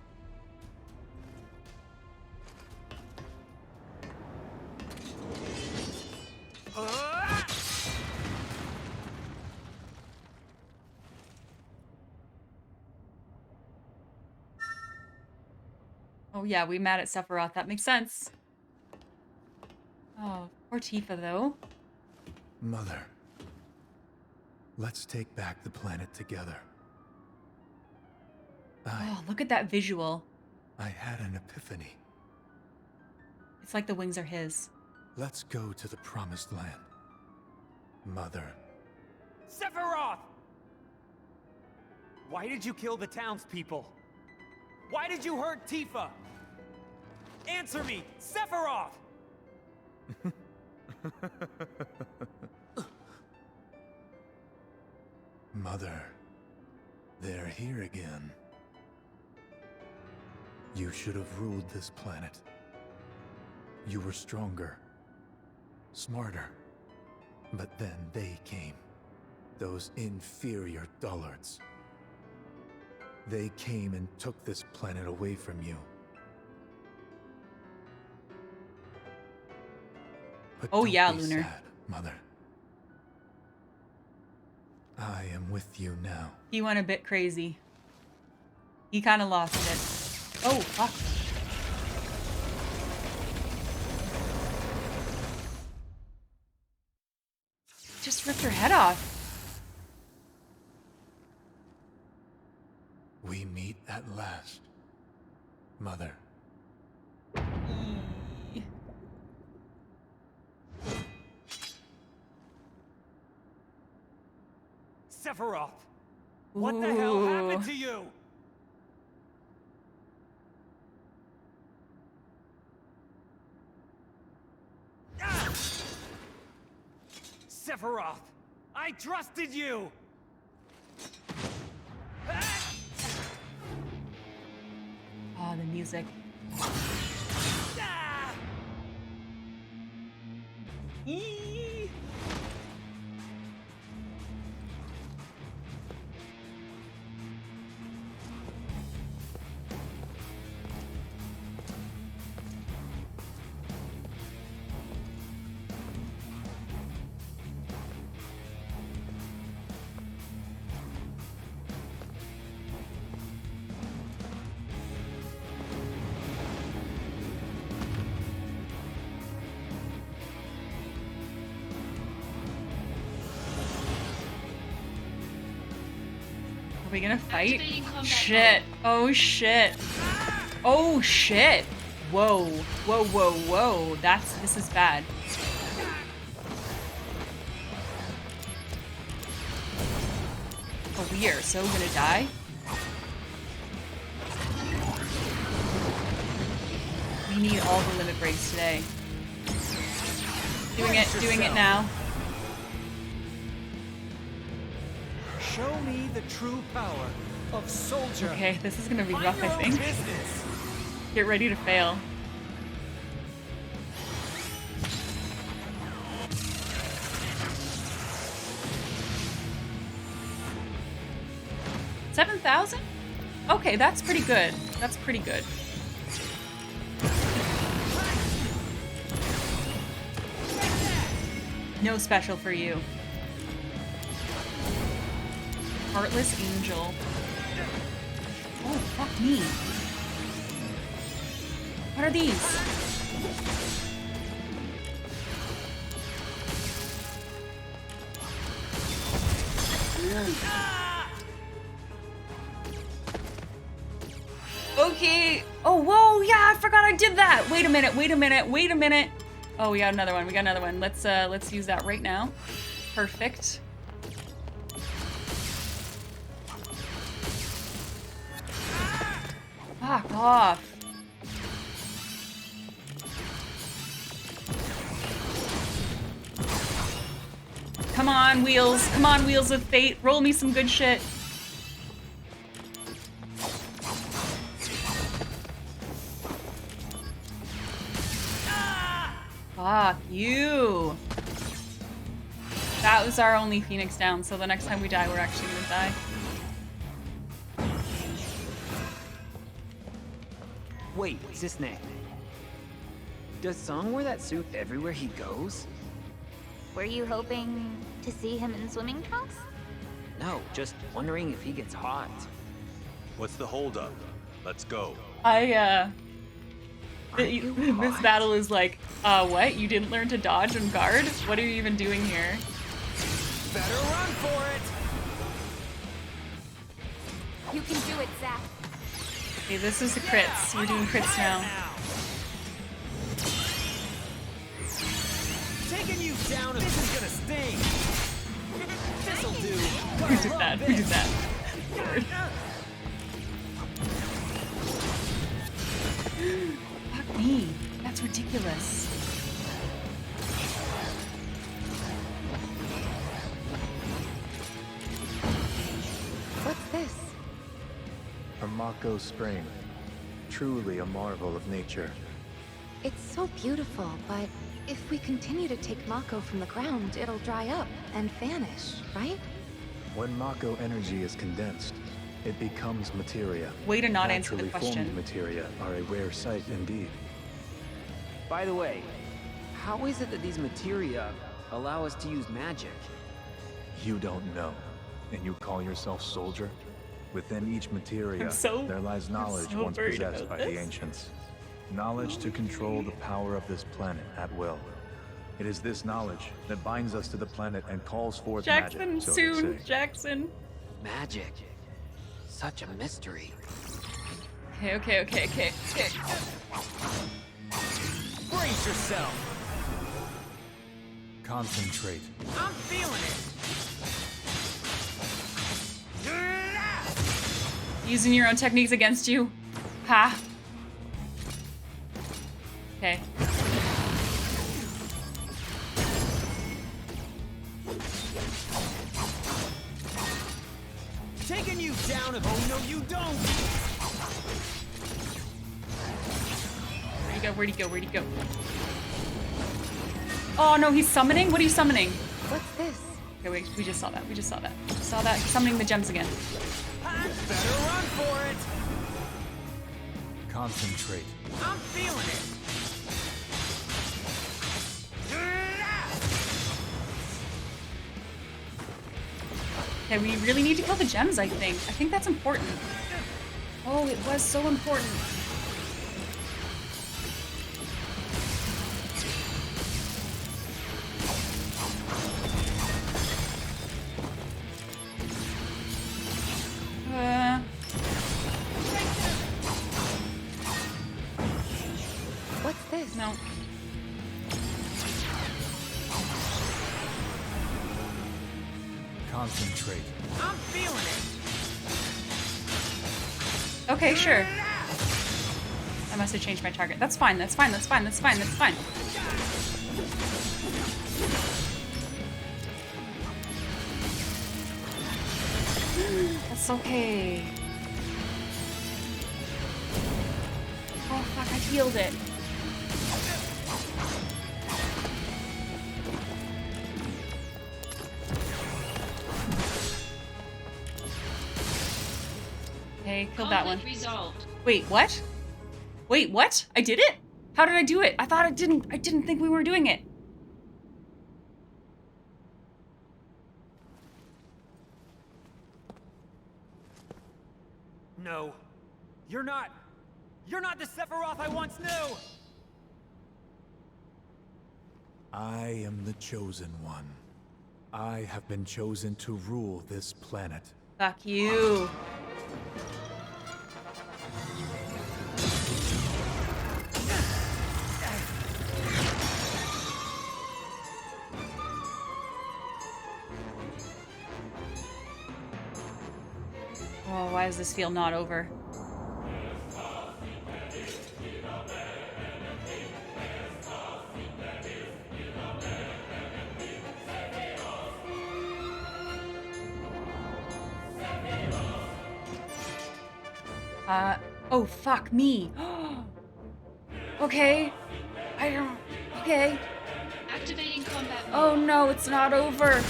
Oh yeah, we mad at Sephiroth. That makes sense. Oh, poor Tifa though. Mother, let's take back the planet together. Oh, look at that visual. I had an epiphany. It's like the wings are his. Let's go to the promised land. Mother. Sephiroth! Why did you kill the townspeople? Why did you hurt Tifa? Answer me, Sephiroth! Mother, they're here again. You should have ruled this planet. You were stronger, smarter. But then they came. Those inferior dullards. They came and took this planet away from you. But Oh don't yeah, be Lunar. sad, Mother. I am with you now. He went a bit crazy. He kind of lost it. Oh, fuck. Just ripped her head off. We meet at last, Mother. Sephiroth! What the hell happened to you? Ah! Sephiroth! I trusted you! Ah! Oh, the music. Ah! Eee. Are we gonna fight? Activating combat Shit. Oh shit. Oh shit. Whoa. Whoa, whoa, whoa. This is bad. Oh, we are so gonna die. We need all the limit breaks today. Doing it now. Show me the true power of soldier. Okay, this is gonna be Mind rough, your I own think. business. Get ready to fail. $7,000? Okay, that's pretty good. That's pretty good. No special for you. Heartless Angel. Oh, fuck me. What are these? Okay. Oh, whoa, yeah, I forgot I did that. Wait a minute, wait a minute, wait a minute. Oh, we got another one. We got another one. Let's use that right now. Perfect. Fuck off. Come on, Wheels. Come on, Wheels of Fate. Roll me some good shit. Fuck you. That was our only Phoenix down, so the next time we die, we're actually gonna die. Wait, Cisne. Does Song wear that suit everywhere he goes? Were you hoping to see him in swimming trunks? No, just wondering if he gets hot. What's the holdup? Let's go. This battle is like, what? You didn't learn to dodge and guard? What are you even doing here? Better run for it! You can do it, Zack. Okay, this is the crits. We're doing crits now. Taking you down, this is gonna sting. This'll do. Who did that? Who did that? Lord. Fuck me. That's ridiculous. What's this? A Mako spring. Truly a marvel of nature. It's so beautiful, but if we continue to take Mako from the ground, it'll dry up and vanish, right? When Mako energy is condensed, it becomes materia. Way to not answer the Naturally question. formed materia are a rare sight indeed. By the way, how is it that these materia allow us to use magic? You don't know, and you call yourself soldier? Within each materia, there lies knowledge so once worried possessed about by the this. ancients. Knowledge to control the power of this planet at will. It is this knowledge that binds us to the planet and calls forth Jackson, magic, so soon, they say. Jackson. Magic. Such a mystery. Okay. Brace yourself. Concentrate. I'm feeling it. Using your own techniques against you. Ha. Okay. Taking you down if oh no you don't. Where'd he go? Oh no, he's summoning? What are you summoning? What's this? Okay, wait, we just saw that. Saw that. Summoning the gems again. I better run for it. Concentrate. I'm feeling it. Okay, we really need to kill the gems, I think. I think that's important. Oh, it was so important. What's this? No. Concentrate. I'm feeling it. Okay, sure. I must have changed my target. That's fine. That's fine. That's okay. Oh fuck, I healed it. Okay, killed that one. Conflict resolved. Wait, what? Wait, what? I did it? How did I do it? I thought I didn't think we were doing it. No. You're not the Sephiroth I once knew! I am the chosen one. I have been chosen to rule this planet. Fuck you. Oh, why does this feel not over? Oh, fuck me. Okay. Okay. Activating combat mode. Oh no, it's not over.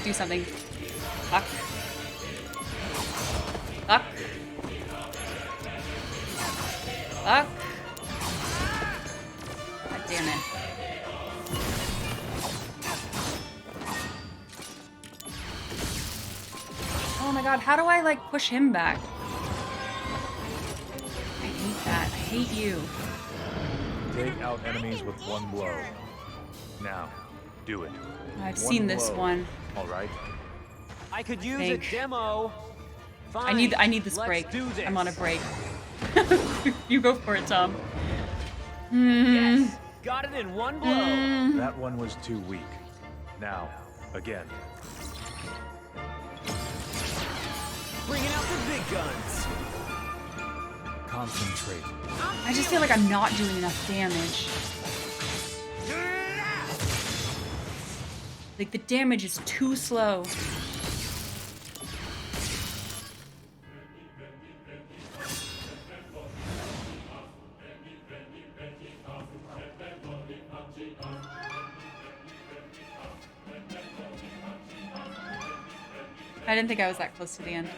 Do something. Fuck. Fuck. Fuck. Damn it. Oh my god, how do I, like, push him back? I hate that. I hate you. Take out enemies with one blow. Now, do it. I've seen this one. All right. I could use a demo. I need this break. Do this. I'm on a break. You go for it, Tom. Yes, got it in one blow. That one was too weak. Now, again. Bringing out the big guns. Concentrate. I just feel like I'm not doing enough damage. Like, the damage is too slow. I didn't think I was that close to the end.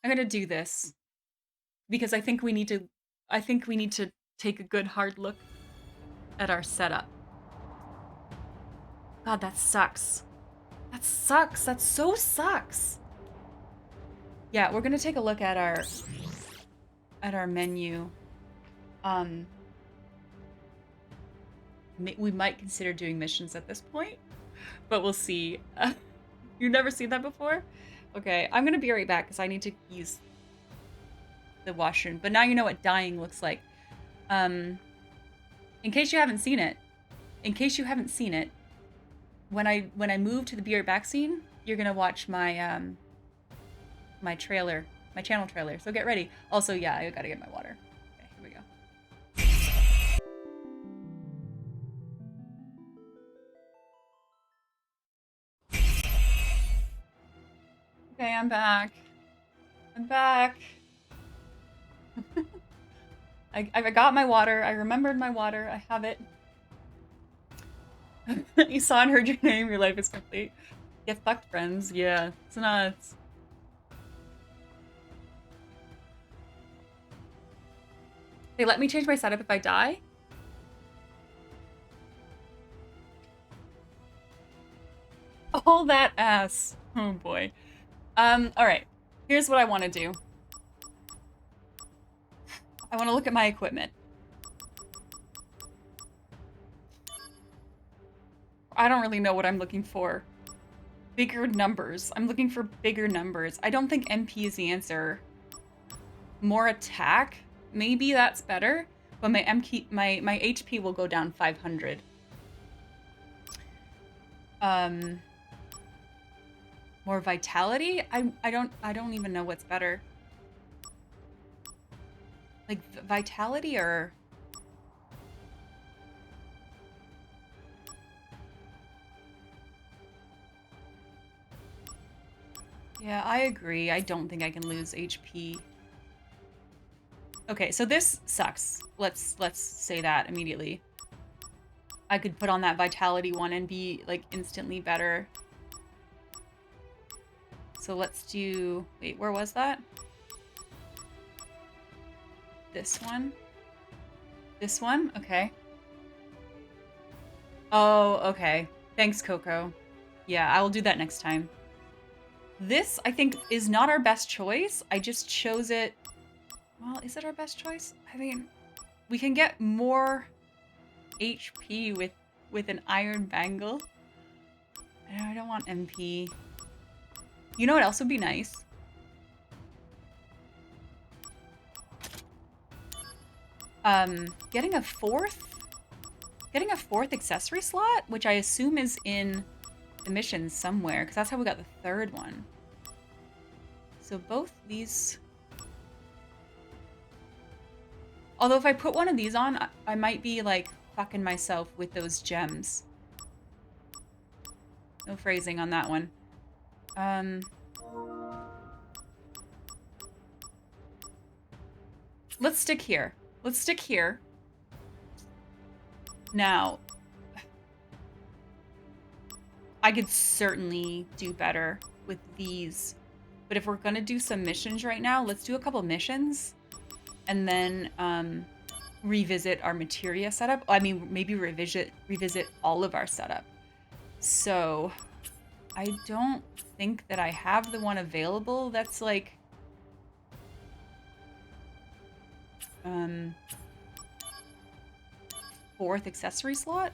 I'm gonna do this because I think we need to take a good hard look at our setup. God, that sucks. That sucks. That so sucks. Yeah, we're gonna take a look at our menu. We might consider doing missions at this point, but we'll see. You've never seen that before? Okay, I'm gonna be right back because I need to use the washroom. But now you know what dying looks like. In case you haven't seen it, when I move to the be right back scene, you're gonna watch my my trailer, my channel trailer. So get ready. Also, yeah, I gotta get my water. Okay, here we go. Okay, I'm back. I'm back. I got my water. I remembered my water. I have it. You saw and heard your name. Your life is complete. Get fucked, friends. Yeah, it's nuts. They let me change my setup if I die? All that ass. Oh boy. Alright. Here's what I want to do. I want to look at my equipment. I don't really know what I'm looking for. Bigger numbers. I'm looking for bigger numbers. I don't think MP is the answer. More attack? Maybe that's better. But my HP will go down 500. More vitality? I don't even know what's better. Like vitality or yeah, I agree. I don't think I can lose HP. Okay, so this sucks. Let's say that immediately. I could put on that vitality one and be like instantly better. So let's do, wait, where was that? This one? This one? Okay. Oh, okay. Thanks, Coco. Yeah, I will do that next time. This, I think, is not our best choice. I just chose it. Well, is it our best choice? I mean, we can get more HP with an iron bangle. I don't want MP. You know what else would be nice? Getting a fourth accessory slot, which I assume is in the mission somewhere, because that's how we got the third one. So both these. Although if I put one of these on, I might be like fucking myself with those gems. No phrasing on that one. Let's stick here. Let's stick here. Now, I could certainly do better with these. But if we're gonna do some missions right now, let's do a couple missions and then revisit our materia setup. I mean, maybe revisit all of our setup. So I don't think that I have the one available that's like fourth accessory slot.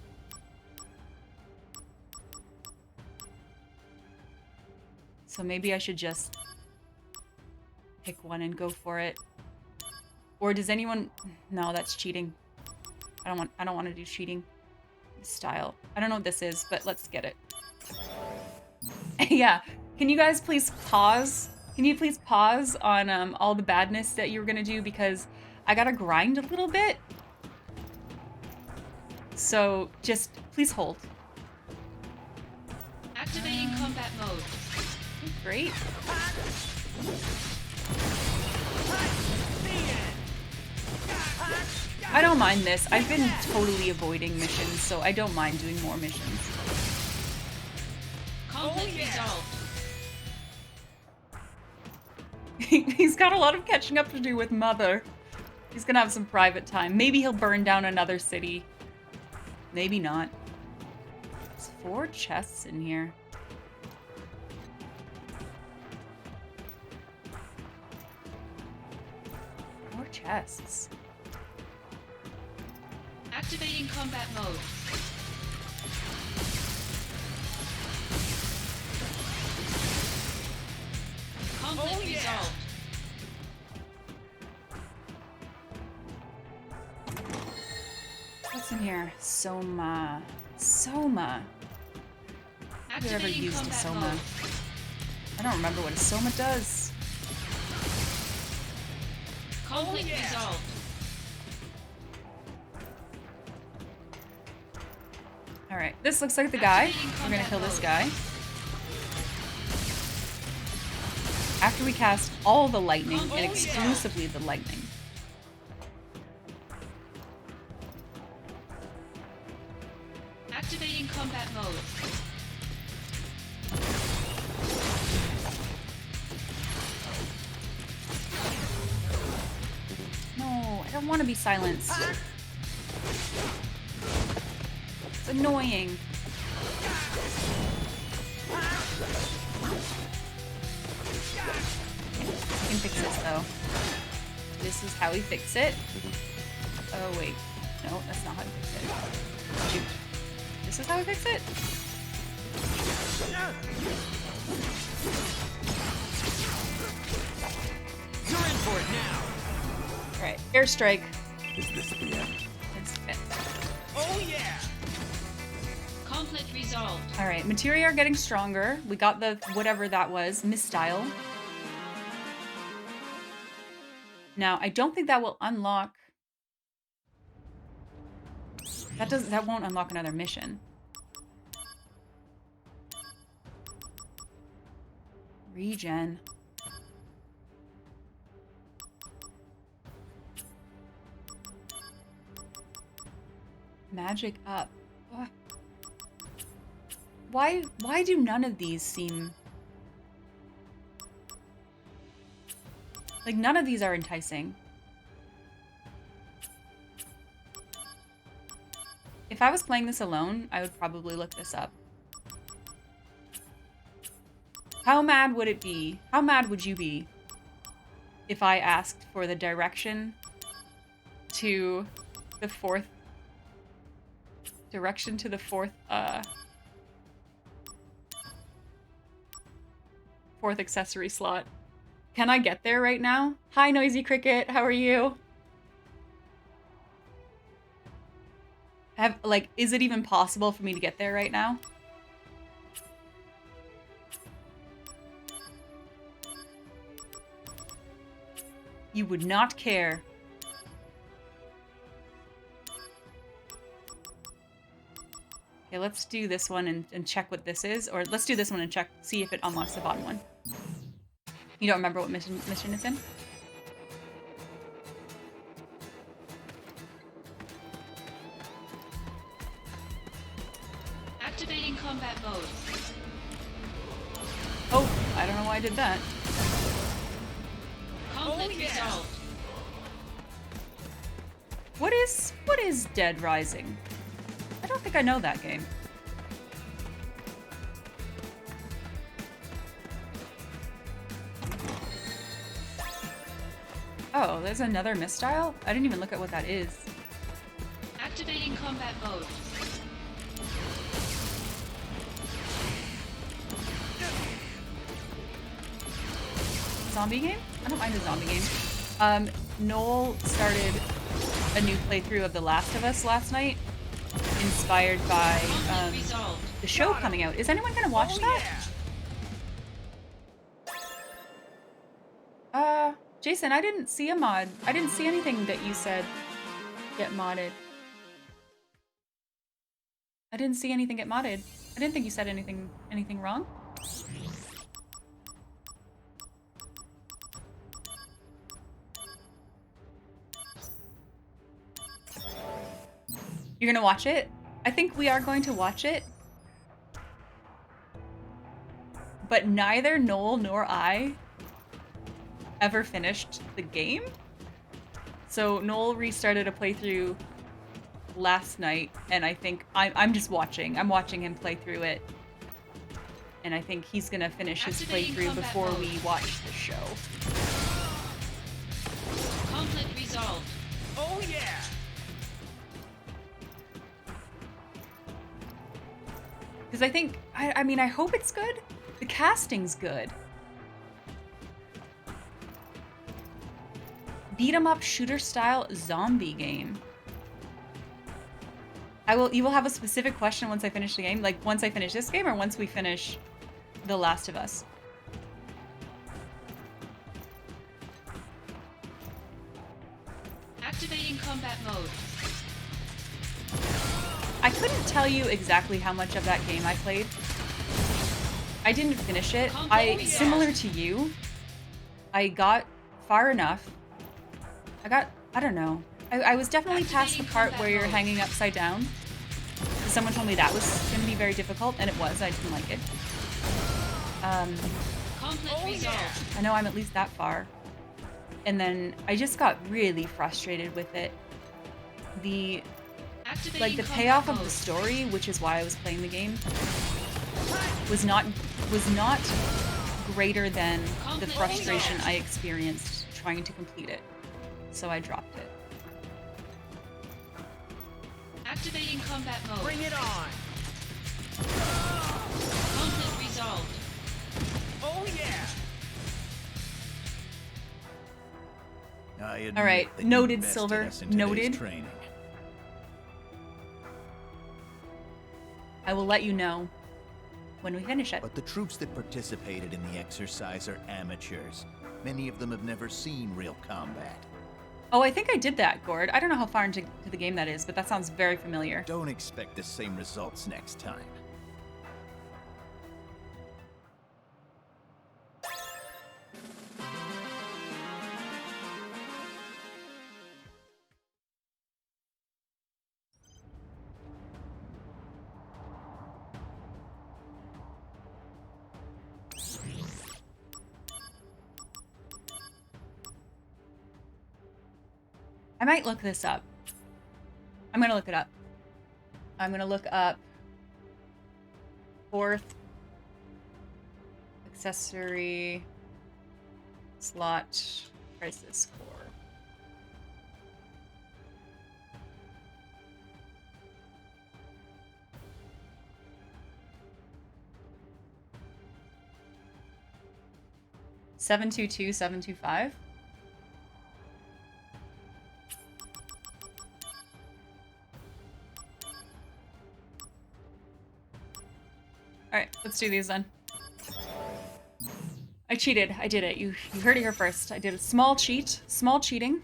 So maybe I should just pick one and go for it. Or does anyone... No, that's cheating. I don't want to do cheating style. I don't know what this is, but let's get it. Yeah. Can you guys please pause? Can you please pause on all the badness that you were gonna do, because I gotta grind a little bit. So just please hold. Activating combat mode. Great. I don't mind this. I've been totally avoiding missions, so I don't mind doing more missions. Conflict resolved. He's got a lot of catching up to do with Mother. He's gonna have some private time. Maybe he'll burn down another city. Maybe not. There's 4 chests in here. More chests. Activating combat mode. Conflict resolved. What's in here? Soma. Soma. Have you ever Activating used a combat Soma? mode. I don't remember what a Soma does. Conflict resolved. Alright, this looks like the guy. Activating We're gonna combat kill this mode. guy. After we cast all the lightning and exclusively the lightning. Activating combat mode. No, I don't want to be silenced. It's annoying. I can fix this though. This is how we fix it. Oh wait, no, that's not how we fix it. Shoot. This is how we fix it? You're in for it now. Alright, airstrike. Is this the end? It's fit. Oh yeah. Conflict resolved. Alright, materia are getting stronger. We got the whatever that was, misstyle. Now, I don't think that will unlock... That won't unlock another mission. Regen. Magic up. Ugh. Why do none of these seem... Like, none of these are enticing. If I was playing this alone, I would probably look this up. How mad would it be? How mad would you be if I asked for the direction to the fourth fourth accessory slot? Can I get there right now? Hi, Noisy Cricket. How are you? Is it even possible for me to get there right now? You would not care. Okay, let's do this one and check what this is. Or let's do this one and check, see if it unlocks the bottom one. You don't remember what mission it's in? Activating combat mode. Oh, I don't know why I did that. Conflict resolved. What is Dead Rising? I don't think I know that game. Oh, there's another misstyle? I didn't even look at what that is. Activating combat mode. Zombie game? I don't mind a zombie game. Noel started a new playthrough of The Last of Us last night, inspired by the show coming out. Is anyone gonna watch that? Jason, I didn't see a mod. I didn't see anything that you said get modded. I didn't see anything get modded. I didn't think you said anything wrong. You're gonna watch it? I think we are going to watch it. But neither Noel nor I ever finished the game. So Noel restarted a playthrough last night, and I think I'm just watching. I'm watching him play through it. And I think he's gonna finish his playthrough before we watch the show. Conflict resolved. Oh yeah! Because I think, I mean, I hope it's good. The casting's good. Beat 'em up shooter style zombie game. You will have a specific question once I finish the game, like once I finish this game or once we finish The Last of Us. Activating combat mode. I couldn't tell you exactly how much of that game I played. I didn't finish it. Similar to you, I got far enough. I don't know. I was definitely past the part where you're hanging upside down. Someone told me that was going to be very difficult, and it was. I didn't like it. Conflict resolved. I know I'm at least that far. And then I just got really frustrated with it. The payoff of the story, which is why I was playing the game, was not greater than the frustration I experienced trying to complete it. So I dropped it. Activating combat mode. Bring it on! Conflict resolved. Oh yeah! All right, noted, Silver. Noted. Training. I will let you know when we finish it. But the troops that participated in the exercise are amateurs. Many of them have never seen real combat. Oh, I think I did that, Gord. I don't know how far into the game that is, but that sounds very familiar. Don't expect the same results next time. I might look this up. I'm gonna look it up. I'm gonna look up fourth accessory slot crisis core. $722,725. Alright, let's do these then. I cheated. I did it. You heard it here first. I did a small cheating.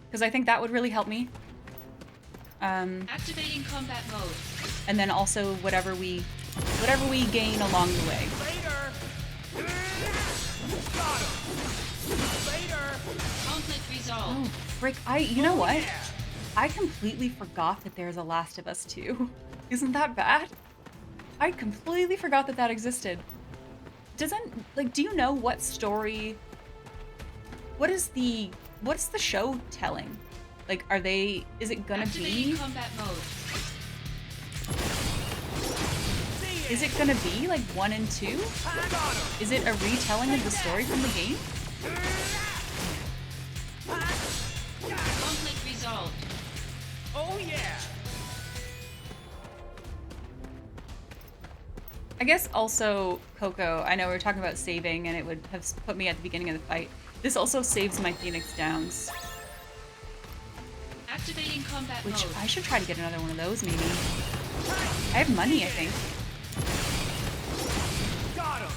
Because I think that would really help me. Activating combat mode. And then also whatever we gain along the way. Later! Got him! Later! Conflict resolved. Oh, frick. You know what? I completely forgot that there's a Last of Us 2. Isn't that bad? I completely forgot that that existed. Like, do you know what story... what's the show telling? Like, is it gonna be... combat mode. Is it gonna be, like, 1 and 2? Is it a retelling of the story from the game? Conflict resolved. Oh yeah! I guess also, Coco, I know we were talking about saving and it would have put me at the beginning of the fight. This also saves my Phoenix Downs. Activating combat Which mode. I should try to get another one of those, maybe. I have money, I think. Got him!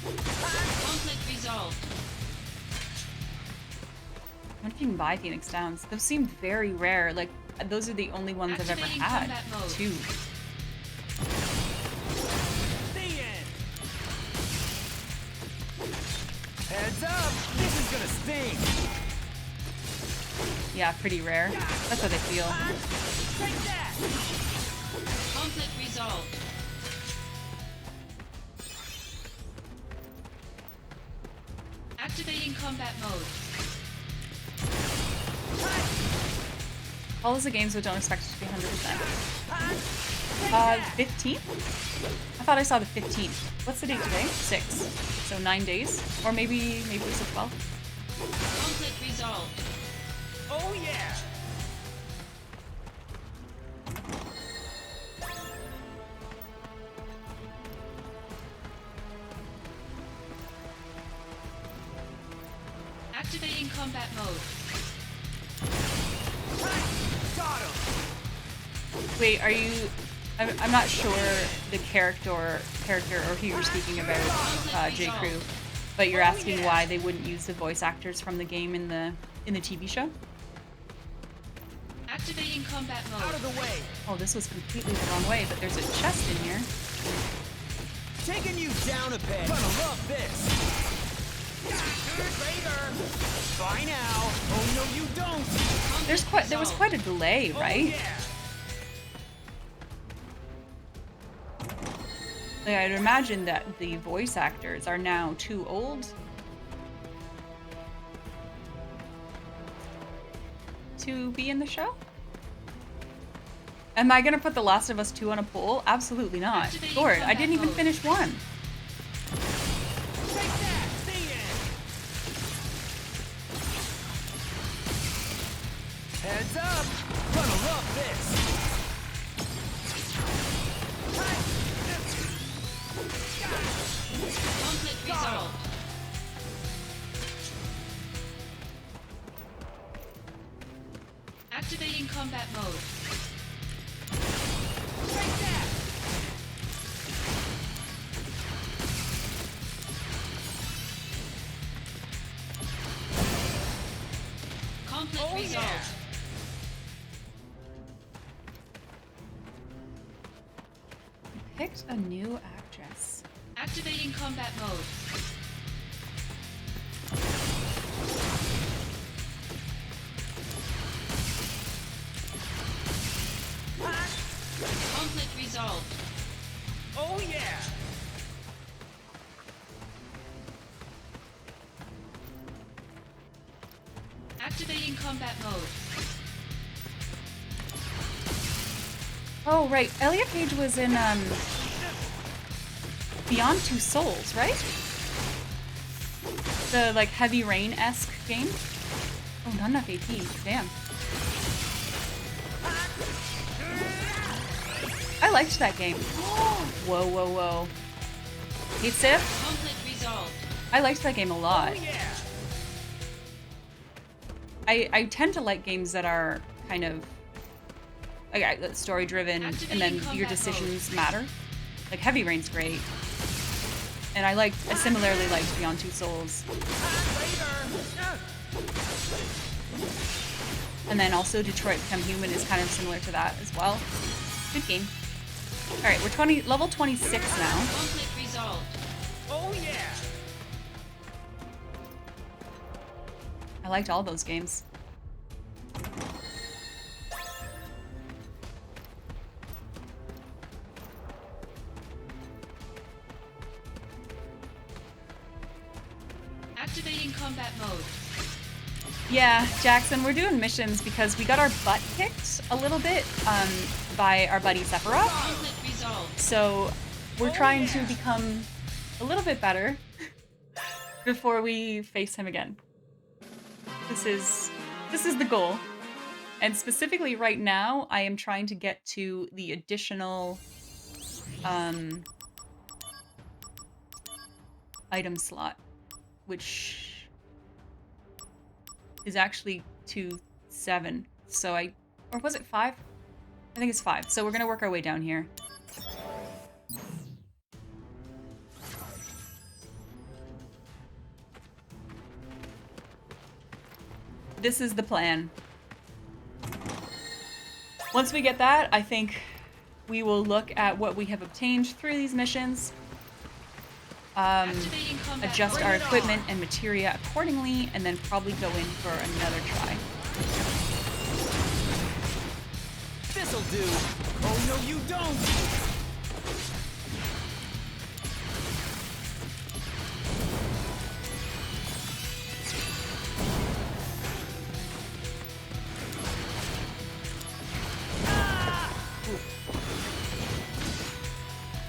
Conflict resolved. I wonder if you can buy Phoenix Downs. Those seem very rare. Like, those are the only ones I've ever Activating had. combat mode. 2. The end! Heads up! This is gonna sting! Yeah, pretty rare. That's how they feel. Take that! Conflict resolved. Activating combat mode. All of the games that don't expect it to be 100%. 15th? I thought I saw the 15th. What's the date today? 6. So 9 days. Or maybe it was the 12th. Conflict resolved. Oh yeah! Activating combat mode. Got him! Wait, are you... I'm not sure the character or who you're speaking about, J. Crew, but you're asking why they wouldn't use the voice actors from the game in the TV show? Activating combat mode. Out of the way! Oh, this was completely the wrong way, but there's a chest in here. Taking you down a peg. Gonna love this! Later! Bye now! Oh no you don't! There was quite a delay, right? Oh, yeah. Like, I'd imagine that the voice actors are now too old to be in the show? Am I gonna put The Last of Us 2 on a poll? Absolutely not. Activating Lord, I combat didn't even mode. finish 1. Take that! The end! Heads up! Gonna love this! Conflict resolved. Activating combat mode. Take that! Conflict Oh, resolved. yeah. Picked a new actress. Activating combat mode. Conflict resolved. Oh yeah! Activating combat mode. Oh, right. Elliot Page was in, Beyond Two Souls, right? The, like, Heavy Rain-esque game? Oh, not enough AP. Damn. I liked that game. Whoa, whoa, whoa. Heat Sip? Conflict resolved. I liked that game a lot. Oh yeah! I tend to like games that are kind of like story driven and then your decisions matter. Like Heavy Rain's great. And I similarly liked Beyond Two Souls. And then also Detroit Become Human is kind of similar to that as well. Good game. Alright, we're level 26 now. Conflict resolved. Oh yeah! I liked all those games. Activating combat mode. Yeah, Jackson, we're doing missions because we got our butt kicked a little bit by our buddy Sephiroth. Conflict resolved. So we're trying to become a little bit better before we face him again. This is the goal. And specifically right now, I am trying to get to the additional item slot, which is actually 2-7. So or was it 5? I think it's 5. So we're gonna work our way down here. This is the plan. Once we get that, I think we will look at what we have obtained through these missions, adjust our equipment and materia accordingly, and then probably go in for another try. This'll do. Oh no, you don't.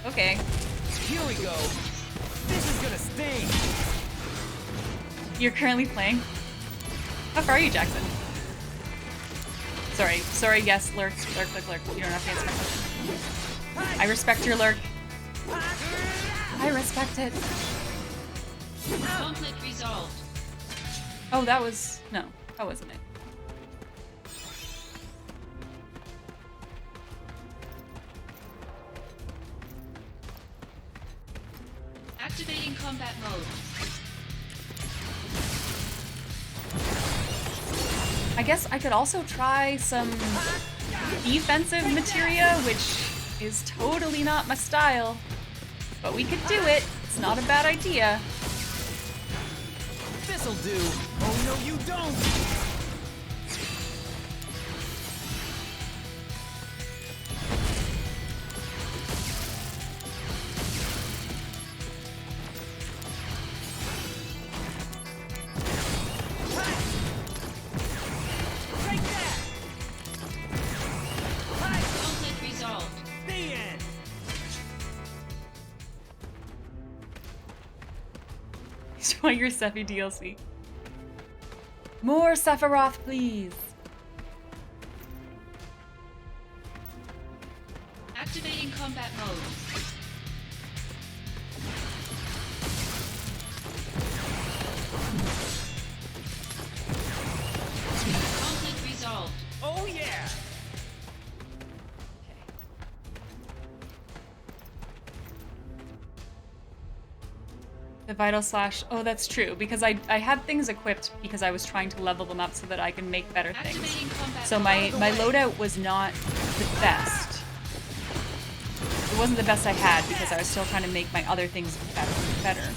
Okay. Here we go. This is gonna sting. You're currently playing? How far are you, Jackson? Sorry, yes, lurk. You don't have to answer my question. I respect your lurk. I respect it. Conflict resolved. Oh, no, that wasn't it. Activating combat mode. I guess I could also try some defensive materia, which is totally not my style. But we could do it. It's not a bad idea. This'll do. Oh no, you don't. Want your Sephi DLC. More Sephiroth, please. Activating combat mode. Conflict resolved. Oh yeah. The Vital Slash. Oh, that's true, because I had things equipped because I was trying to level them up so that I can make better things. So my loadout was not the best. It wasn't the best I had because I was still trying to make my other things better.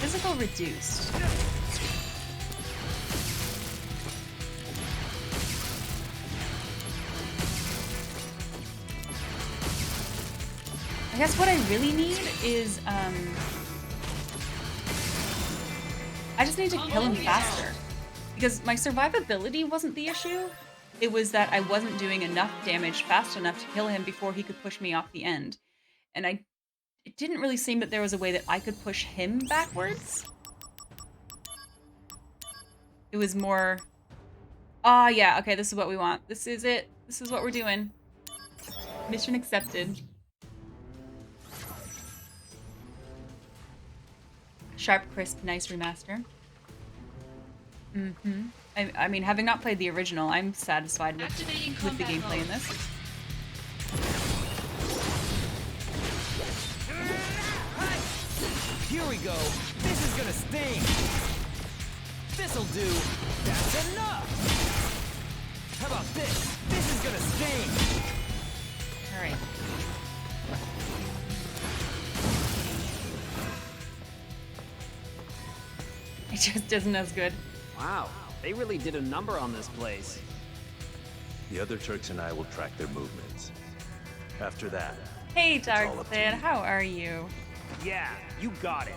Physical reduced. I guess what I really need is, I just need to kill him faster. Because my survivability wasn't the issue. It was that I wasn't doing enough damage fast enough to kill him before he could push me off the end. And it didn't really seem that there was a way that I could push him backwards. It was more, yeah, okay, this is what we want. This is it. This is what we're doing. Mission accepted. Sharp, crisp, nice remaster. I mean, having not played the original, I'm satisfied with the gameplay in this. Here we go. This is gonna sting. This'll do. That's enough. How about this? This is gonna sting. All right. It just isn't as good. Wow, they really did a number on this place. The other Turks and I will track their movements. After that, Hey, all up to Darkfan, you. how are you? Yeah, you got it.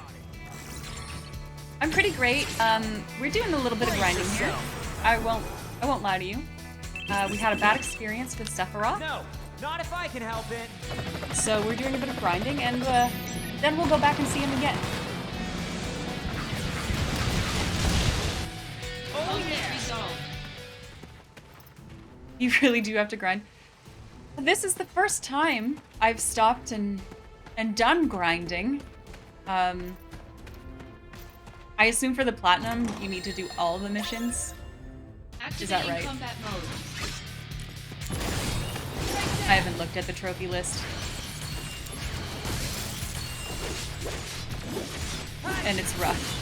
I'm pretty great. We're doing a little bit of grinding here. I won't lie to you. We had a bad experience with Sephiroth, No, not if I can help it. so we're doing a bit of grinding, and then we'll go back and see him again. Oh Conflict yeah. resolved. You really do have to grind. This is the first time I've stopped and done grinding. I assume for the platinum, you need to do all the missions. Is that Activating right? combat mode. I haven't looked at the trophy list. And it's rough.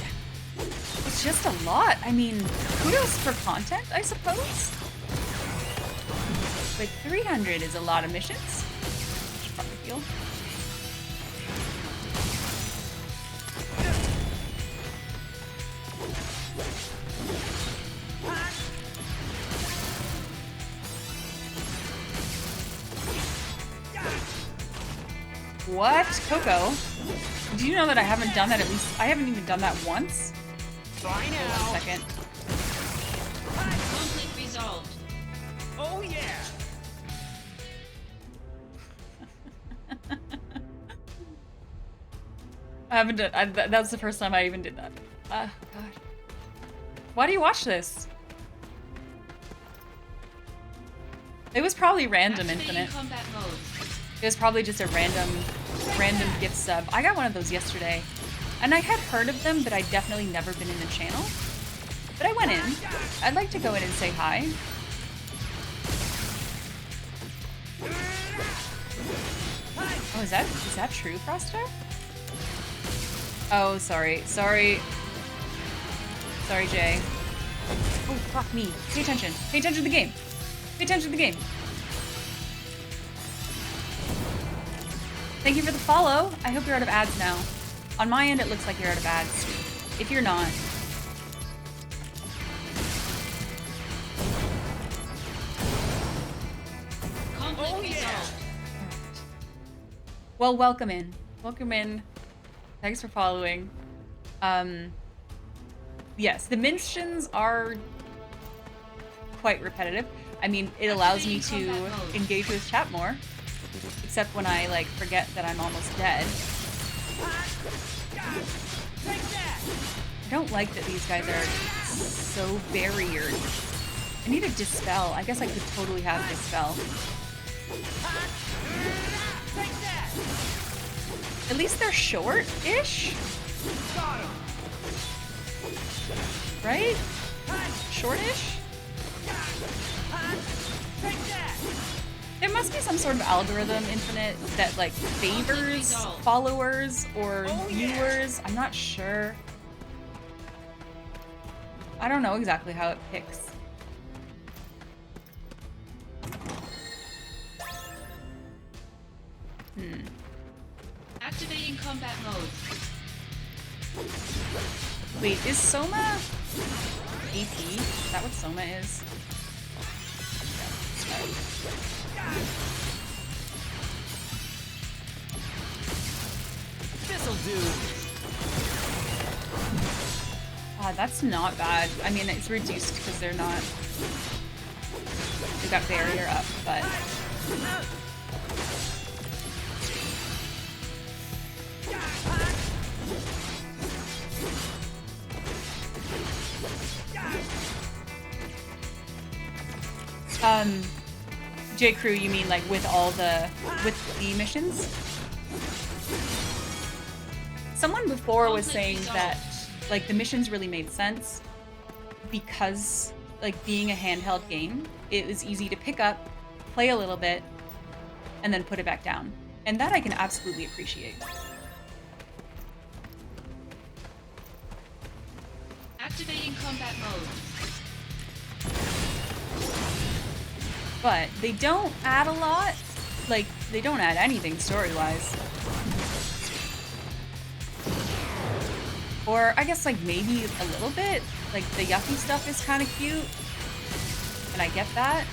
It's just a lot. I mean, kudos for content, I suppose. But 300 is a lot of missions. Should probably heal. What? Coco? Do you know that I haven't done that I haven't even done that once? Bye Wait now. 1 second. Conflict resolved. Oh yeah. I haven't done, that's the first time I even did that. God. Why do you watch this? It was probably random Activating infinite. combat mode. It was probably just a random gift sub. I got one of those yesterday. And I had heard of them, but I'd definitely never been in the channel. But I went in. I'd like to go in and say hi. Oh, is that true, Frosto? Oh, sorry. Sorry, Jay. Oh, fuck me. Pay attention. Pay attention to the game. Pay attention to the game. Thank you for the follow. I hope you're out of ads now. On my end, it looks like you're out of ads. If you're not, Conflict resolved. well, welcome in. Welcome in. Thanks for following. Yes, the missions are quite repetitive. I mean, it allows me to engage with chat more. Except when I, like, forget that I'm almost dead. I don't like that these guys are so barriered. I need a dispel. I guess I could totally have dispel. At least they're short-ish? Right? Shortish? There must be some sort of algorithm, Infinite, that like favors followers or viewers. I'm not sure. I don't know exactly how it picks. Activating combat mode. Wait, is Soma AP? Is that what Soma is? This'll do. That's not bad. I mean, it's reduced because they're not. They got barrier up, but. J. Crew, you mean like with the missions? Someone before was saying that like the missions really made sense because like being a handheld game, it was easy to pick up, play a little bit, and then put it back down. And that I can absolutely appreciate. Activating combat modes. But they don't add a lot. Like, they don't add anything story-wise. Or, I guess, like, maybe a little bit. Like, the yuppie stuff is kind of cute. And I get that.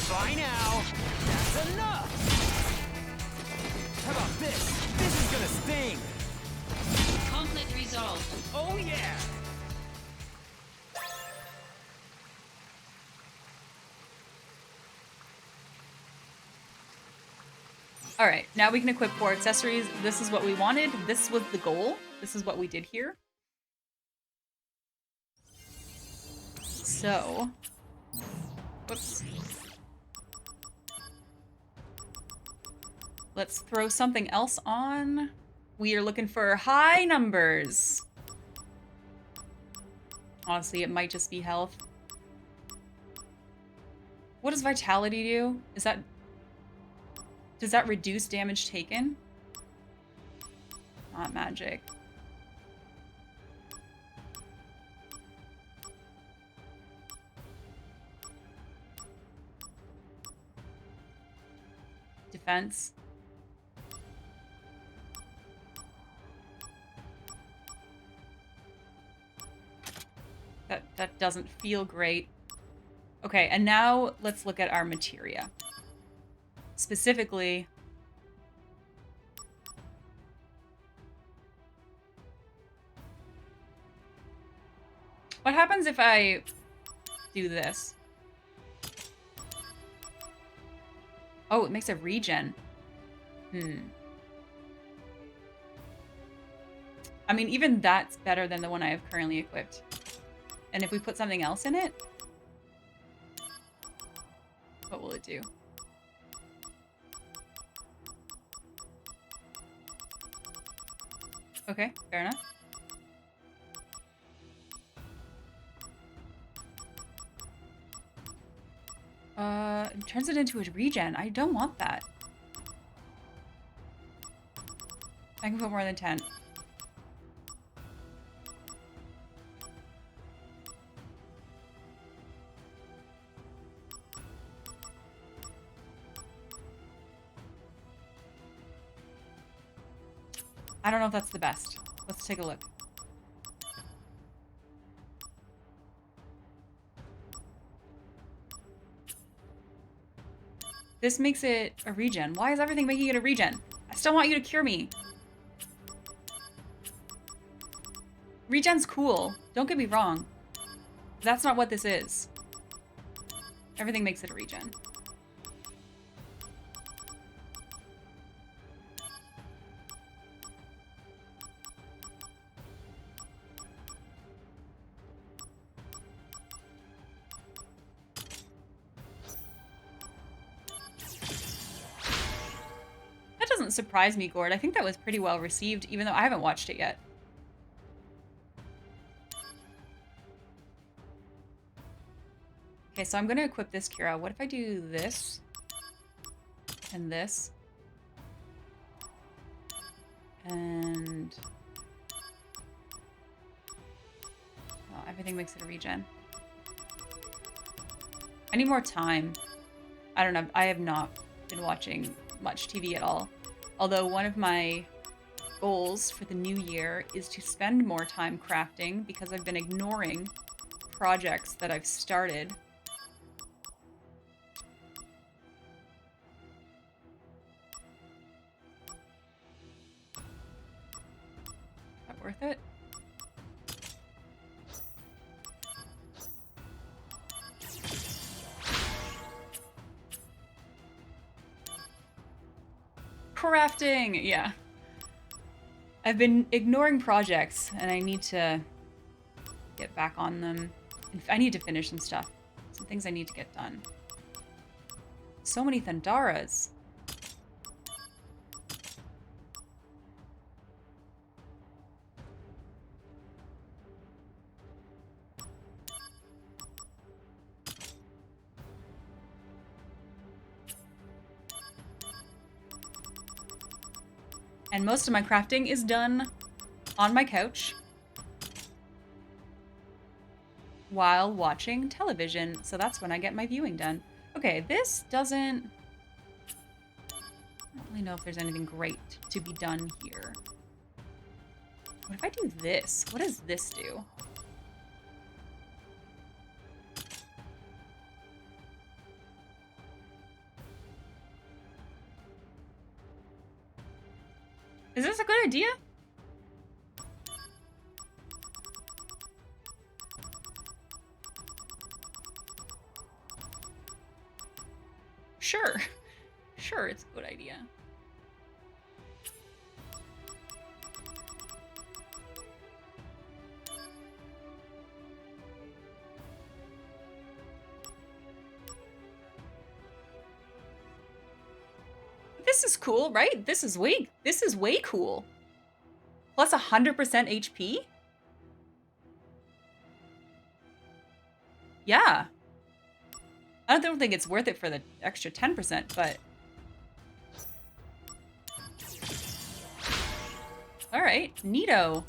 Bye now. That's enough. How about this? This is gonna sting. Conflict resolved. Oh yeah. All right, now we can equip 4 accessories. This is what we wanted. This was the goal. This is what we did here. So, whoops. Let's throw something else on. We are looking for high numbers. Honestly, it might just be health. What does vitality do? Does that reduce damage taken? Not magic. Defense. That doesn't feel great. Okay, and now let's look at our materia. Specifically, what happens if I do this? Oh, it makes a regen. I mean, even that's better than the one I have currently equipped. And if we put something else in it, what will it do? Okay, fair enough. It turns it into a regen. I don't want that. I can put more than 10. I don't know if that's the best. Let's take a look. This makes it a regen. Why is everything making it a regen? I still want you to cure me. Regen's cool. Don't get me wrong. That's not what this is. Everything makes it a regen. That doesn't surprise me, Gord. I think that was pretty well received, even though I haven't watched it yet. Okay, so I'm going to equip this Kira. What if I do this? And this? And... oh, everything makes it a regen. I need more time. I don't know. I have not been watching much TV at all. Although one of my goals for the new year is to spend more time crafting because I've been ignoring projects that I've started. Is that worth it? Crafting! Yeah. I've been ignoring projects, and I need to get back on them. I need to finish some stuff. Some things I need to get done. So many Thandaras. And most of my crafting is done on my couch while watching television. So that's when I get my viewing done. Okay, this doesn't... I don't really know if there's anything great to be done here. What if I do this? What does this do? Is this a good idea? Sure. Sure, it's a good idea. This is cool, right? This is way cool. Plus 100% HP? Yeah. I don't think it's worth it for the extra 10%, but... Alright, neato.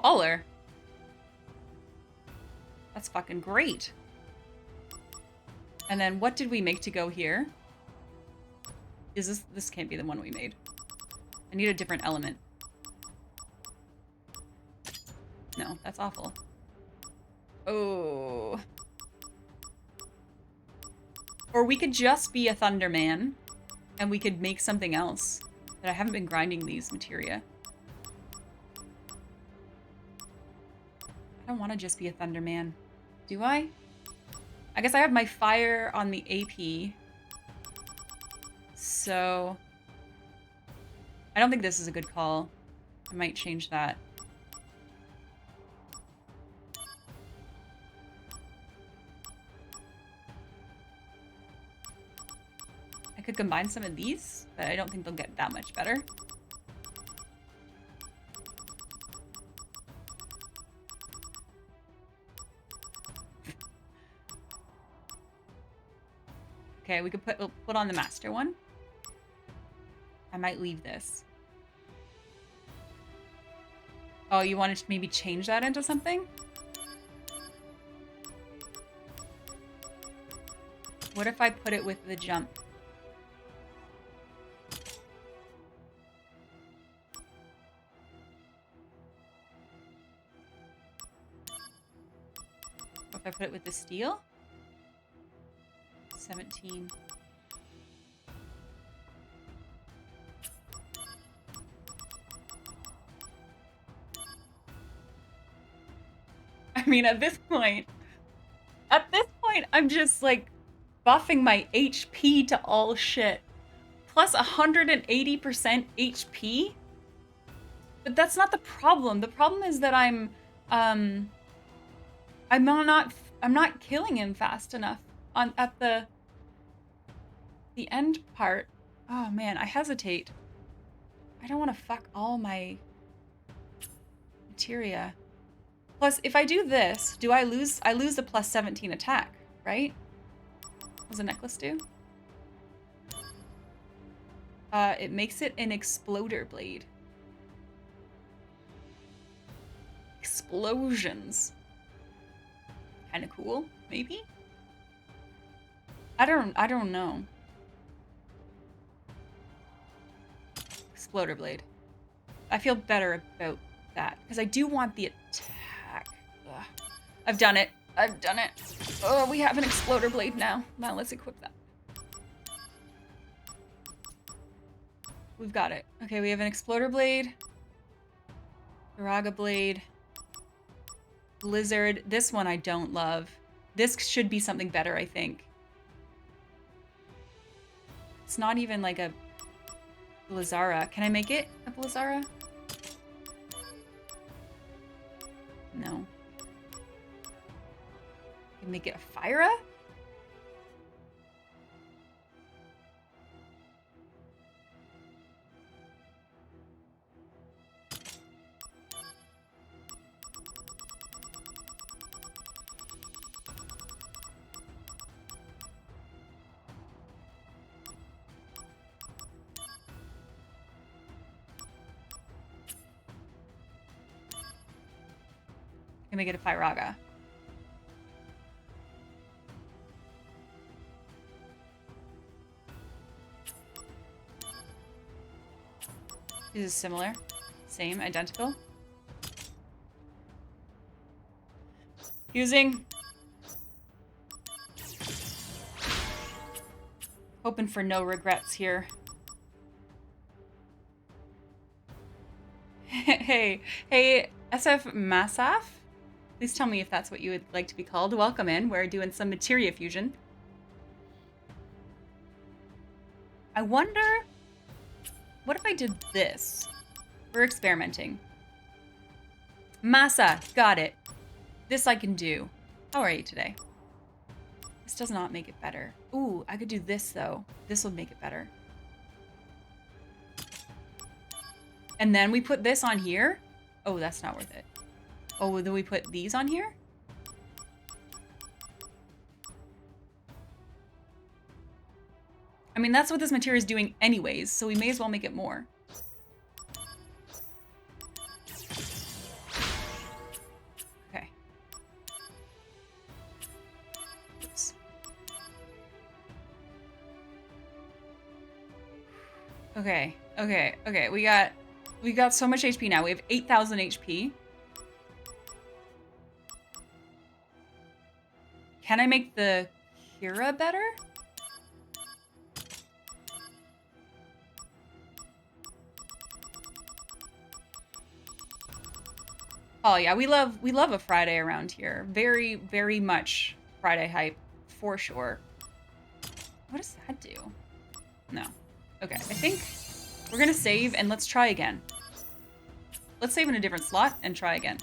Baller. That's fucking great. And then what did we make to go here? Is this can't be the one we made. I need a different element. No, that's awful. Oh. Or we could just be a Thunderman and we could make something else. But I haven't been grinding these materia. I don't want to just be a Thunderman. Do I? I guess I have my fire on the AP. So... I don't think this is a good call. I might change that. I could combine some of these, but I don't think they'll get that much better. Okay, we could we'll put on the master one. I might leave this. Oh, you wanted to maybe change that into something? What if I put it with the jump? What if I put it with the steel? 17. I mean, at this point, I'm just like buffing my HP to all shit. Plus 180% HP. But that's not the problem. The problem is that I'm not killing him fast enough at the end part. Oh man, I hesitate. I don't want to fuck all my materia. Plus, if I do this, do I lose? I lose the plus 17 attack, right? What does the necklace do? It makes it an exploder blade. Explosions. Kind of cool, maybe? I don't know. Exploder blade. I feel better about that because I do want the attack. Ugh. I've done it. I've done it. Oh, we have an exploder blade now. Now let's equip that. We've got it. Okay, we have an exploder blade. Viraga blade. Blizzard. This one I don't love. This should be something better, I think. It's not even like a Blizzara. Can I make it a Blizzara? No. Can make it a Fyra? Can we get a Pyraga? This is similar. Same, identical. Using. Hoping for no regrets here. Hey, SF Massaf? Please tell me if that's what you would like to be called. Welcome in. We're doing some materia fusion. I wonder, what if I did this? We're experimenting. Massa, got it. This I can do. How are you today? This does not make it better. Ooh, I could do this though. This will make it better. And then we put this on here. Oh, that's not worth it. Oh, then we put these on here? I mean, that's what this material is doing anyways, so we may as well make it more. Okay. Oops. Okay. We got so much HP now. We have 8,000 HP. Can I make the Kira better? Oh yeah, we love a Friday around here. Very, very much Friday hype, for sure. What does that do? No. Okay, I think we're gonna save and let's try again. Let's save in a different slot and try again.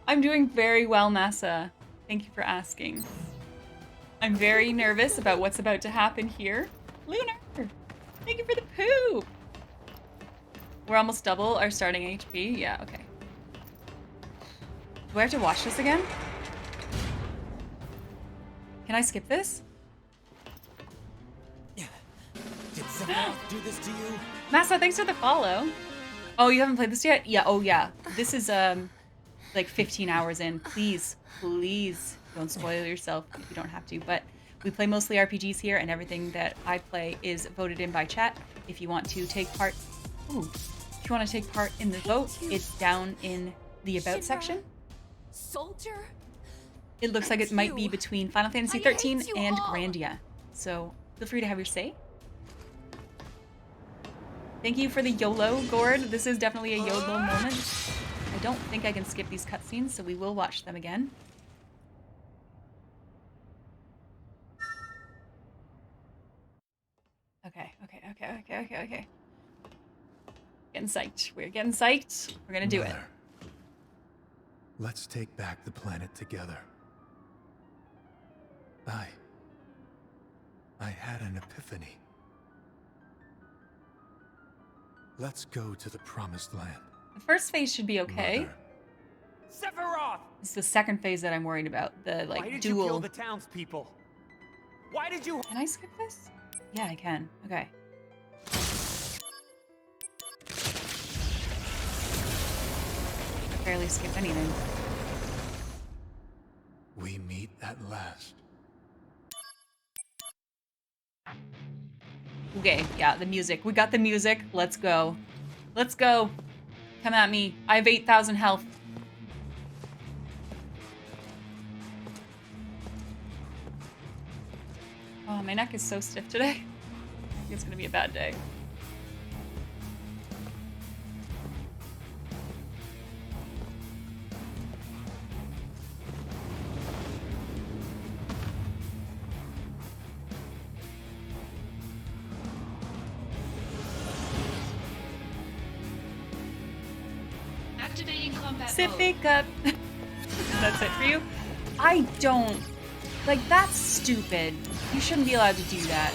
I'm doing very well, Massa. Thank you for asking. I'm very nervous about what's about to happen here. Lunar! Thank you for the poop! We're almost double our starting HP? Yeah, okay. Do I have to watch this again? Can I skip this? Did someone do this to you? Massa, thanks for the follow. Oh, you haven't played this yet? Yeah, oh yeah. This is, like 15 hours in. Please, please don't spoil yourself if you don't have to. But we play mostly RPGs here, and everything that I play is voted in by chat. If you want to take part... Ooh. If you want to take part in the vote, it's down in the About section. Soldier? It looks like it might be between Final Fantasy XIII and Grandia. So feel free to have your say. Thank you for the YOLO, Gord. This is definitely a YOLO moment. I don't think I can skip these cutscenes, so we will watch them again. Okay. Getting psyched. We're getting psyched. We're gonna do it. Let's take back the planet together. I had an epiphany. Let's go to the promised land. The first phase should be okay. Mother. Sephiroth! It's the second phase that I'm worried about. The like Why did dual. you kill the townspeople? Why did you? Can I skip this? Yeah, I can. Okay. I barely skip anything. We meet at last. Okay, yeah, the music. We got the music. Let's go. Let's go. Come at me. I have 8,000 health. Oh, my neck is so stiff today. I think it's gonna be a bad day. Activating combat Pacific up. That's it for you? I don't. Like, that's stupid. You shouldn't be allowed to do that.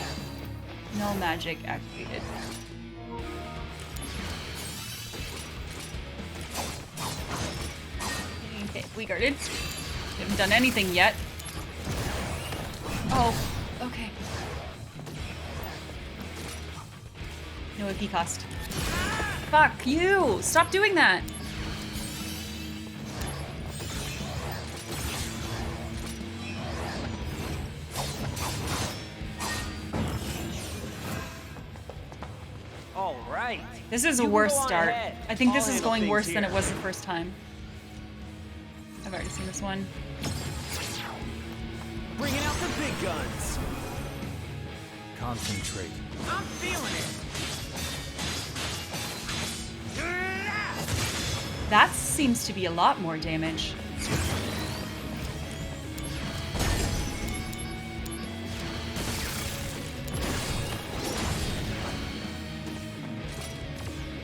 No magic activated. Okay, we guarded. We haven't done anything yet. Oh, okay. No AP cost. Fuck you! Stop doing that! All right. This is a You can worse go on start. ahead. I think I'll this is handle going things worse than here. it was the first time. I've already seen this one. Bringing out the big guns. Concentrate. I'm feeling it. That seems to be a lot more damage.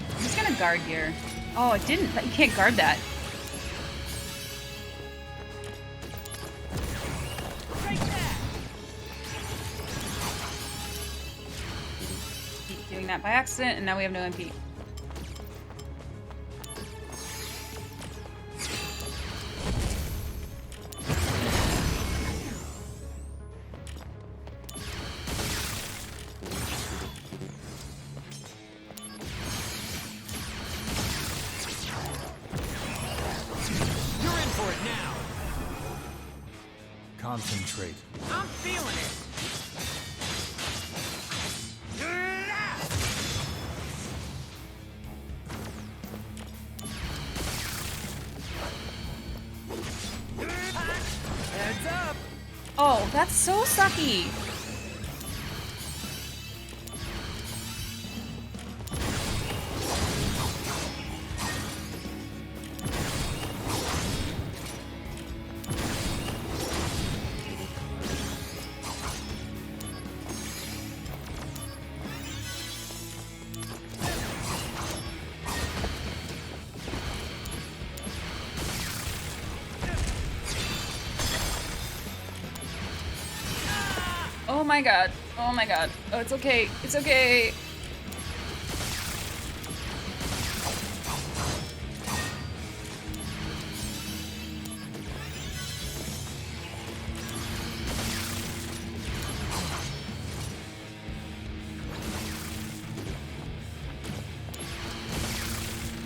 I'm just gonna guard here. Oh, it didn't. You can't guard that. Keep doing that by accident, and now we have no MP. You're in for it now. Concentrate. I'm feeling it. Heads up. Oh, that's so sucky. Oh my god. Oh my god. Oh, it's okay. It's okay.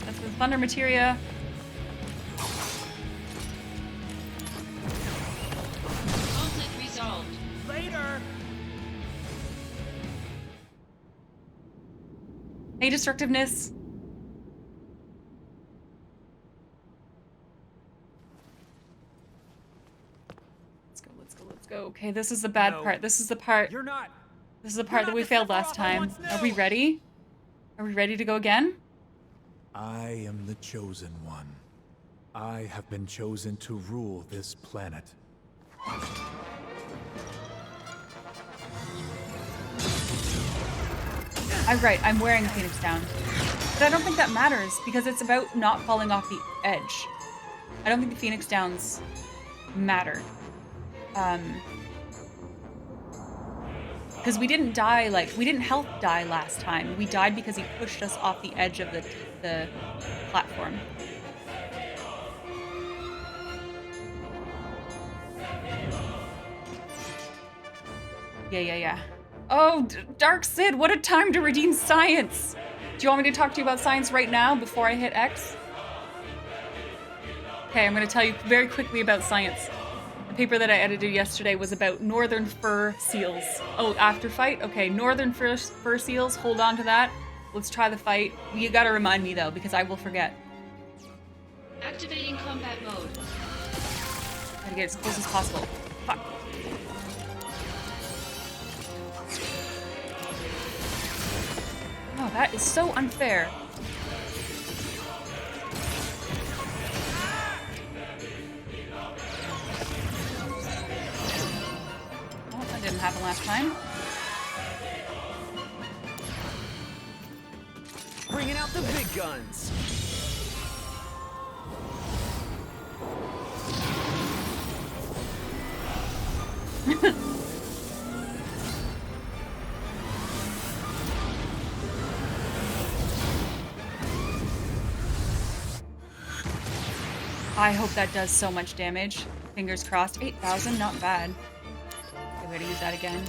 That's the thunder materia. Conflict resolved. Later. Hey, destructiveness. Let's go, let's go, let's go. Okay, this is the bad No. part. This is the part. You're not. This is the part You're that not we the failed Sephiroth last I time. once Are we knew. ready? Are we ready to go again? I am the chosen one. I have been chosen to rule this planet. I'm right, I'm wearing a Phoenix down. But I don't think that matters because it's about not falling off the edge. I don't think the Phoenix downs matter. Because we didn't die, like, we didn't health die last time. We died because he pushed us off the edge of the platform. Yeah. Oh, Dark Sid, what a time to redeem science! Do you want me to talk to you about science right now before I hit X? Okay, I'm going to tell you very quickly about science. The paper that I edited yesterday was about northern fur seals. Oh, after fight? Okay, northern fur seals, hold on to that. Let's try the fight. You gotta remind me though, because I will forget. Activating combat mode. Gotta get as close as possible. Fuck. Oh, that is so unfair. Oh, that didn't happen last time. Bringing out the big guns. I hope that does so much damage. Fingers crossed. 8,000, not bad. Okay, we gotta use that again.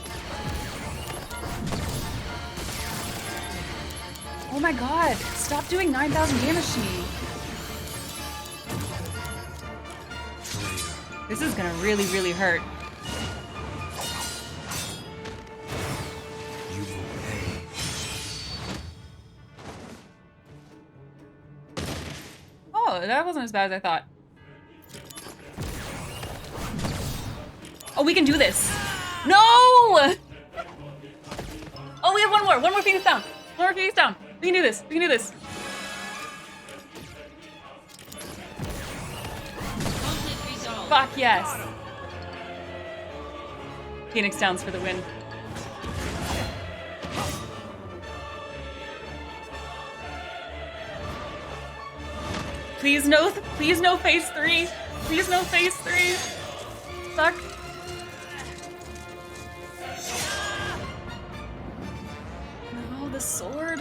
Oh my god, stop doing 9,000 damage to me. This is gonna really, really hurt. You will pay. Oh, that wasn't as bad as I thought. Oh, we can do this. No! Oh, we have one more. One more Phoenix down. One more Phoenix down. We can do this. We can do this. Conflict resolved. Fuck yes. Phoenix downs for the win. Please no phase 3. Please no phase 3. Fuck. No, the sword.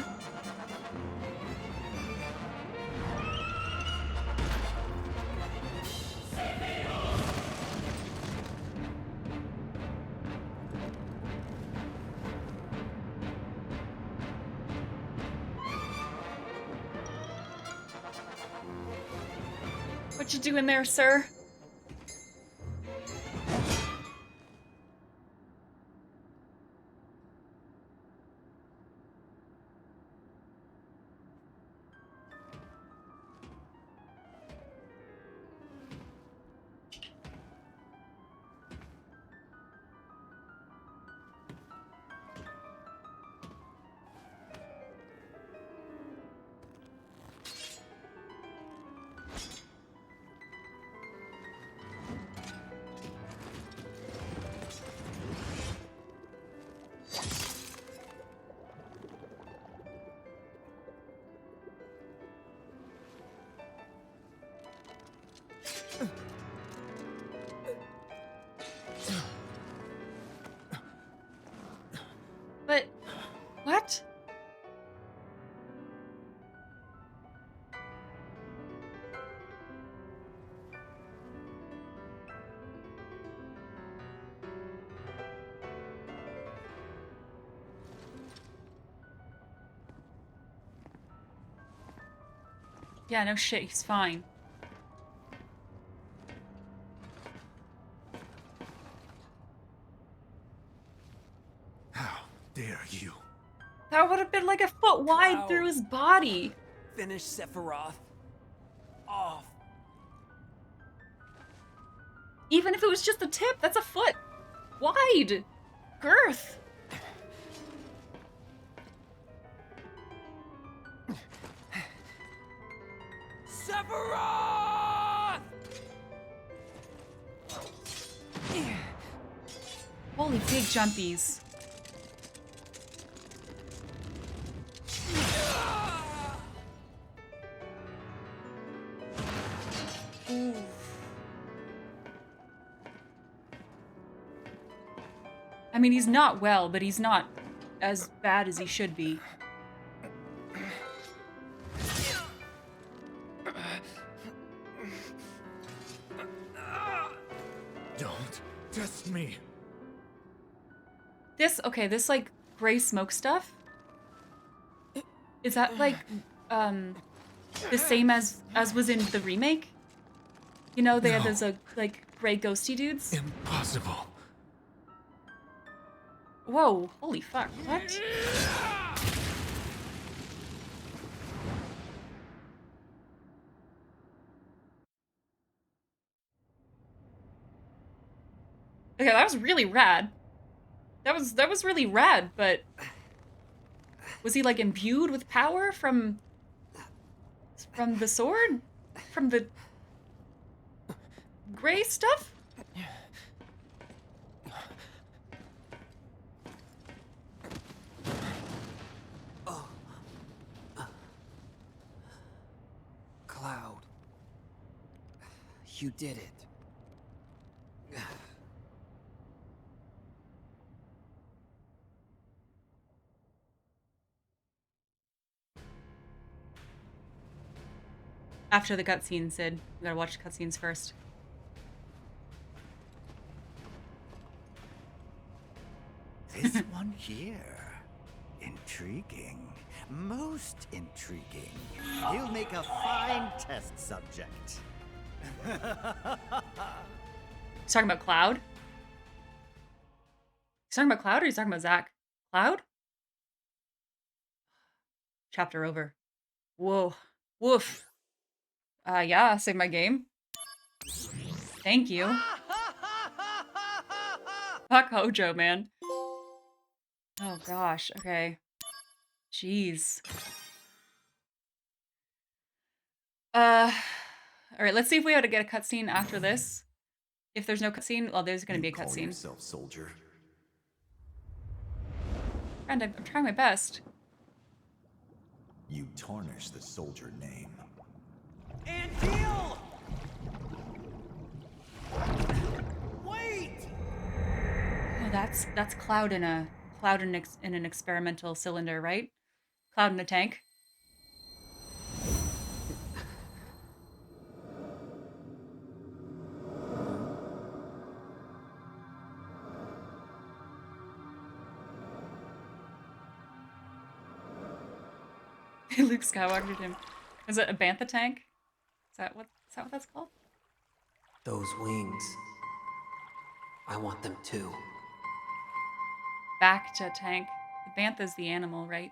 What you doing there, sir? But what? Yeah, no shit, he's fine. How dare you? That would have been like a foot wide Wow. through his body. Finish Sephiroth off. Even if it was just the tip, that's a foot wide girth. Sephiroth! Holy big jumpies. Ooh. I mean, he's not well, but he's not as bad as he should be. Don't test me. This like gray smoke stuff? Is that like the same as was in the remake? You know, they had those like gray ghosty dudes? Impossible. Whoa, holy fuck, what? Okay, that was really rad. That was really rad, but was he like imbued with power from the sword? From the gray stuff? Cloud. You did it. After the cutscenes, Sid. We gotta watch the cutscenes first. This one here. Intriguing. Most intriguing. He'll make a fine test subject. He's talking about Cloud? He's talking about Cloud or he's talking about Zach? Cloud? Chapter over. Whoa. Woof. Yeah, save my game. Thank you. Fuck Hojo, man. Oh gosh, okay. Jeez. Alright, let's see if we have to get a cutscene after this. If there's no cutscene, well, there's gonna be a Call cutscene. yourself soldier. Friend, I'm trying my best. You tarnish the soldier name. And deal! Wait! Oh, that's Cloud in an experimental cylinder, right? Cloud in a tank. Luke Skywalker him. Is it a bantha tank? Is that what that's called? Those wings. I want them too. Back to tank. The bantha's the animal, right?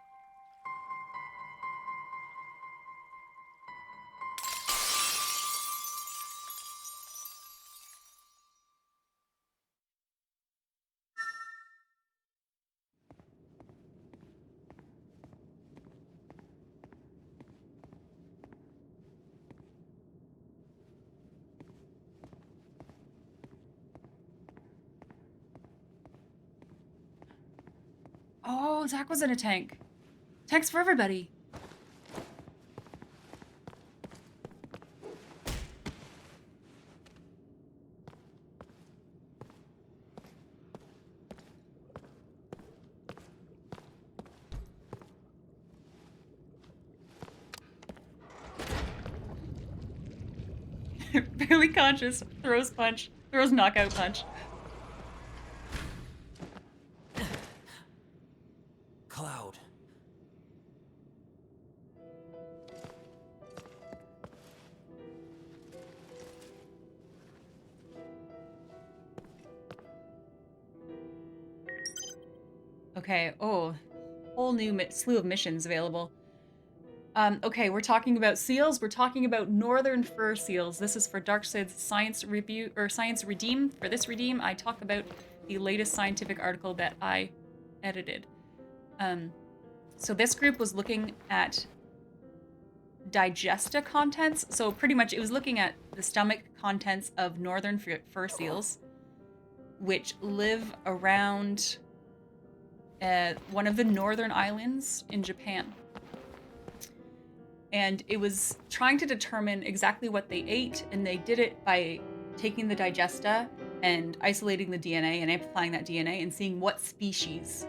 Oh, Zach was in a tank. Tanks for everybody. Barely conscious, throws knockout punch. Cloud. Okay, oh, whole new slew of missions available. Okay, we're talking about seals. We're talking about northern fur seals. This is for Darkseid's Science Review or Science Redeem. For this Redeem, I talk about the latest scientific article that I edited. So this group was looking at digesta contents. So pretty much it was looking at the stomach contents of northern fur seals, which live around one of the northern islands in Japan. And it was trying to determine exactly what they ate, and they did it by taking the digesta and isolating the DNA and amplifying that DNA and seeing what species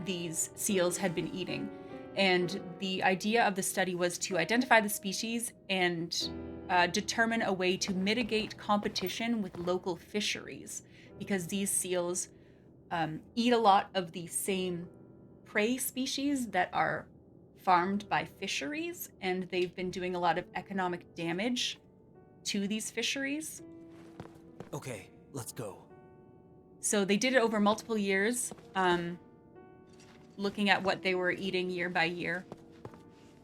these seals had been eating. And the idea of the study was to identify the species and determine a way to mitigate competition with local fisheries, because these seals eat a lot of the same prey species that are farmed by fisheries, and they've been doing a lot of economic damage to these fisheries. Okay, let's go. So they did it over multiple years, looking at what they were eating year by year.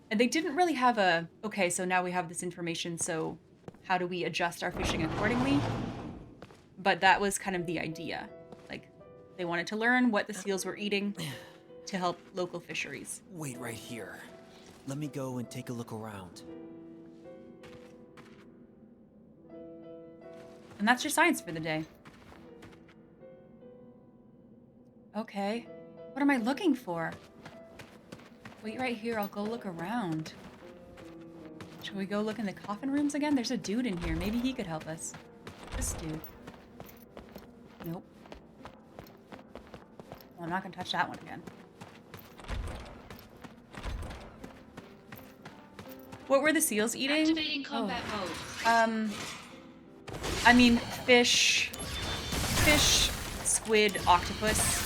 And they didn't really have a, okay, so now we have this information, so how do we adjust our fishing accordingly? But that was kind of the idea. Like, they wanted to learn what the seals were eating to help local fisheries. Wait right here. Let me go and take a look around. And that's your science for the day. Okay. What am I looking for? Wait right here, I'll go look around. Shall we go look in the coffin rooms again? There's a dude in here. Maybe he could help us. This dude. Nope. Well, I'm not gonna touch that one again. What were the seals eating? Activating combat mode. I mean, fish, squid, octopus.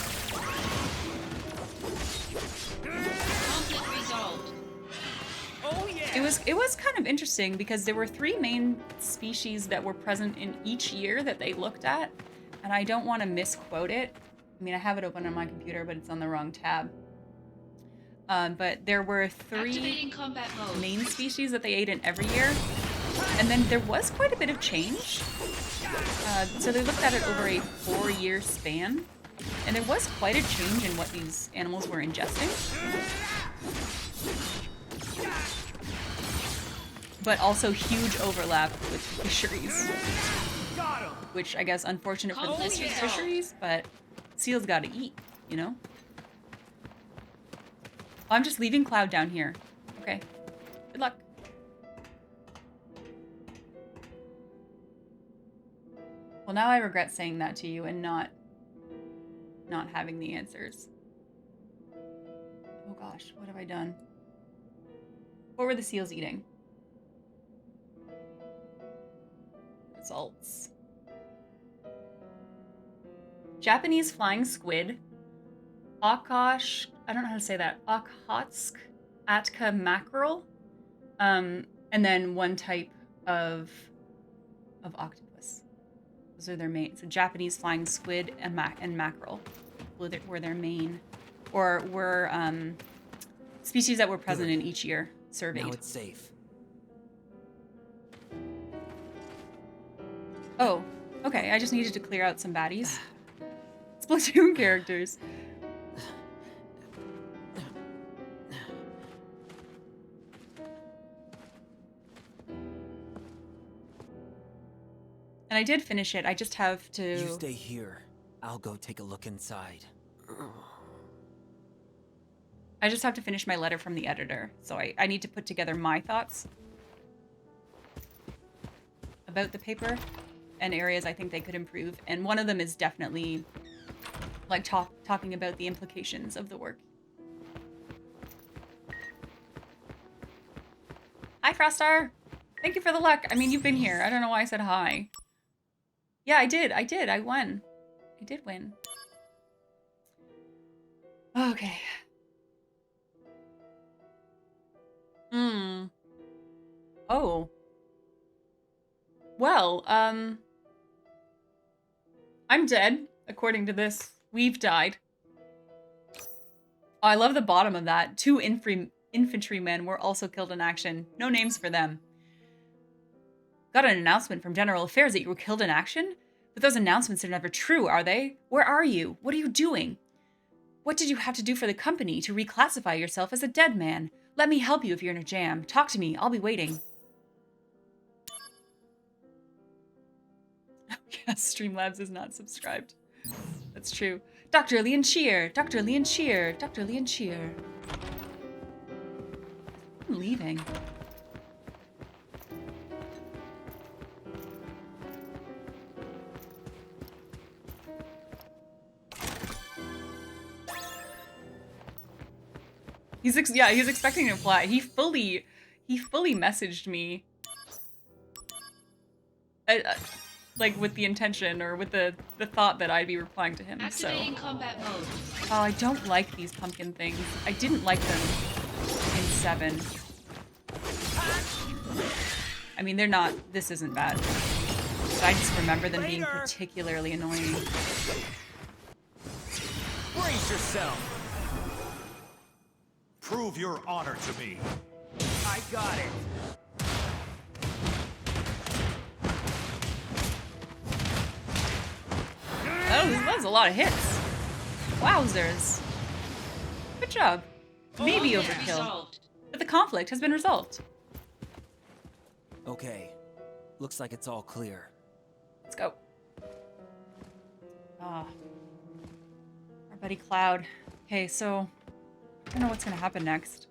Conflict resolved. it was kind of interesting because there were 3 main species that were present in each year that they looked at, and I don't want to misquote it. I mean, I have it open on my computer, but it's on the wrong tab. But there were 3 main species that they ate in every year, and then there was quite a bit of change. So they looked at it over a 4-year span, and there was quite a change in what these animals were ingesting. But also huge overlap with fisheries. Which I guess unfortunate for the fisheries, but seals gotta eat, you know? Oh, I'm just leaving Cloud down here. Okay. Good luck. Well, now I regret saying that to you and not having the answers. Oh gosh, what have I done? What were the seals eating? Results. Japanese flying squid. Okosh, I don't know how to say that. Okhotsk Atka mackerel. And then one type of octopus. Those are their main. So Japanese flying squid and mackerel were their main, or were species that were present in each year surveyed. Now it's safe. Oh, okay. I just needed to clear out some baddies. Splatoon characters. And I did finish it. I just have to... You stay here. I'll go take a look inside. I just have to finish my letter from the editor. So I need to put together my thoughts about the paper and areas I think they could improve. And one of them is definitely like talking about the implications of the work. Hi, Frostar. Thank you for the luck. I mean, you've been here. I don't know why I said hi. Yeah, I did. I won. I did win. Okay. Oh. Well, I'm dead, according to this. We've died. Oh, I love the bottom of that. 2 infantrymen were also killed in action. No names for them. Got an announcement from General Affairs that you were killed in action? But those announcements are never true, are they? Where are you? What are you doing? What did you have to do for the company to reclassify yourself as a dead man? Let me help you if you're in a jam. Talk to me. I'll be waiting. Yes, Streamlabs is not subscribed. That's true. Dr. Leon Cheer. Dr. Leon Cheer. Dr. Leon Cheer. I'm leaving. He's expecting to fly. He fully messaged me, like with the intention or with the thought that I'd be replying to him. Activating combat mode. Oh, I don't like these pumpkin things. I didn't like them in 7. I mean, they're not. This isn't bad. But I just remember them being particularly annoying. Brace yourself. Prove your honor to me. I got it. Oh, that was a lot of hits. Wowzers. Good job. Maybe overkill. But the conflict has been resolved. Okay. Looks like it's all clear. Let's go. Ah. Our buddy Cloud. Okay, so... I don't know what's gonna happen next.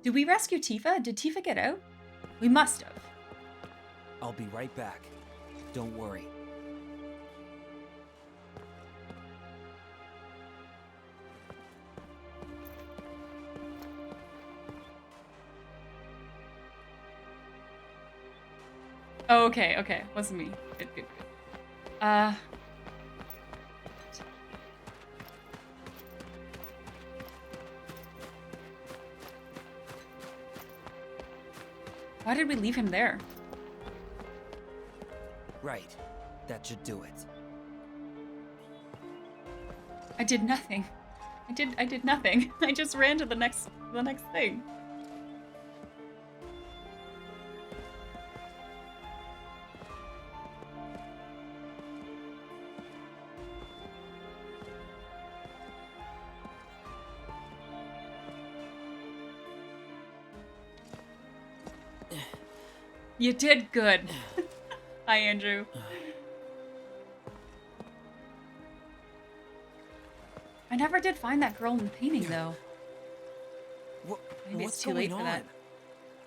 Did we rescue Tifa? Did Tifa get out? We must have. I'll be right back. Don't worry. Oh, okay. Wasn't me. Good. Why did we leave him there? Right. That should do it. I did nothing. I did nothing. I just ran to the next thing. You did good. Hi, Andrew. I never did find that girl in the painting, though. Maybe it's too late for that.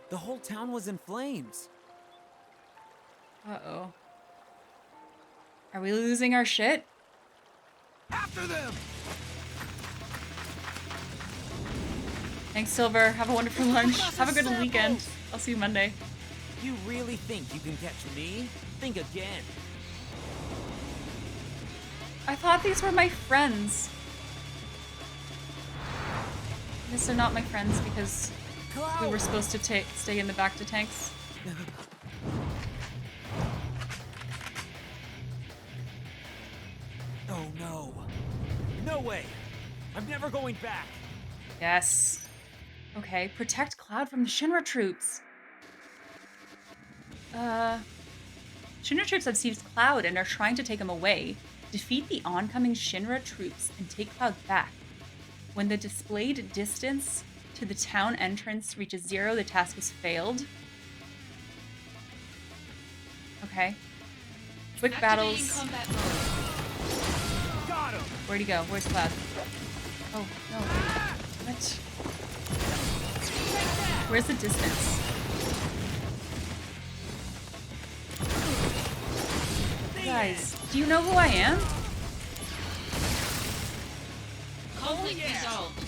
The whole town was in flames. Uh-oh. Are we losing our shit? After them! Thanks, Silver. Have a wonderful lunch. Have a good weekend. I'll see you Monday. You really think you can catch me? Think again. I thought these were my friends. I guess they're not my friends because we were supposed to stay in the back to tanks. Oh no. No way. I'm never going back. Yes. Okay, protect Cloud from the Shinra troops. Shinra troops have seized Cloud and are trying to take him away. Defeat the oncoming Shinra troops and take Cloud back. When the displayed distance to the town entrance reaches 0, the task is failed. Okay. Quick battles. Got him. Where'd he go? Where's Cloud? Oh, no. What? Where's the distance? Guys, do you know who I am? Conflict resolved.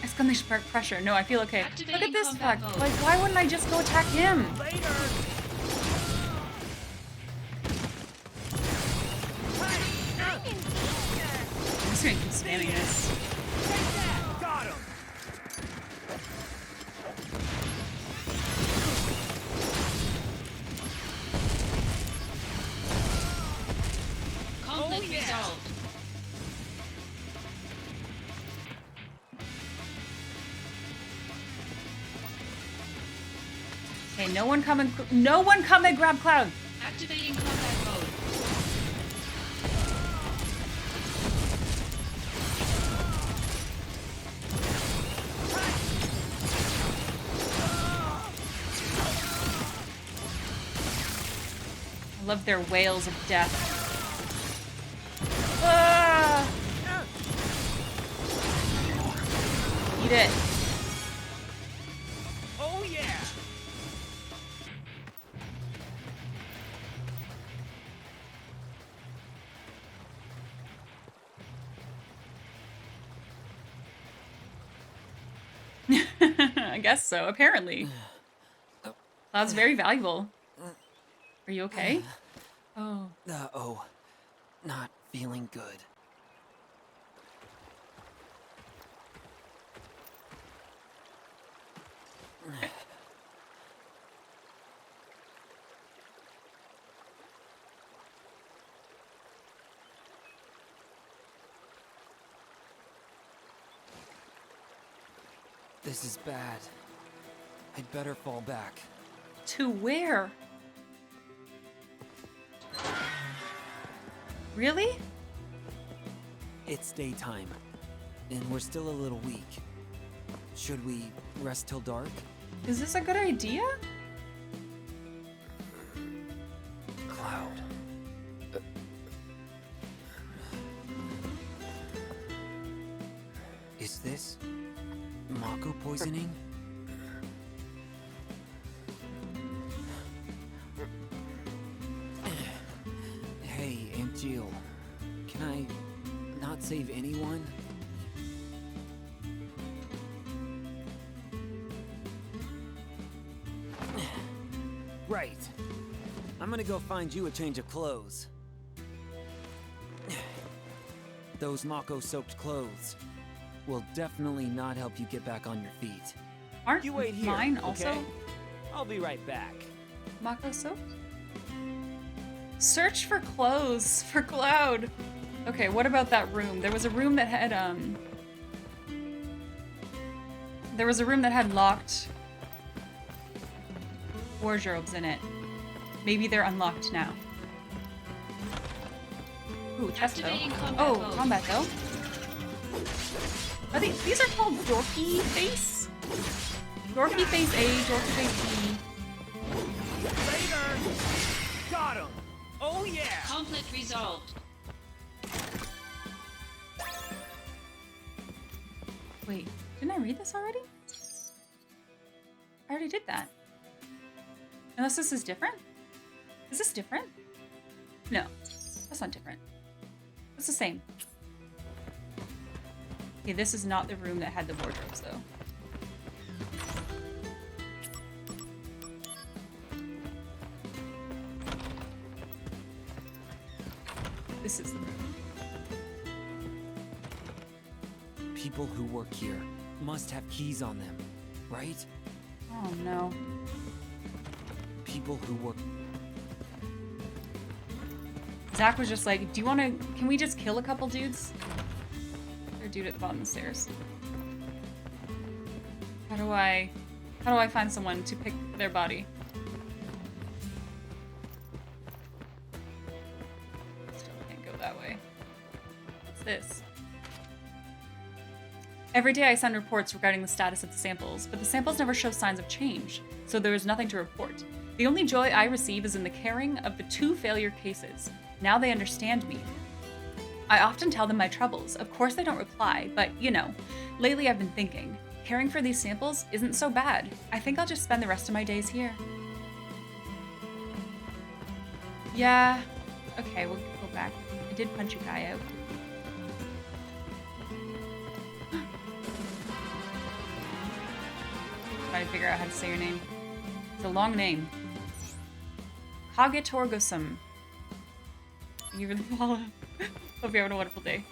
Exclamation mark pressure. No, I feel okay. Look Activating at this combat fact. mode. Like, why wouldn't I just go attack him? Later. I'm just gonna keep spamming this. Got him. Conflict resolved. Okay, no one come and grab Cloud. Activating combat mode. I love their wails of death. Ah! Eat it. Oh yeah. I guess so, apparently. Cloud's very valuable. Are you okay? Oh. Uh-oh. Not feeling good. This is bad. I'd better fall back. To where? Really? It's daytime, and we're still a little weak. Should we rest till dark? Is this a good idea? Cloud. Is this Mako poisoning? Hey, Aunt Jill. Can I not save anyone? Right. I'm gonna go find you a change of clothes. Those Mako-soaked clothes. will definitely not help you get back on your feet. Aren't You wait here, mine also okay? I'll be right back. Mako soaked? Search for clothes for Cloud. Okay, what about that room? There was a room that had locked wardrobes in it. Maybe they're unlocked now. Ooh, chest though. Oh, combat though. Are these are called Dorky Face? Dorky Face A, Dorky Face B. Later! Got him! Oh yeah! Conflict resolved. Wait, didn't I read this already? I already did that. Unless this is different? Is this different? No, that's not different. It's the same. Okay, this is not the room that had the wardrobes though. This is the room. People who work here must have keys on them, right? Oh no. People who work... Zach was just like, can we just kill a couple dudes? There's a dude at the bottom of the stairs. How do I find someone to pick their body? Still can't go that way. What's this? Every day I send reports regarding the status of the samples, but the samples never show signs of change, so there is nothing to report. The only joy I receive is in the caring of the 2 failure cases. Now they understand me. I often tell them my troubles. Of course they don't reply, but you know, lately I've been thinking, caring for these samples isn't so bad. I think I'll just spend the rest of my days here. Yeah, okay, we'll go back. I did punch a guy out. Trying to figure out how to say your name. It's a long name. Kagetorgosum. Thank you for the follow. Hope you're having a wonderful day.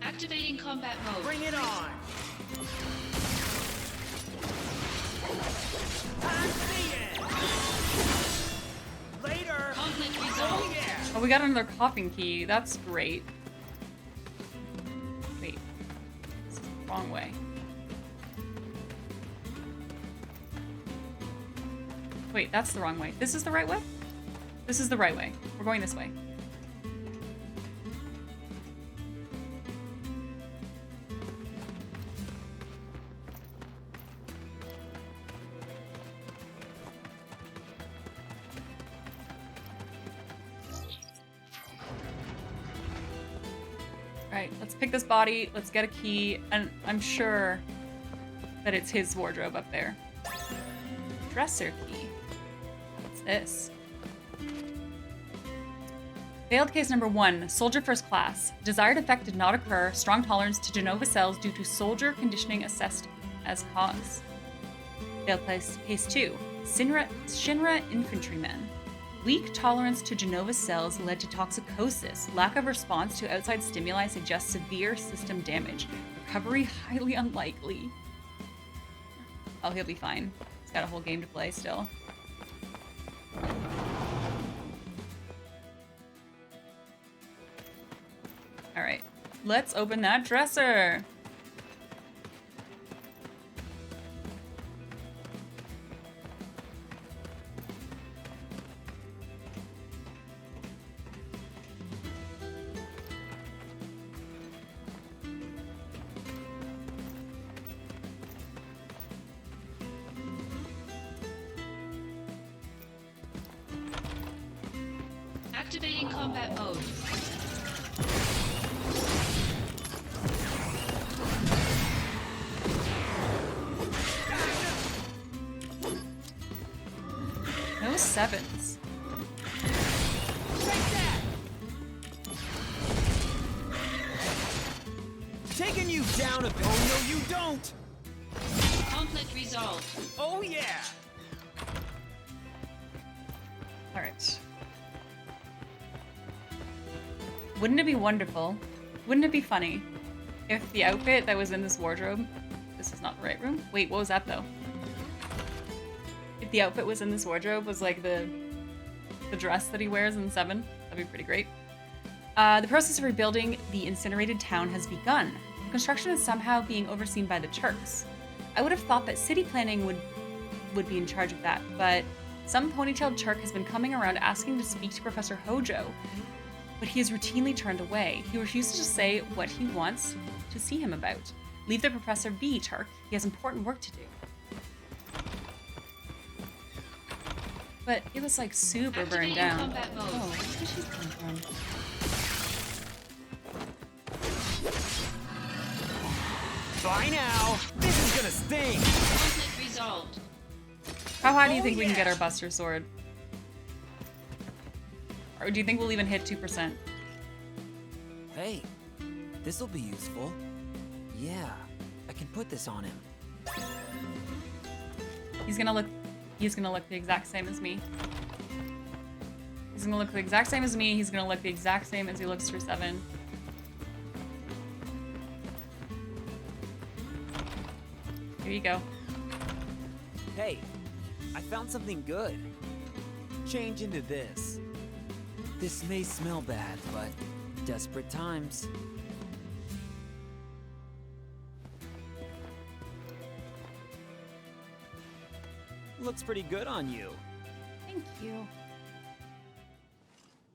Activating combat mode. Bring it on! Time to the end! Later! Conflict Oh resolved. yeah! Oh, we got another coughing key. That's great. Wait. This is the wrong way. Wait, that's the wrong way. This is the right way? This is the right way. We're going this way. Alright, let's pick this body, let's get a key, and I'm sure that it's his wardrobe up there. Dresser key. What's this? Failed case number 1, soldier first class. Desired effect did not occur, strong tolerance to Genova cells due to soldier conditioning assessed as cause. Failed case 2, Shinra infantryman. Weak tolerance to Genova cells led to toxicosis. Lack of response to outside stimuli suggests severe system damage. Recovery highly unlikely. Oh, he'll be fine. He's got a whole game to play still. Alright, let's open that dresser. Activating combat mode. No sevens. down a bit. Oh, no, you don't! Conflict resolved. Oh, yeah! Alright. Wouldn't it be wonderful? Wouldn't it be funny if the outfit that was in this wardrobe... This is not the right room? Wait, what was that though? If the outfit was in this wardrobe was like the dress that he wears in 7, that'd be pretty great. The process of rebuilding the incinerated town has begun. The construction is somehow being overseen by the Turks. I would have thought that city planning would be in charge of that, but some ponytailed Turk has been coming around asking to speak to Professor Hojo, but he is routinely turned away. He refuses to say what he wants to see him about. Leave the professor be, Turk. He has important work to do. But it was like super burned down. Combat mode. Oh, that's where she's coming from. Bye now! This is gonna sting! Conflict resolved. How high do you think we can get our Buster Sword? Or do you think we'll even hit 2%? Hey, this'll be useful. Yeah, I can put this on him. He's gonna look the exact same as me. He's gonna look the exact same as me. He's gonna look the exact same as he looks through 7. Here you go. Hey, I found something good. Change into this. This may smell bad, but desperate times. Looks pretty good on you. Thank you.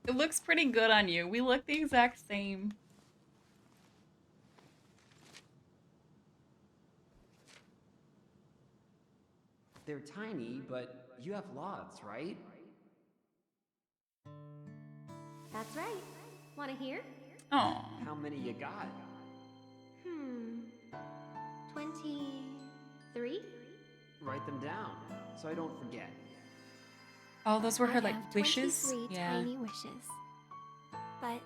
It looks pretty good on you. We look the exact same. They're tiny, but you have lots, right? That's right. Want to hear? Oh. How many you got? 23? Write them down, so I don't forget. Oh, those were her I like have wishes. 23 Yeah. tiny wishes. But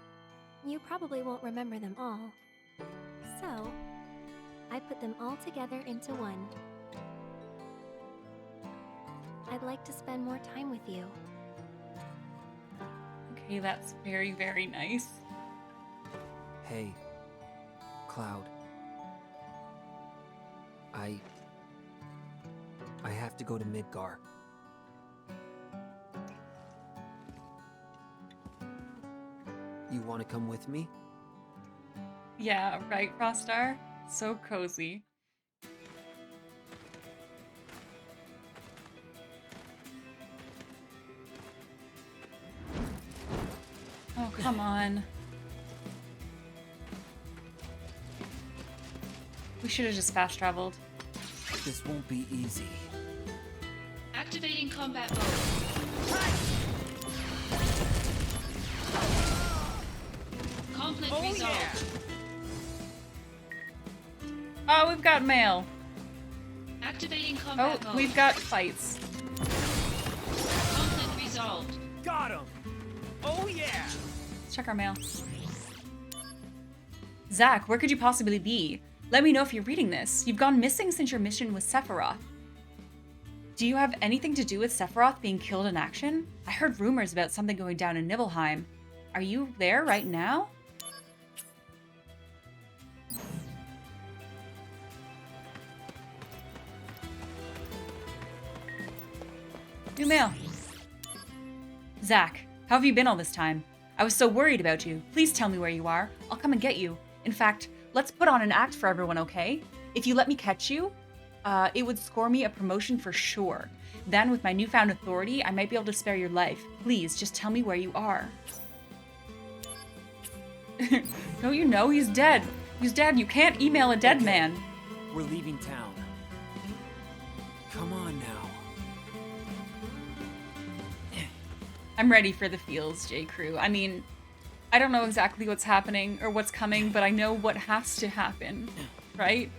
you probably won't remember them all. So, I put them all together into one. I'd like to spend more time with you. Okay, that's very, very nice. Hey, Cloud. I have to go to Midgar. You want to come with me? Yeah, right, Frostar? So cozy. Oh, come on. We should have just fast traveled. This won't be easy. Activating combat mode. Conflict resolved. Oh, we've got mail. Activating combat Oh, mode. we've got fights. Conflict resolved. Got him! Oh yeah! Let's check our mail. Zach, where could you possibly be? Let me know if you're reading this. You've gone missing since your mission with Sephiroth. Do you have anything to do with Sephiroth being killed in action? I heard rumors about something going down in Nibelheim. Are you there right now? New mail. Zach, how have you been all this time? I was so worried about you. Please tell me where you are. I'll come and get you. In fact, let's put on an act for everyone, okay? If you let me catch you, it would score me a promotion for sure. Then, with my newfound authority, I might be able to spare your life. Please, just tell me where you are. Don't you know he's dead? He's dead. You can't email a dead man. We're leaving town. Come on now. I'm ready for the feels, J. Crew. I mean, I don't know exactly what's happening or what's coming, but I know what has to happen, right?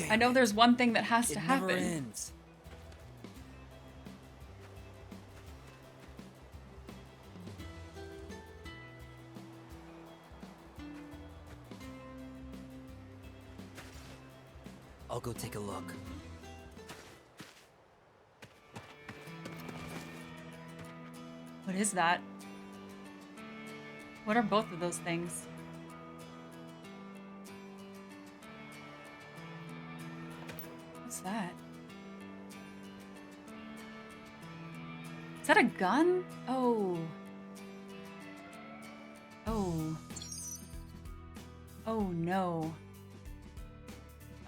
I know there's one thing that has to happen. Never ends. I'll go take a look. What is that? What are both of those things? What's that? Is that a gun? Oh. Oh. Oh no.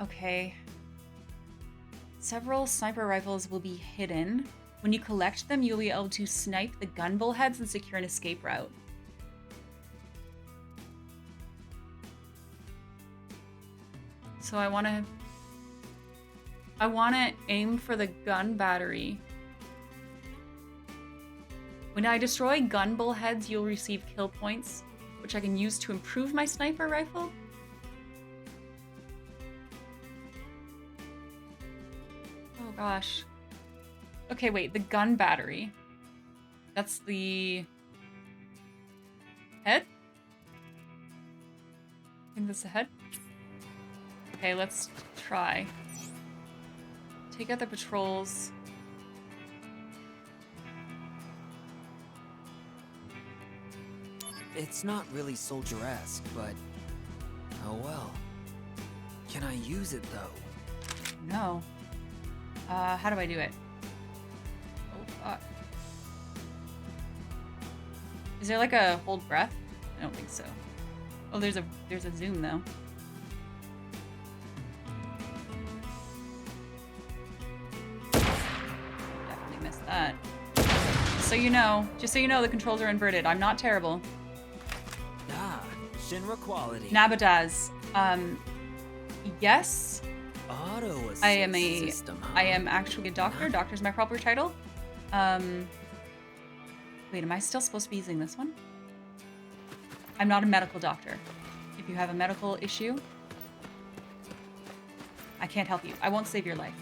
Okay. Several sniper rifles will be hidden. When you collect them, you'll be able to snipe the gun bullheads and secure an escape route. So I want to aim for the gun battery. When I destroy gun bullheads, you'll receive kill points, which I can use to improve my sniper rifle. Oh gosh. Okay, wait, the gun battery. That's the head? I think that's the head. Okay, let's try. Take out the patrols. It's not really soldier-esque, but oh well. Can I use it though? No. How do I do it? Oh, fuck. Is there like a hold breath? I don't think so. Oh, there's a zoom though. Definitely missed that. So you know, just so you know, the controls are inverted. I'm not terrible. Ah, Shinra quality. Nabadaz. Yes. Auto assist I am system, huh? I am actually a doctor. Doctor's my proper title. Wait, am I still supposed to be using this one? I'm not a medical doctor. If you have a medical issue, I can't help you. I won't save your life.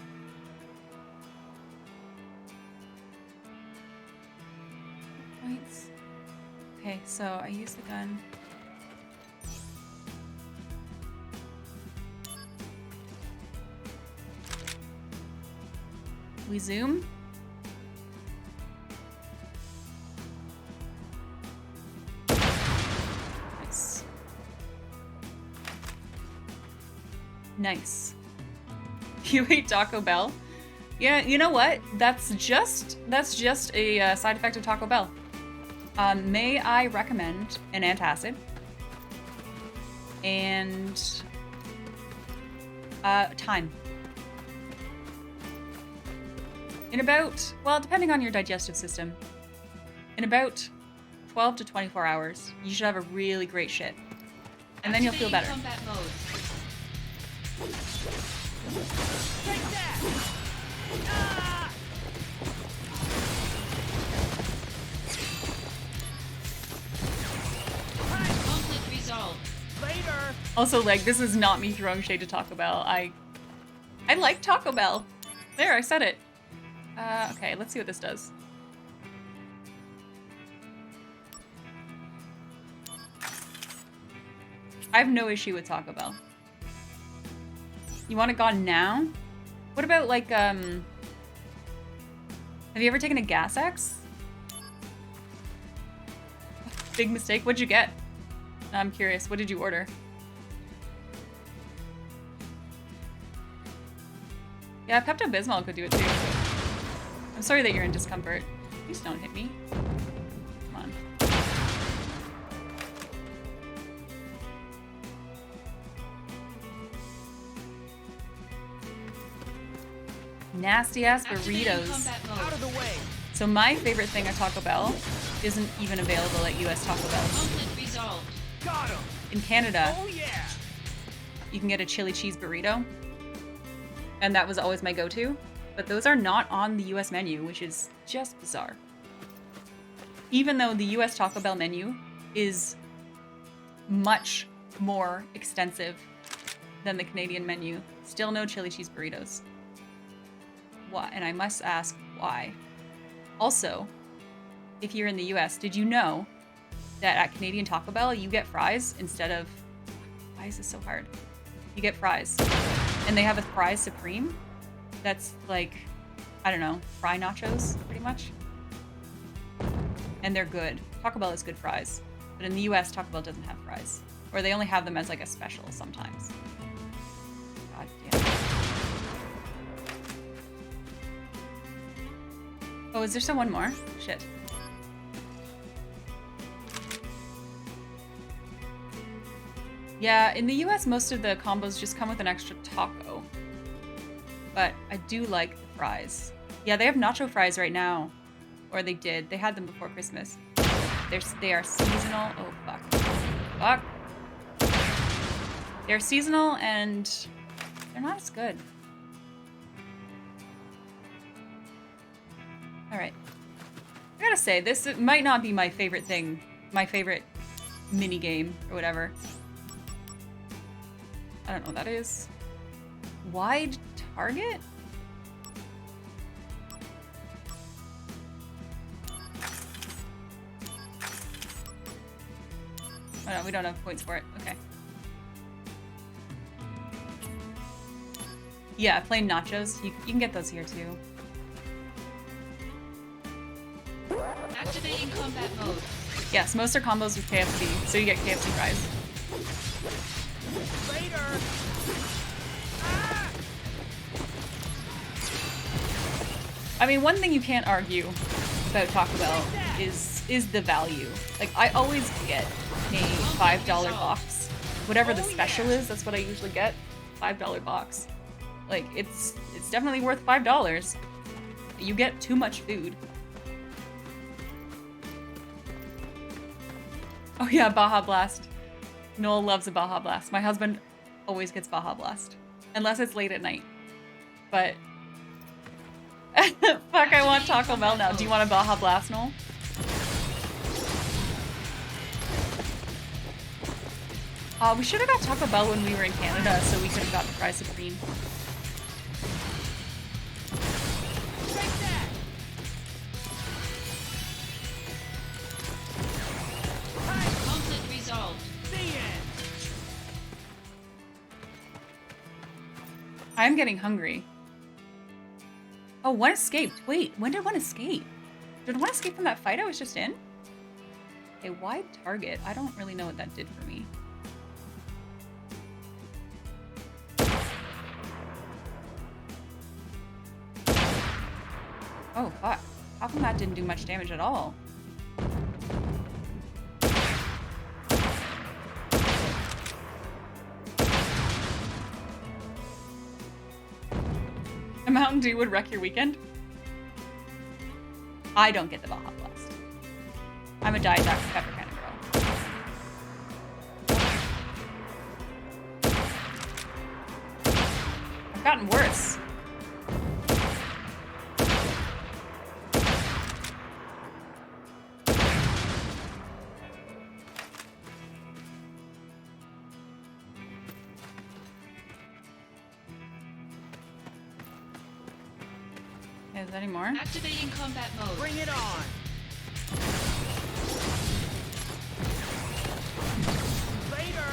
Points. Okay, so I use the gun. We zoom. Nice. Nice. You ate Taco Bell? Yeah, you know what? That's just a side effect of Taco Bell. May I recommend an antacid and time. In about, well, depending on your digestive system, in about 12 to 24 hours, you should have a really great shit. And then you'll feel better. Combat mode. Take that! Ah! Conflict resolved. Later! Also, like, this is not me throwing shade to Taco Bell. I like Taco Bell. There, I said it. Okay, let's see what this does. I have no issue with Taco Bell. You want it gone now? What about, like, have you ever taken a gas X? Big mistake. What'd you get? I'm curious. What did you order? Yeah, Pepto-Bismol could do it too. I'm sorry that you're in discomfort. Please don't hit me. Come on. Nasty ass burritos. Out of the way! So my favorite thing at Taco Bell isn't even available at US Taco Bell. Conflict resolved. Got him! In Canada, Oh yeah! you can get a chili cheese burrito. And that was always my go-to. But those are not on the US menu, which is just bizarre. Even though the US Taco Bell menu is much more extensive than the Canadian menu, still no chili cheese burritos. Why? And I must ask, why? Also, if you're in the US, did you know that at Canadian Taco Bell, you get fries instead of... Why is this so hard? You get fries. And they have a fries supreme. That's like, I don't know, fry nachos, pretty much. And they're good. Taco Bell has good fries. But in the US, Taco Bell doesn't have fries. Or they only have them as like a special sometimes. God damn it. Oh, is there still one more? Shit. Yeah, in the US, most of the combos just come with an extra taco. But I do like the fries. Yeah, they have nacho fries right now. Or they did. They had them before Christmas. They are seasonal. Oh, fuck. Fuck. They're seasonal and they're not as good. Alright. I gotta say, this might not be my favorite thing. My favorite mini game or whatever. I don't know what that is. Wide target? Oh no, we don't have points for it. Okay. Yeah, plain nachos. You can get those here too. Activating combat mode. Yes, most are combos with KFC, so you get KFC fries. Later. I mean, one thing you can't argue about Taco Bell is the value. Like, I always get a $5 box. Whatever the special is, that's what I usually get. $5 box. Like, it's definitely worth $5. You get too much food. Oh yeah, Baja Blast. Noel loves a Baja Blast. My husband always gets Baja Blast. Unless it's late at night. But... Fuck, I want Taco Bell now. Do you want a Baja Blast, Noel? We should have got Taco Bell when we were in Canada, so we could have got the fries supreme. Conflict resolved. I'm getting hungry. Oh, one escaped. Wait, when did one escape? Did one escape from that fight I was just in? A wide target. I don't really know what that did for me. Oh, fuck. How come that didn't do much damage at all? A Mountain Dew would wreck your weekend? I don't get the Baja Blast. I'm a Diet Dr. Pepper kind of girl. I've gotten worse. Is there any more? Activating combat mode. Bring it on. Later.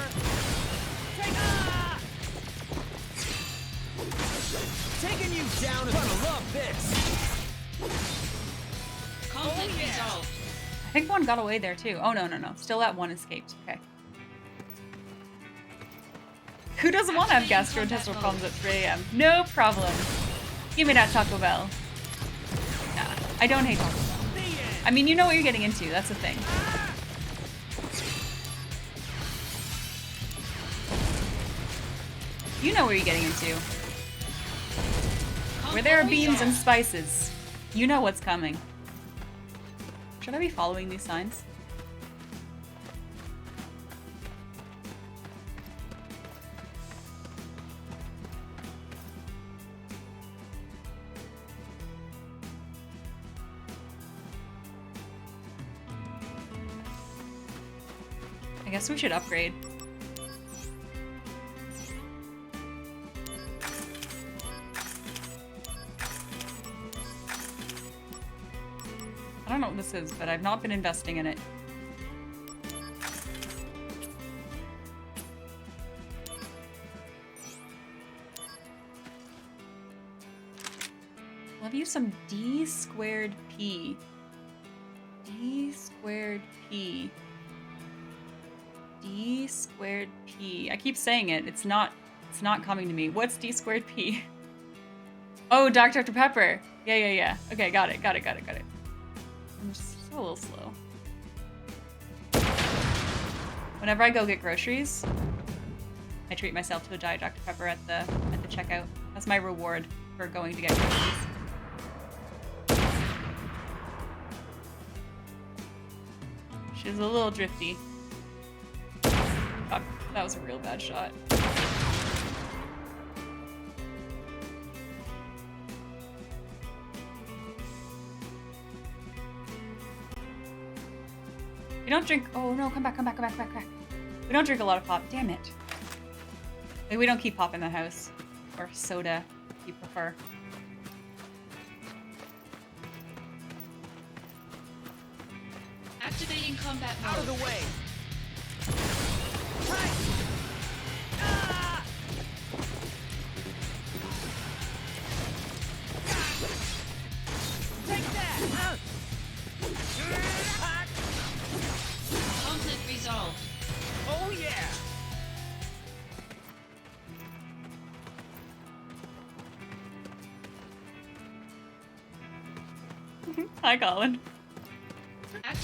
Taking you down is gonna love this. Conflict resolved. I think one got away there too. Oh, no. Still that one escaped. Okay. Who doesn't want to have gastrointestinal problems at 3 a.m.? No problem. Give me that Taco Bell. Nah, I don't hate Taco Bell. I mean, you know what you're getting into. That's the thing. You know what you're getting into. Where there are beans and spices, you know what's coming. Should I be following these signs? I guess we should upgrade. I don't know what this is, but I've not been investing in it. Love you some D squared P. D squared P. D squared P. I keep saying it. It's not coming to me. What's D squared P? Oh, Dr. Pepper. Yeah. Okay, got it. I'm just a little slow. Whenever I go get groceries, I treat myself to a Diet Dr. Pepper at the checkout. That's my reward for going to get groceries. She's a little drifty. Fuck, that was a real bad shot. We don't drink. Oh no, come back. We don't drink a lot of pop. Damn it. Like, we don't keep pop in the house. Or soda, if you prefer. Activating combat mode. Out of the way! Take that! Conflict resolved. Oh yeah! Hi, Colin.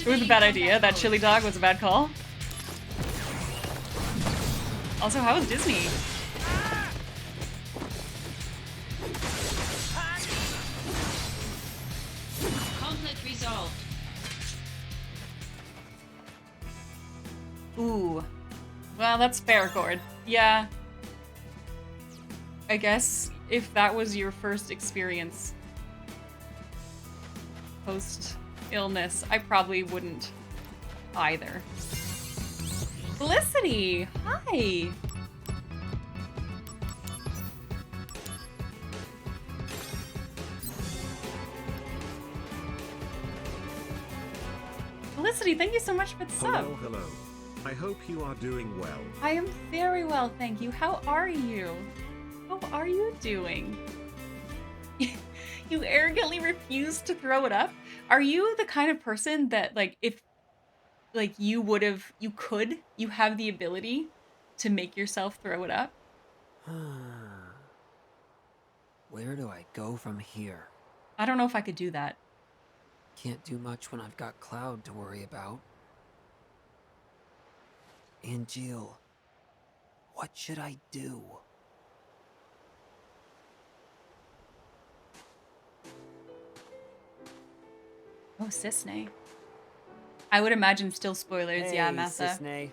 It was a bad idea. That chili dog was a bad call. Also, how was Disney? Conflict resolved. Ooh. Well, that's fair, Cord. Yeah. I guess if that was your first experience post-illness, I probably wouldn't either. Felicity! Hi! Felicity, thank you so much for the sub. Hello. I hope you are doing well. I am very well, thank you. How are you? How are you doing? You arrogantly refuse to throw it up? Are you the kind of person that, like, if, like, you have the ability to make yourself throw it up? Where do I go from here? I don't know if I could do that. Can't do much when I've got Cloud to worry about. And Jill, what should I do? Oh, Cisne. I would imagine still spoilers, Hey, yeah, Massa. Cisne.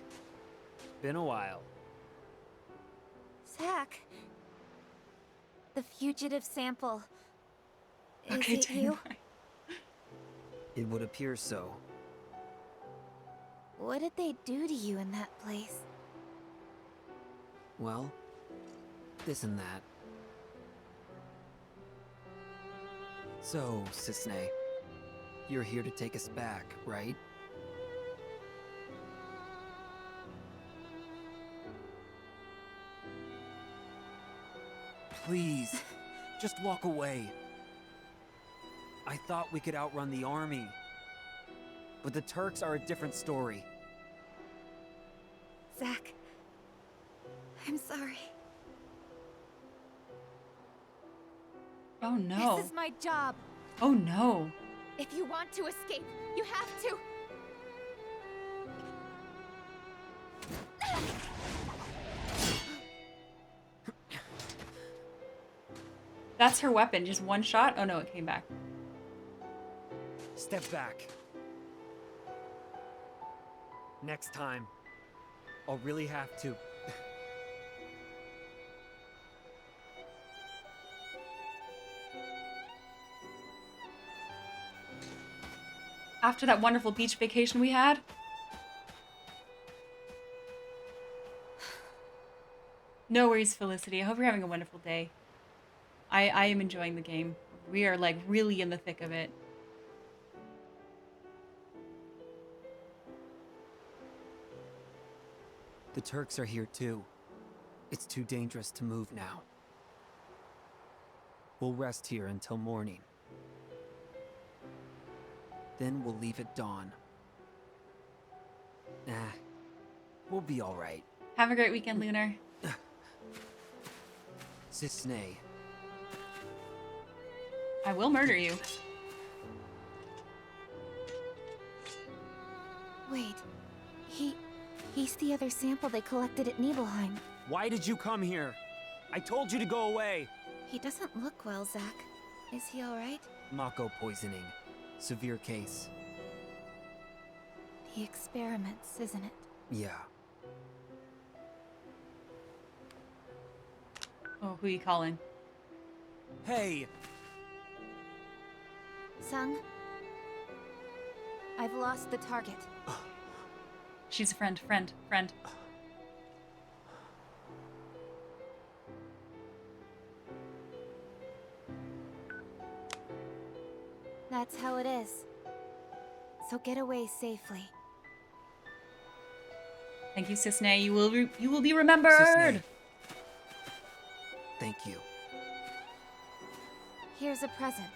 Been a while. Zach. The fugitive sample. Is Okay, it you? It would appear so. What did they do to you in that place? Well, this and that. So, Cisne, you're here to take us back, right? Please, just walk away. I thought we could outrun the army. But the Turks are a different story. Zach. I'm sorry. Oh no. This is my job. Oh no. If you want to escape, you have to. That's her weapon, just one shot? Oh no, it came back. Step back. Next time, I'll really have to. After that wonderful beach vacation we had? No worries, Felicity. I hope you're having a wonderful day. I am enjoying the game. We are, like, really in the thick of it. The Turks are here too. It's too dangerous to move now. We'll rest here until morning. Then we'll leave at dawn. We'll be alright. Have a great weekend, Lunar. Cisne. I will murder you. Wait. He's the other sample they collected at Nibelheim. Why did you come here? I told you to go away. He doesn't look well, Zack. Is he alright? Mako poisoning. Severe case. The experiments, isn't it? Yeah. Oh, who are you calling? Hey! Sung? I've lost the target. She's a friend. That's how it is. So get away safely. Thank you, Cisne. You will be remembered. Cisne. Thank you. Here's a present.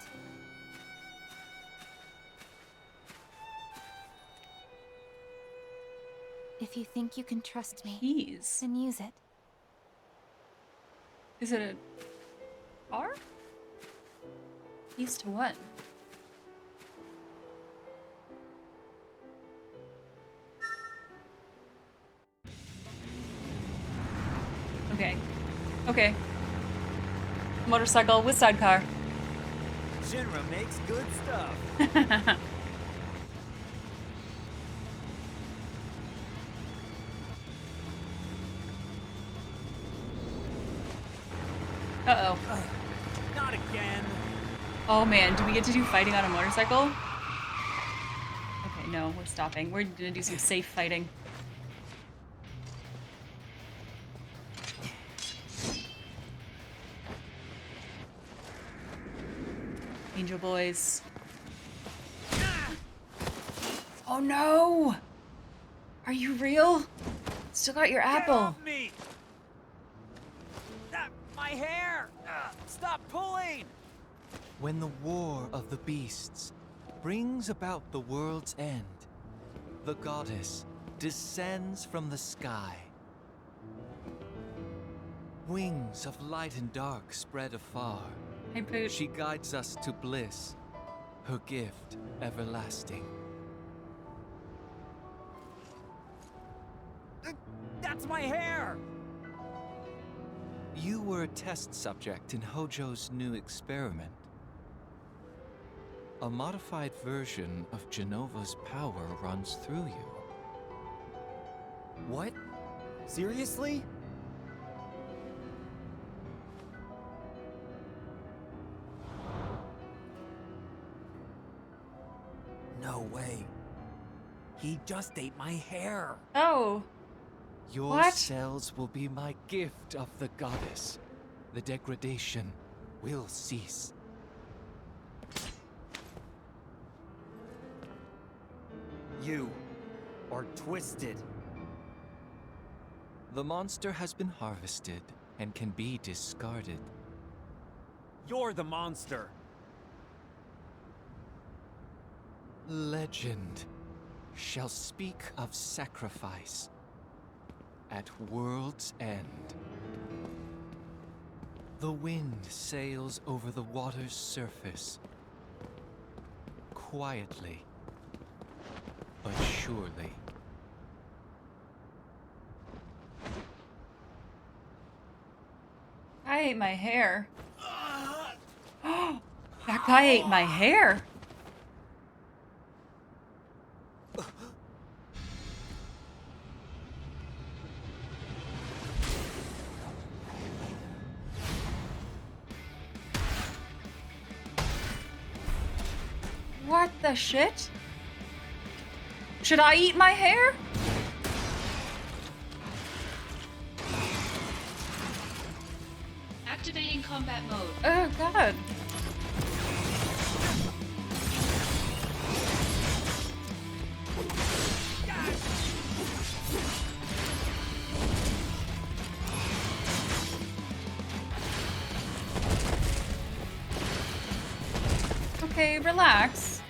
If you think you can trust me, Keys. then use it. Is it a car? Keys to what? Okay. Motorcycle with sidecar. Shinra makes good stuff. Uh-oh. Not again. Oh man, do we get to do fighting on a motorcycle? Okay, no, we're stopping. We're gonna do some safe fighting. Angel boys. Oh no! Are you real? Still got your apple. Get off me! My hair! Stop pulling! When the war of the beasts brings about the world's end, the goddess descends from the sky. Wings of light and dark spread afar. Hey, Poot. She guides us to bliss, her gift everlasting. That's my hair! You were a test subject in Hojo's new experiment. A modified version of Genova's power runs through you. What? Seriously? No way. He just ate my hair. Oh. Your What? cells will be my gift of the goddess. The degradation will cease. You are twisted. The monster has been harvested and can be discarded. You're the monster. Legend shall speak of sacrifice at world's end. The wind sails over the water's surface, quietly but surely. I ate my hair. That guy ate my hair. What the shit? Should I eat my hair? Activating combat mode. Oh god. Okay, relax.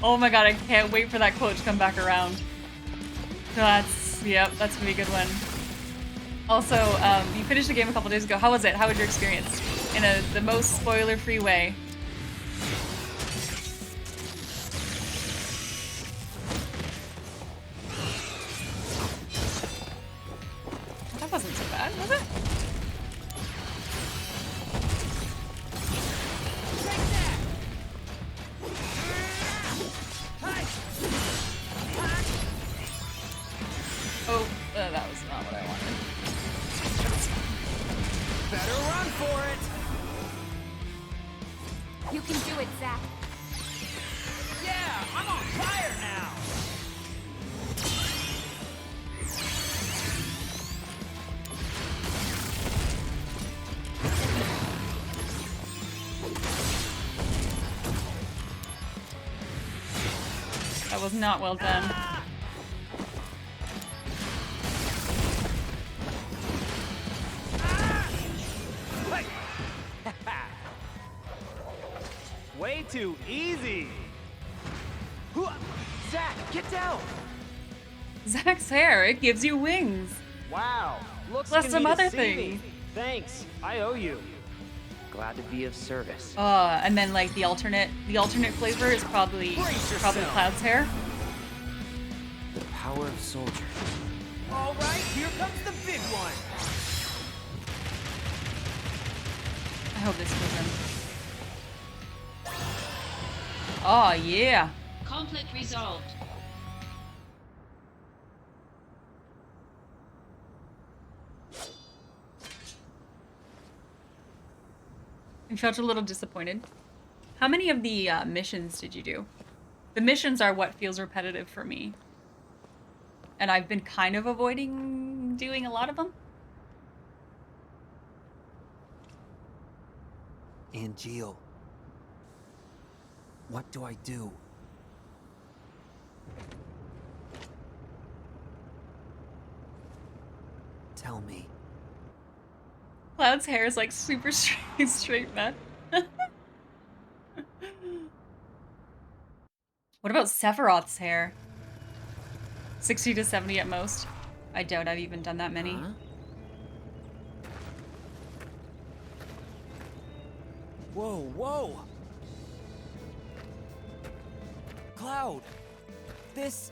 Oh my god, I can't wait for that quote to come back around. Yep, that's gonna be a good one. Also, you finished the game a couple days ago. How was it? How was your experience? In the most spoiler-free way. That wasn't so bad, was it? Oh, that was not what I wanted. Better run for it! You can do it, Zack. Yeah, I'm on fire now! That was not well done. Way too easy! Zack, get down! Zack's hair, it gives you wings. Wow, looks Plus can some be other deceiving. things. Thanks, I owe you. Glad to be of service. And then like the alternate flavor is probably Cloud's hair. The power of soldiers. All right, here comes the big one. I hope this goes in. Oh yeah. Conflict resolved. I felt a little disappointed. How many of the missions did you do? The missions are what feels repetitive for me. And I've been kind of avoiding doing a lot of them. Angeal. What do I do? Tell me. Cloud's hair is like super straight, man. What about Sephiroth's hair? 60 to 70 at most. I doubt I've even done that many. Huh? Whoa, whoa! Cloud! This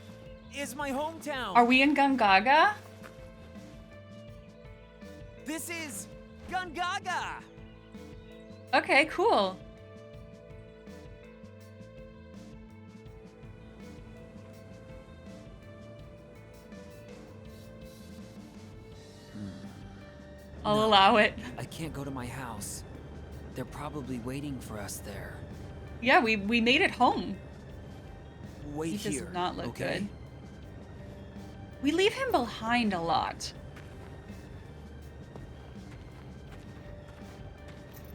is my hometown! Are we in Gungaga? This is Gungaga! Okay, cool. I'll allow it. I can't go to my house. They're probably waiting for us there. Yeah, we made it home. Wait He here. does not look okay? good. We leave him behind a lot.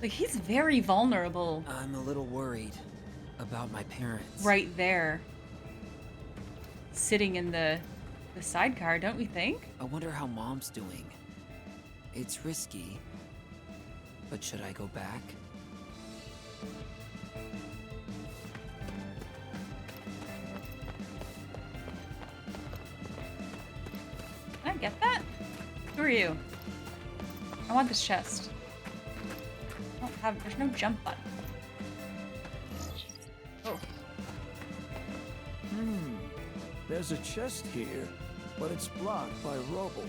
Like, he's very vulnerable. I'm a little worried about my parents. Right there. Sitting in the sidecar, don't we think? I wonder how Mom's doing. It's risky, but should I go back? Can I get that? Who are you? I want this chest. I don't have, there's no jump button. Oh. There's a chest here, but it's blocked by rubble.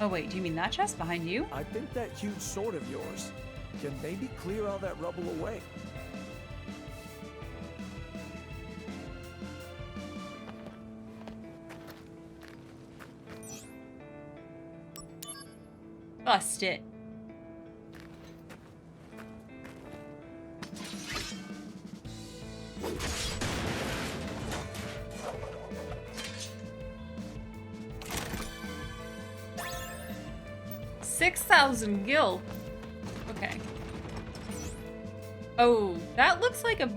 Oh wait, do you mean that chest behind you? I think that huge sword of yours can maybe clear all that rubble away. Bust it. $6,000 gil. Okay. Oh, that looks like a...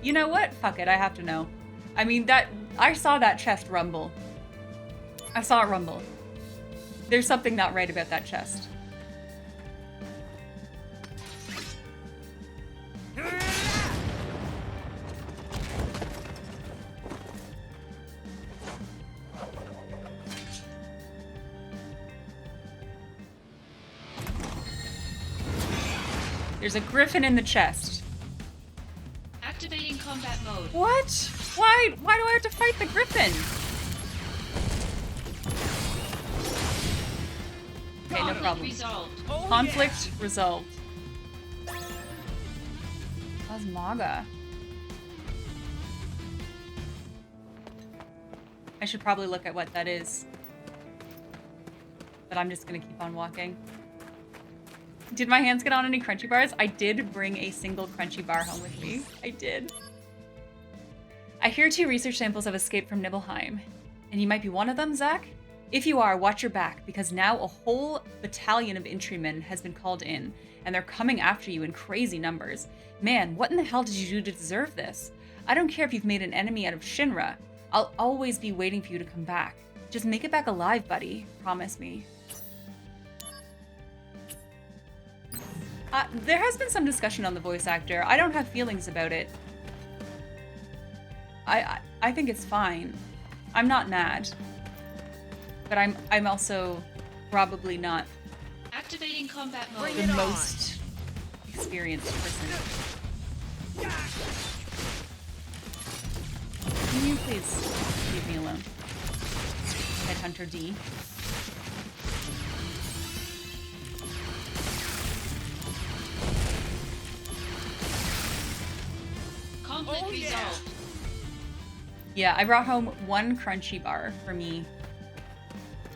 You know what? Fuck it, I have to know. I mean, I saw that chest rumble. I saw it rumble. There's something not right about that chest. There's a griffin in the chest. Activating combat mode. What? Why do I have to fight the griffin? Okay, no problem. Resolved. Conflict resolved. Osmaga. I should probably look at what that is. But I'm just gonna keep on walking. Did my hands get on any crunchy bars? I did bring a single crunchy bar home with me. I did. I hear 2 research samples have escaped from Nibelheim. And you might be one of them, Zach? If you are, watch your back, because now a whole battalion of infantrymen has been called in, and they're coming after you in crazy numbers. Man, what in the hell did you do to deserve this? I don't care if you've made an enemy out of Shinra. I'll always be waiting for you to come back. Just make it back alive, buddy. Promise me. There has been some discussion on the voice actor. I don't have feelings about it. I think it's fine. I'm not mad. But I'm also probably not Activating combat mode. the most experienced person. Can you please leave me alone? Headhunter D. Conflict resolved. Yeah, I brought home 1 crunchy bar for me.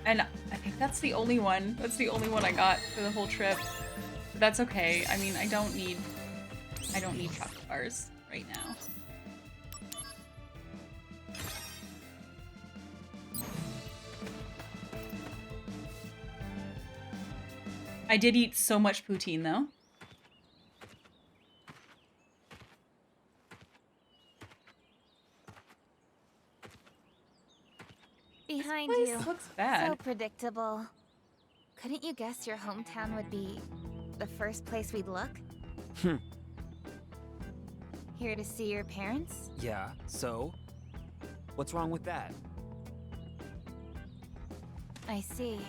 And I think that's the only one. That's the only one I got for the whole trip. But that's okay. I mean, I don't need chocolate bars right now. I did eat so much poutine though. Behind This you. place looks bad. So predictable. Couldn't you guess your hometown would be the first place we'd look? Here to see your parents? Yeah, so? What's wrong with that? I see.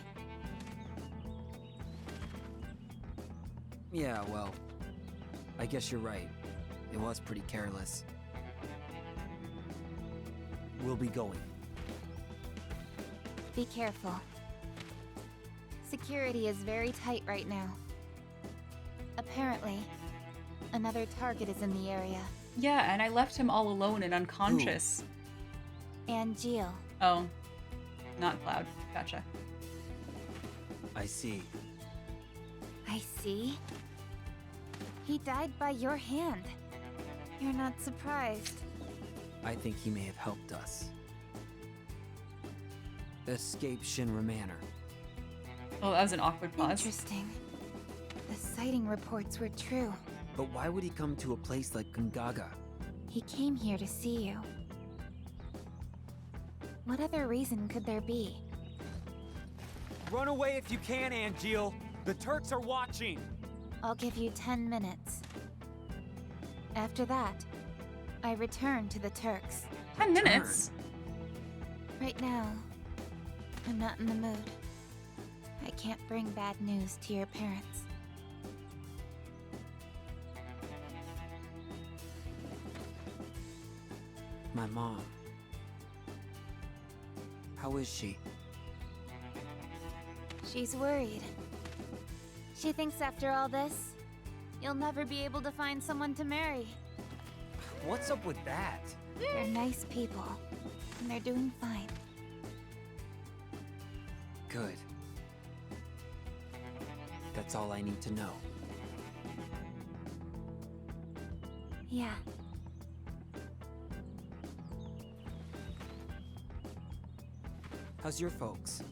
Yeah, well, I guess you're right. It was pretty careless. We'll be going. Be careful. Security is very tight right now. Apparently, another target is in the area. Yeah, and I left him all alone and unconscious. And Jill. Oh, not Cloud. Gotcha. I see. I see. He died by your hand. You're not surprised. I think he may have helped us. Escape Shinra Manor. Oh, that was an awkward pause. Interesting. The sighting reports were true. But why would he come to a place like Gungaga? He came here to see you. What other reason could there be? Run away if you can, Angeal. The Turks are watching. I'll give you 10 minutes. After that, I return to the Turks. 10 minutes? Right now, I'm not in the mood. I can't bring bad news to your parents. My mom. How is she? She's worried. She thinks after all this, you'll never be able to find someone to marry. What's up with that? They're nice people, and they're doing fine. Good. That's all I need to know. Yeah. How's your folks?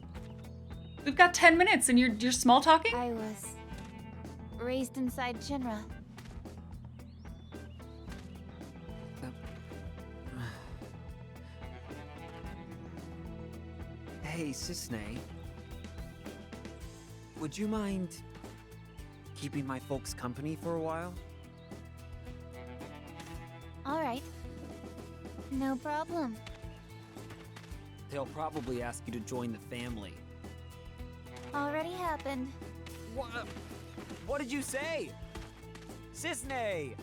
We've got 10 minutes and you're small talking? I was raised inside Shinra. Hey, Sisney. Would you mind keeping my folks company for a while? All right. No problem. They'll probably ask you to join the family. Already happened. What did you say? Cisne!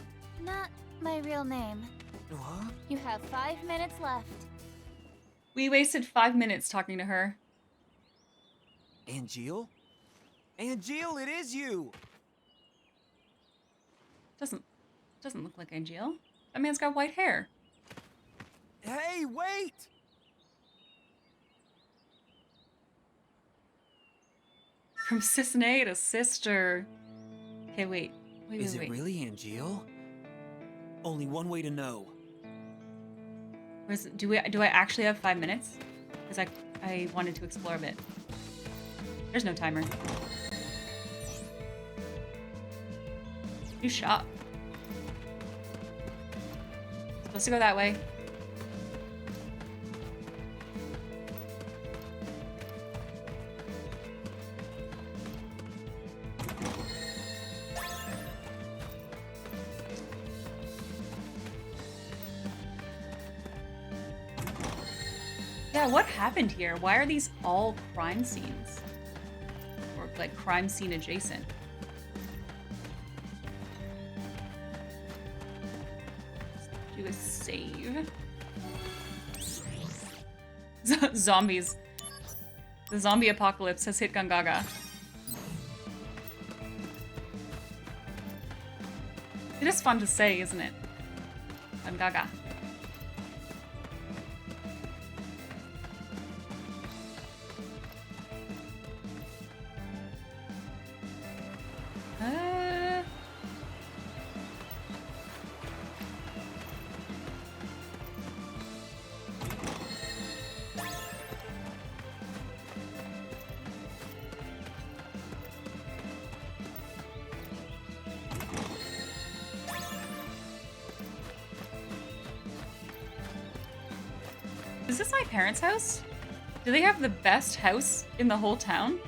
Not my real name. Huh? You have 5 minutes left. We wasted 5 minutes talking to her. Angeal? Angeal, it is you! Doesn't look like Angeal. That man's got white hair. Hey, wait! From Cisne to sister. Okay, wait. Is it really Angeal? Only one way to know. Do I actually have 5 minutes? Because I wanted to explore a bit. There's no timer. New shop. Supposed to go that way. Yeah, what happened here? Why are these all crime scenes? Or like crime scene adjacent? Do a save. Zombies. The zombie apocalypse has hit Gangaga. It is fun to say, isn't it? Gangaga. Is this my parents' house? Do they have the best house in the whole town?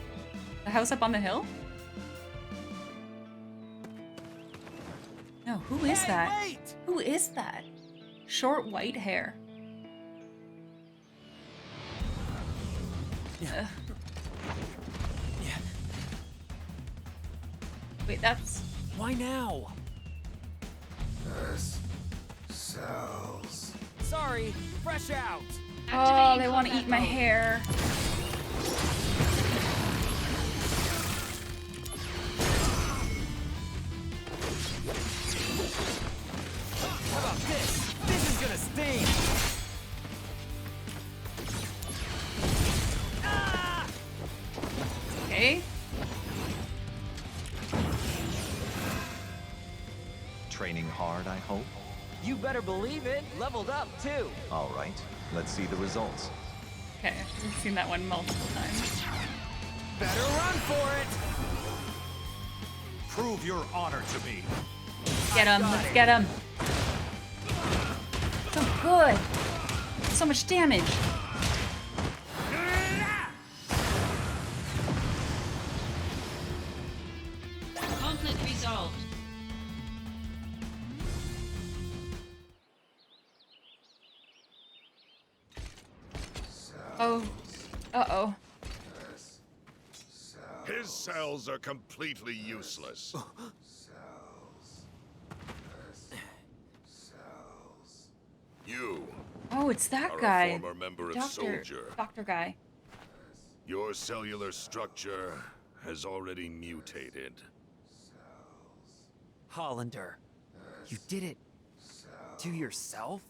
The house up on the hill? No, who is that? Wait! Who is that? Short white hair. Ugh. Wait, that's... Why now? Cells. Sorry, fresh out! Oh, they want to eat my hair. How about this? This is gonna sting! Ah! Okay. Training hard, I hope? You better believe it. Leveled up, too. All right, let's see the results. Okay, we've seen that one multiple times. Better run for it! Prove your honor to me. Get him, let's get him. So good. So much damage. Conflict resolved. Oh. Uh-oh. His cells are completely useless. You Oh, it's that are guy. a former member of Soldier. Doctor guy. Your cellular structure has already mutated. Hollander, you did it to yourself?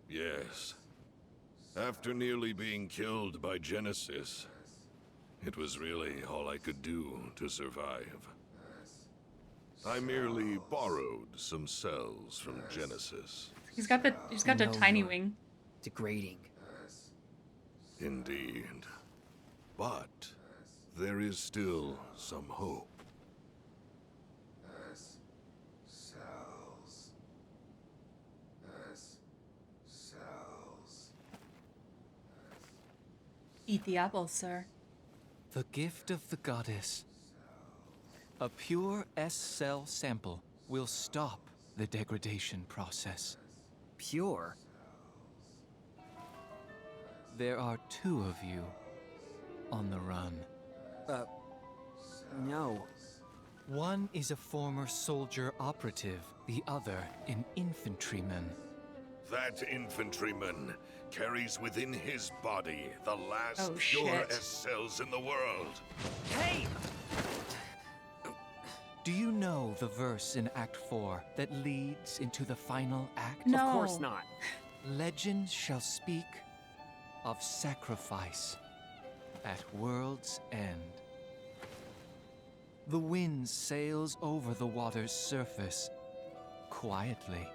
Yes. After nearly being killed by Genesis, it was really all I could do to survive. I merely borrowed some cells from Genesis. He's got the tiny wing. Degrading. Indeed. But there is still some hope. Eat the apple, sir. The gift of the goddess. A pure S-cell sample will stop the degradation process. Pure? There are 2 of you on the run. No. One is a former soldier operative, the other an infantryman. That infantryman carries within his body the last Oh, pure shit. S cells in the world. Hey! Do you know the verse in Act 4 that leads into the final act? No. Of course not. Legends shall speak of sacrifice at world's end. The wind sails over the water's surface, quietly,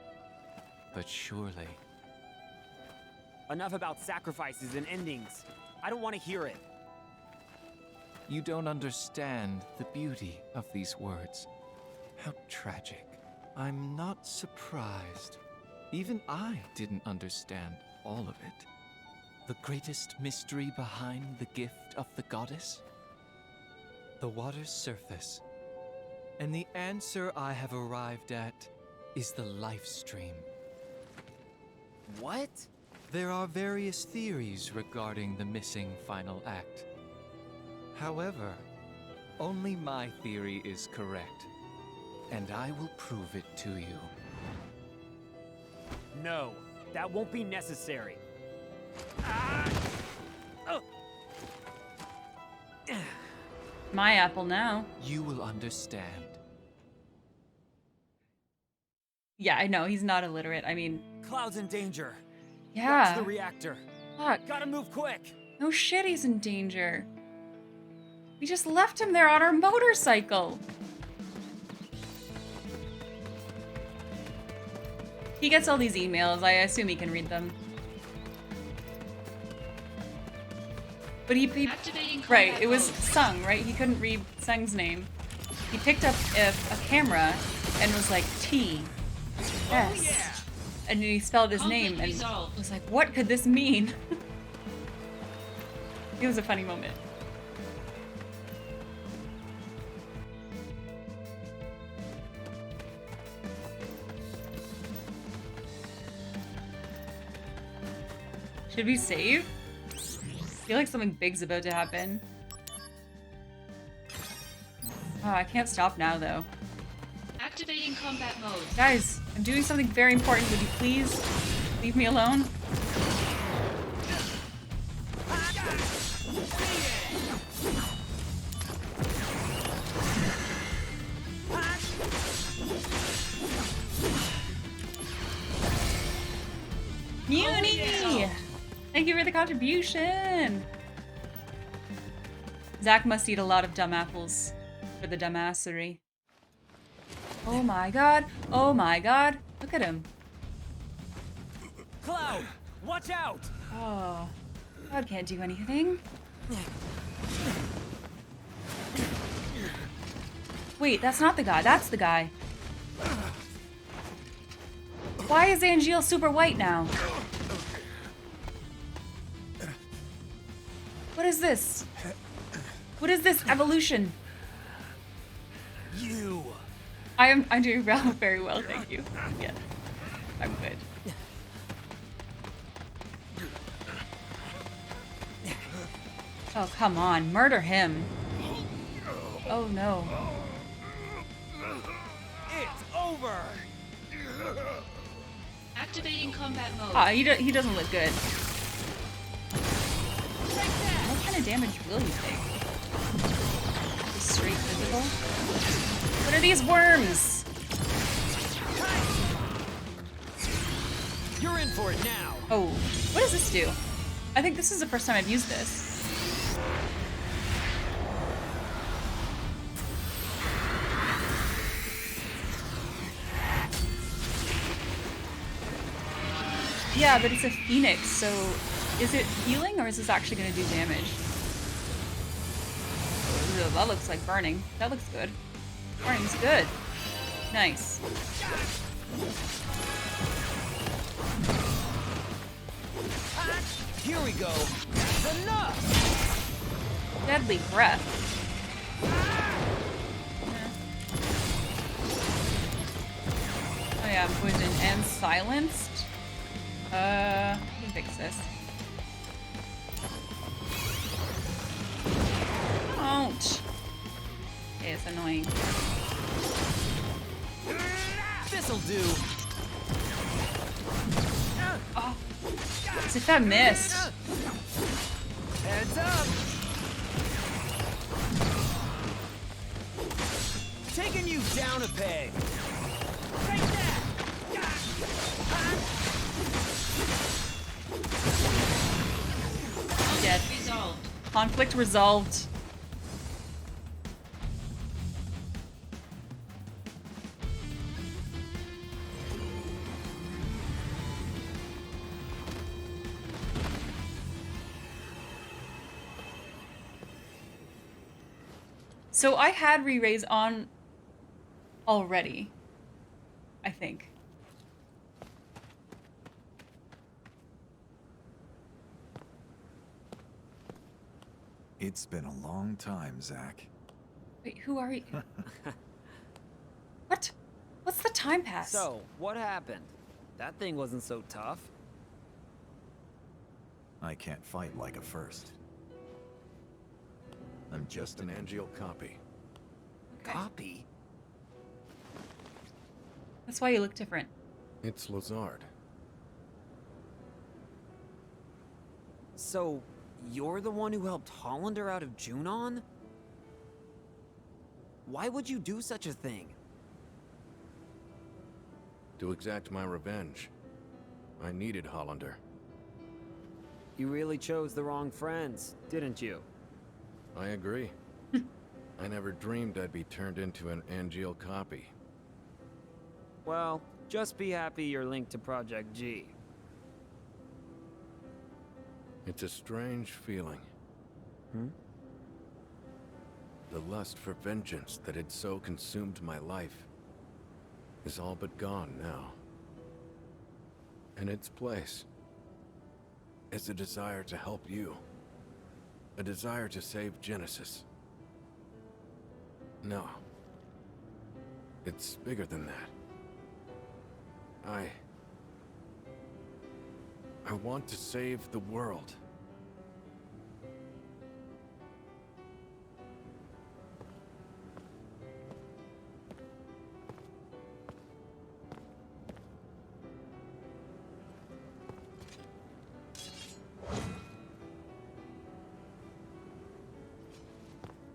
but surely. Enough about sacrifices and endings. I don't want to hear it. You don't understand the beauty of these words. How tragic. I'm not surprised. Even I didn't understand all of it. The greatest mystery behind the gift of the goddess? The water's surface. And the answer I have arrived at is the life stream. What? There are various theories regarding the missing final act. However, only my theory is correct, and I will prove it to you. No, that won't be necessary. My apple now. You will understand. Yeah, I know, he's not illiterate. I mean... Cloud's in danger. Yeah. Watch the reactor. Fuck. Gotta move quick. No shit, he's in danger. We just left him there on our motorcycle. He gets all these emails. I assume he can read them. But he right, it was Sung, right? He couldn't read Sung's name. He picked up a camera and was like, T. S. And he spelled his name and was like, what could this mean? It was a funny moment. Should we save? I feel like something big's about to happen. Oh, I can't stop now, though. Activating combat mode. Guys, I'm doing something very important. Would you please leave me alone? Muni! Thank you for the contribution! Zach must eat a lot of dumb apples for the dumbassery. Oh my god! Oh my god! Look at him. Cloud! Watch out! Oh. Cloud can't do anything. Wait, that's not the guy. That's the guy. Why is Angeal super white now? What is this? What is this evolution? You. I'm doing very well, thank you. Yeah, I'm good. Oh, come on, murder him. Oh no. It's over. Activating combat mode. Ah, he doesn't look good. What kind of damage will he take? Just straight physical? What are these worms? You're in for it now. Oh, what does this do? I think this is the first time I've used this. Yeah, but it's a phoenix, so is it healing or is this actually going to do damage? Ugh, that looks like burning. That looks good. Burning's good. Nice. Here we go. That's enough. Deadly breath. Oh yeah, poison and silenced. Let me fix this. Don't. Okay, it's annoying. This'll do. Oh, as if that missed. Heads up. Taking you down a peg. Take that. Dead. Resolved. Conflict resolved. So I had re-raise on already, I think. It's been a long time, Zack. Wait, who are you? What? What's the time pass? So, what happened? That thing wasn't so tough. I can't fight like a first. I'm just an Angeal copy. Okay. Copy? That's why you look different. It's Lazard. So, you're the one who helped Hollander out of Junon? Why would you do such a thing? To exact my revenge. I needed Hollander. You really chose the wrong friends, didn't you? I agree. I never dreamed I'd be turned into an Angeal copy. Well, just be happy you're linked to Project G. It's a strange feeling. Hmm? The lust for vengeance that had so consumed my life is all but gone now. In its place is a desire to help you. A desire to save Genesis. No. It's bigger than that. I want to save the world.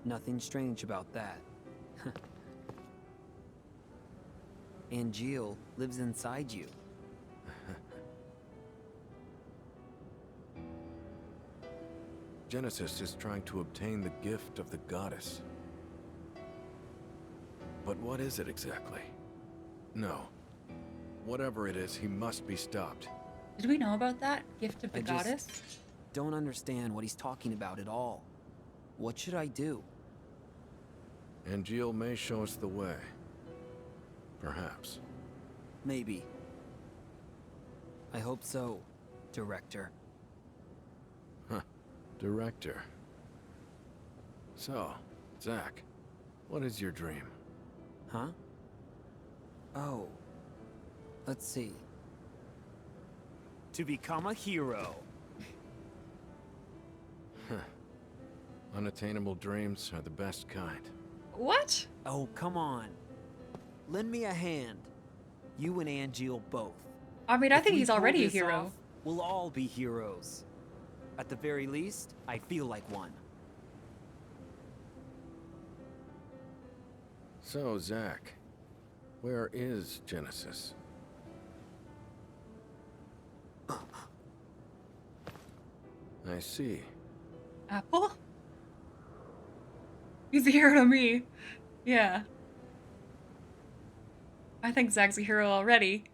Nothing strange about that. Angeal lives inside you. Genesis is trying to obtain the gift of the goddess. But what is it exactly? No. Whatever it is, he must be stopped. Did we know about that? Gift of the goddess? Don't understand what he's talking about at all. What should I do? Angeal may show us the way. Perhaps. Maybe. I hope so, Director. Huh. Director. So, Zack, what is your dream? Huh? Oh. Let's see. To become a hero. Unattainable dreams are the best kind. What? Oh, come on. Lend me a hand. You and Angeal both. I mean, I If think we he's pull already a this hero. off, we'll all be heroes. At the very least, I feel like one. So, Zack, where is Genesis? I see. Apple? He's a hero to me. Yeah. I think Zack's a hero already.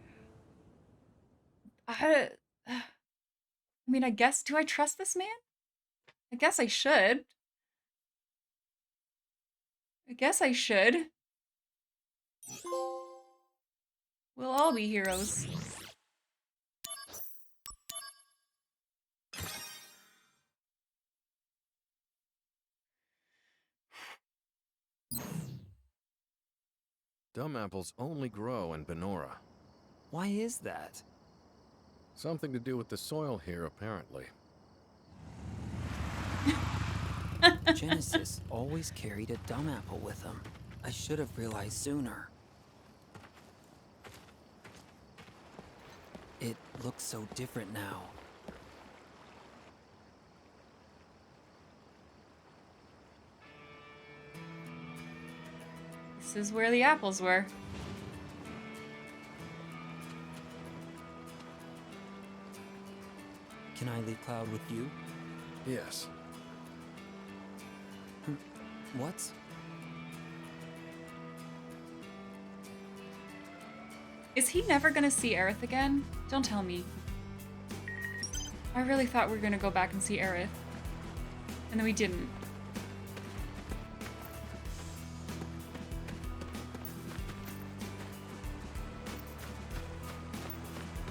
I mean, I guess, do I trust this man? I guess I should. I guess I should. We'll all be heroes. Dumb apples only grow in Benora. Why is that? Something to do with the soil here, apparently. Genesis always carried a dumb apple with him. I should have realized sooner. looks so different now. This is where the apples were. Can I leave Cloud with you? Yes. What? Is he never gonna see Aerith again? Don't tell me. I really thought we were gonna go back and see Aerith. And then we didn't.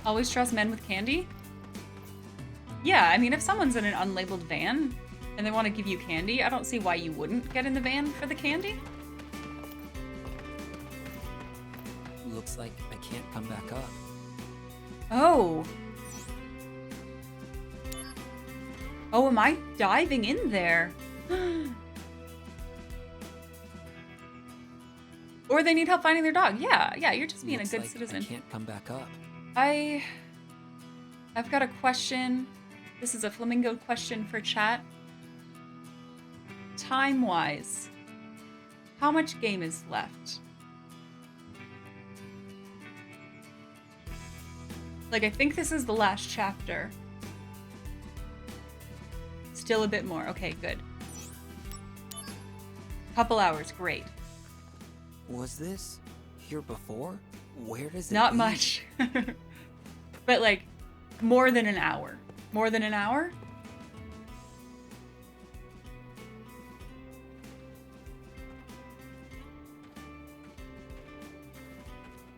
Always trust men with candy? Yeah, I mean, if someone's in an unlabeled van and they want to give you candy, I don't see why you wouldn't get in the van for the candy. Looks like I can't come back up. Oh. Oh, am I diving in there? Or they need help finding their dog. Yeah, you're just being Looks a good like citizen. I can't come back up. I've got a question. This is a flamingo question for chat. Time-wise, how much game is left? Like, I think this is the last chapter. Still a bit more. Okay, good. Couple hours, great. Was this here before? Where does it Not lead? much. But like, more than an hour. More than an hour?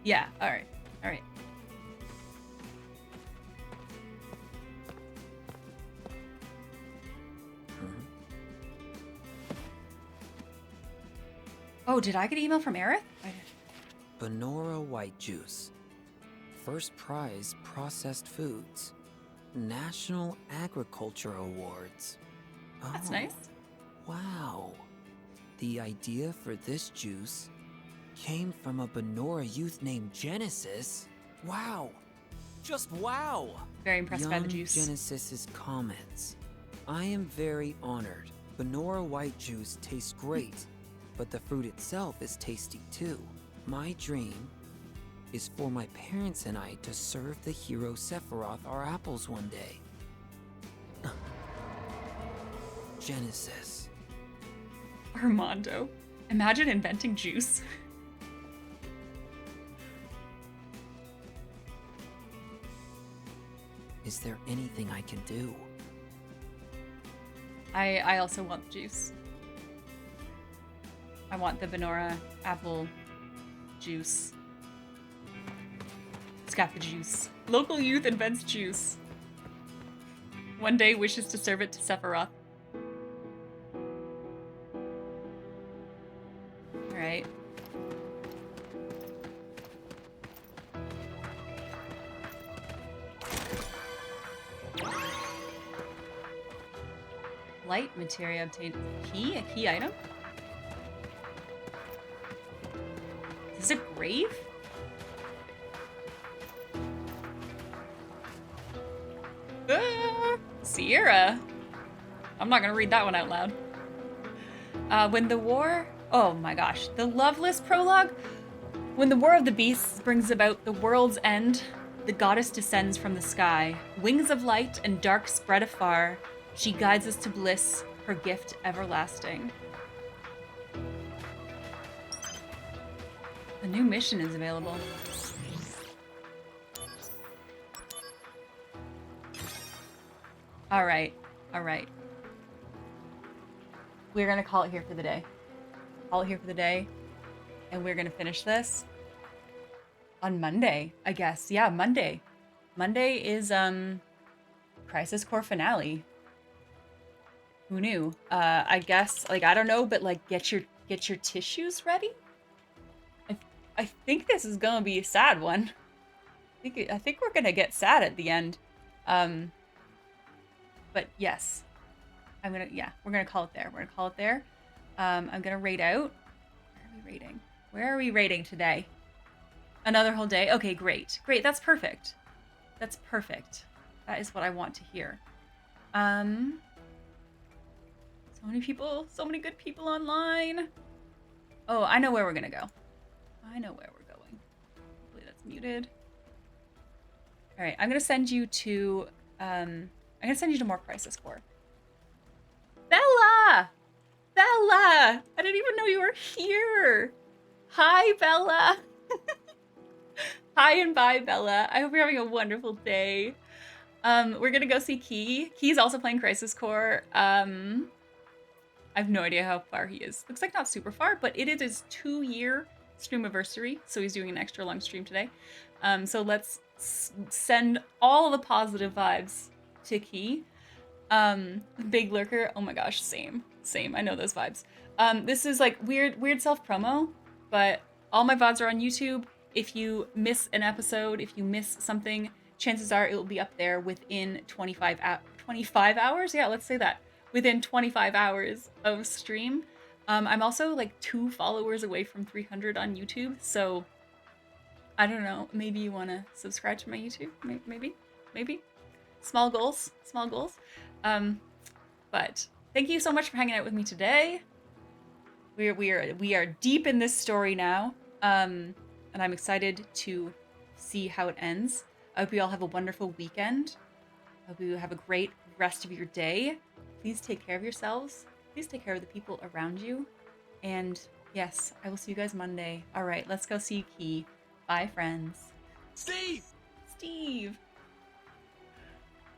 Yeah, alright. Alright. Oh, did I get an email from Aerith? I did. Benora White Juice. First prize processed foods. National Agriculture Awards. That's nice. Wow. The idea for this juice came from a Benora youth named Genesis. Wow. Just wow. Very impressed by the Young juice. Genesis's comments. I am very honored. Benora White Juice tastes great, but the fruit itself is tasty too. My dream is for my parents and I to serve the hero Sephiroth our apples one day. Genesis. Armando. Imagine inventing juice. Is there anything I can do? I also want the juice. I want the Benora apple juice. It's got the juice. Local youth invents juice. One day wishes to serve it to Sephiroth. Alright. Light materia obtained. Key? A key item? Is this a grave? Sierra. I'm not gonna read that one out loud. When the war... Oh my gosh. The Loveless prologue? When the War of the Beasts brings about the world's end, the goddess descends from the sky. Wings of light and dark spread afar. She guides us to bliss, her gift everlasting. A new mission is available. Alright, alright. We're gonna call it here for the day. Call it here for the day. And we're gonna finish this on Monday, I guess. Yeah, Monday. Monday is, Crisis Core finale. Who knew? I guess, like, I don't know, but, like, get your tissues ready? I think this is gonna be a sad one. I think we're gonna get sad at the end. But yes. we're gonna call it there. We're gonna call it there. I'm gonna rate out. Where are we rating? Where are we rating today? Another whole day? Okay, great. Great, that's perfect. That's perfect. That is what I want to hear. So many people, so many good people online. Oh, I know where we're gonna go. I know where we're going. Hopefully that's muted. All right, I'm gonna send you to more Crisis Core. Bella! Bella! I didn't even know you were here. Hi, Bella. Hi and bye, Bella. I hope you're having a wonderful day. We're gonna go see Key. Key's also playing Crisis Core. I have no idea how far he is. Looks like not super far, but it is his 2-year streamiversary, so he's doing an extra long stream today. So let's send all the positive vibes to Key. Big Lurker, oh my gosh, same. I know those vibes. This is like weird self-promo, but all my VODs are on YouTube. If you miss an episode, if you miss something, chances are it will be up there within 25 hours? Yeah, let's say that. Within 25 hours of stream. I'm also like 2 followers away from 300 on YouTube, so I don't know, maybe you want to subscribe to my YouTube? Maybe? Small goals. But thank you so much for hanging out with me today. We are deep in this story now, and I'm excited to see how it ends. I hope you all have a wonderful weekend. I hope you have a great rest of your day. Please take care of yourselves. Please take care of the people around you. And yes, I will see you guys Monday. All right, let's go see Key. Bye, friends. Steve! Steve!